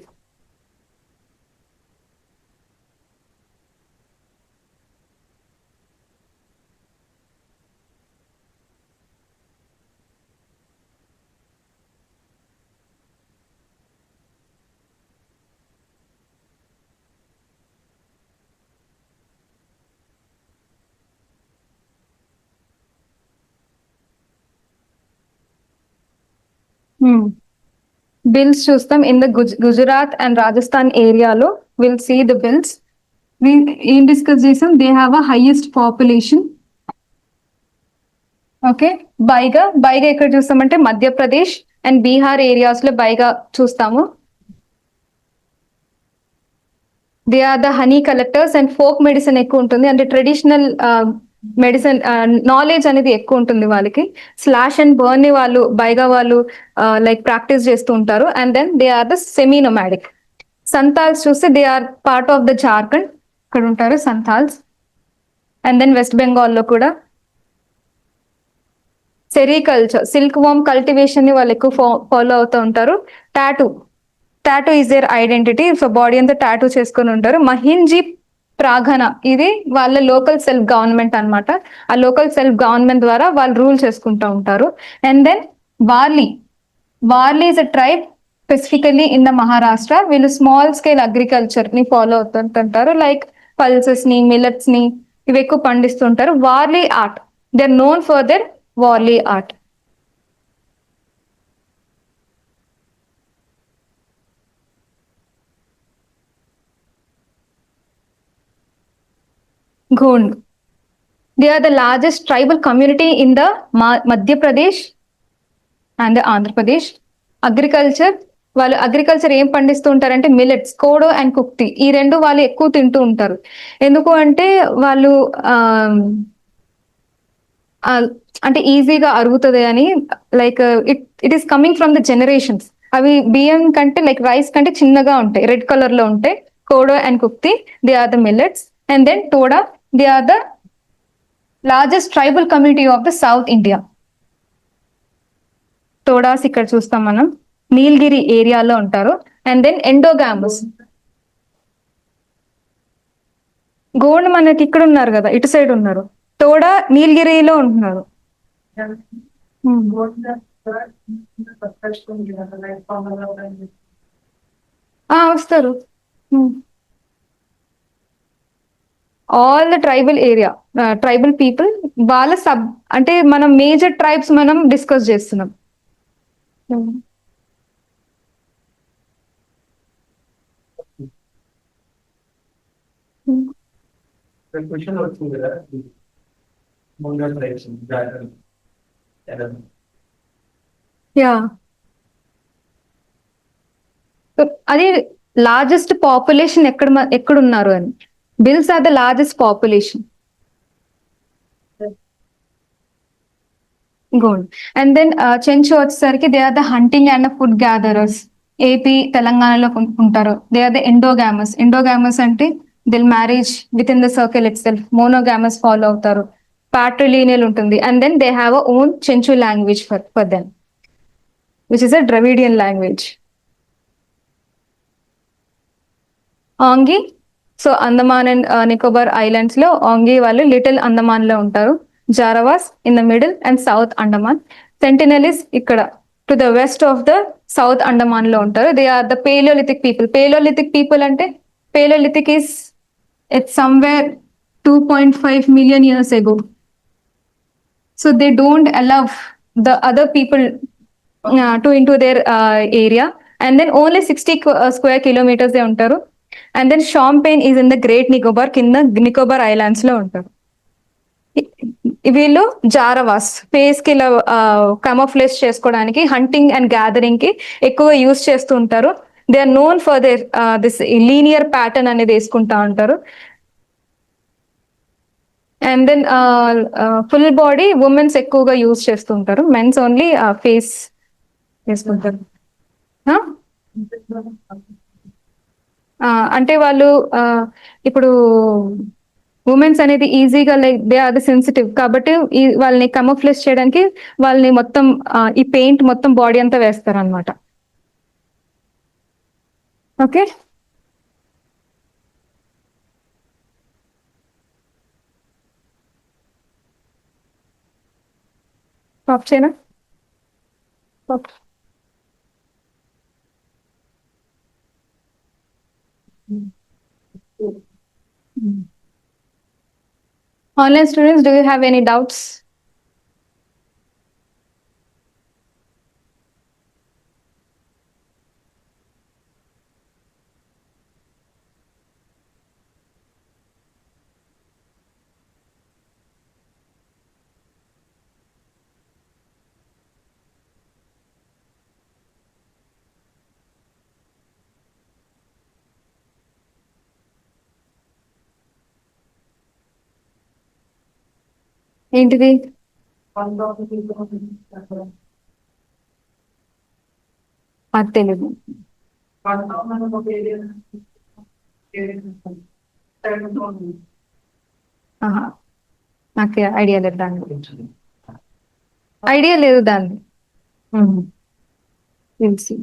Bhils చూస్తాం. In the Gujarat and Rajasthan ఏరియాలో విల్ సీ ద బిల్స్. ఏం డిస్కస్ చేసాం? They have a highest population. Okay, Baiga ఎక్కడ చూస్తామంటే మధ్యప్రదేశ్ అండ్ బీహార్ ఏరియాస్ లో బైగా చూస్తాము. They are the honey collectors and folk medicine ఎక్కువ ఉంటుంది. అంటే ట్రెడిషనల్ మెడిసిన్ నాలెడ్జ్ అనేది ఎక్కువ ఉంటుంది వాళ్ళకి. స్లాష్ అండ్ బర్న్ ని వాళ్ళు బైగా వాళ్ళు లైక్ ప్రాక్టీస్ చేస్తూ ఉంటారు. And then they are the semi nomadic. Santhals చూస్తే they are part of the Jharkhand, ఇక్కడ ఉంటారు సంతాల్స్. అండ్ దెన్ వెస్ట్ బెంగాల్లో కూడా సెరికల్చర్, సిల్క్ వామ్ కల్టివేషన్ ని వాళ్ళు ఎక్కువ ఫాలో అవుతూ ఉంటారు. Tattoo is there identity. So body అంతా టాటూ చేసుకొని ఉంటారు. మహింజీ ప్రాఘన ఇది వాళ్ళ లోకల్ సెల్ఫ్ గవర్నమెంట్ అన్నమాట. ఆ లోకల్ సెల్ఫ్ గవర్నమెంట్ ద్వారా వాళ్ళు రూల్ చేసుకుంటూ ఉంటారు. And then Warli is a tribe specifically in the Maharashtra. వీళ్ళు స్మాల్ స్కేల్ అగ్రికల్చర్ ని ఫాలో అవుతుంటారు. లైక్ పల్సెస్ ని, మిల్లెట్స్ ని ఇవి ఎక్కువ పండిస్తుంటారు. Warli art, they are known for their Warli art. Gond. They are the largest tribal community in the Madhya Pradesh and the Andhra Pradesh. Agriculture, వాళ్ళు agriculture ఏం పండిస్తూ ఉంటారంటే మిల్లెట్స్, కోడో అండ్ కుక్తి. ఈ రెండు వాళ్ళు ఎక్కువ తింటూ ఉంటారు. ఎందుకు అంటే వాళ్ళు అంటే ఈజీగా అరుగుతుంది అని. Like it is coming from the generations. అవి బియ్యం కంటే లైక్ రైస్ కంటే చిన్నగా ఉంటాయి, రెడ్ కలర్ లో ఉంటాయి. Kodo and kutki, they are the millets. And then Toda, they are the largest tribal community of the south India. Todas ఇక్కడ చూస్తాం మనం. నీలగిరి ఏరియాలో ఉంటారు. And then ఎండోగామస్. గోండ్ మనకి ఇక్కడ ఉన్నారు కదా, ఇటు సైడ్ ఉన్నారు. తోడా నీలగిరిలో ఉంటున్నారు. వస్తారు. All the tribal area, tribal people, వాళ్ళ అంటే మనం మేజర్ ట్రైబ్స్ మనం డిస్కస్ చేస్తున్నాం. క్వశ్చన్ వచ్చింది కదా, ముంగల్ రైట్స్ యా, అది లార్జెస్ట్ పాపులేషన్ ఎక్కడున్నారు అని. Bhils are the largest population. Gond. And then Chenchu వచ్చేసరికి they are the hunting and food gatherers. AP తెలంగాణలో ఉంటారు. They are the endogamous. Endogamous అంటే the marriage within the circle itself. Monogamous follow అవుతారు. Patrilineal ఉంటుంది. And then they have a own Chenchu language for them, which is a Dravidian language. Onge. So Andaman and Nicobar islands లో ఆంగి వాళ్ళు little Andaman లో ఉంటారు. Jarawas in the middle and south Andaman. Sentinelese ఇక్కడ to the west of the south Andaman లో ఉంటారు. They are the palaeolithic people. Palaeolithic people అంటే palaeolithic is it's somewhere 2.5 million years ago. So they don't allow the other people to into their area. And then only 60 square kilometers they ఉంటారు. And then Shompen is in the great Nicobar, కింద Nicobar islands లో ఉంటారు. వీళ్ళు జారవాస్ face కి ఇలా కమోఫ్లేజ్ చేసుకోవడానికి, hunting and gathering కి ఎక్కువ యూజ్ చేస్తూ ఉంటారు. They are known for their this linear pattern అనేది వేసుకుంటా ఉంటారు. And then full body womens ఎక్కువగా యూజ్ చేస్తూ ఉంటారు. మెన్స్ ఓన్లీ ఫేస్ వేసుకుంటారు. అంటే వాళ్ళు ఇప్పుడు ఉమెన్స్ అనేది ఈజీగా like they are the sensitive కాబట్టి వాళ్ళని కమోఫ్లేజ్ చేయడానికి వాళ్ళని మొత్తం ఈ పెయింట్ మొత్తం బాడీ అంతా వేస్తారు అనమాట. ఓకే, స్టాప్ చేయనా? Stop. Online students, do you have any doubts? ఏంటిది? అది తెలియదు. నాకు ఐడియా లేదు దాన్ని. ఐడియా లేదు దాన్ని. తెలిసి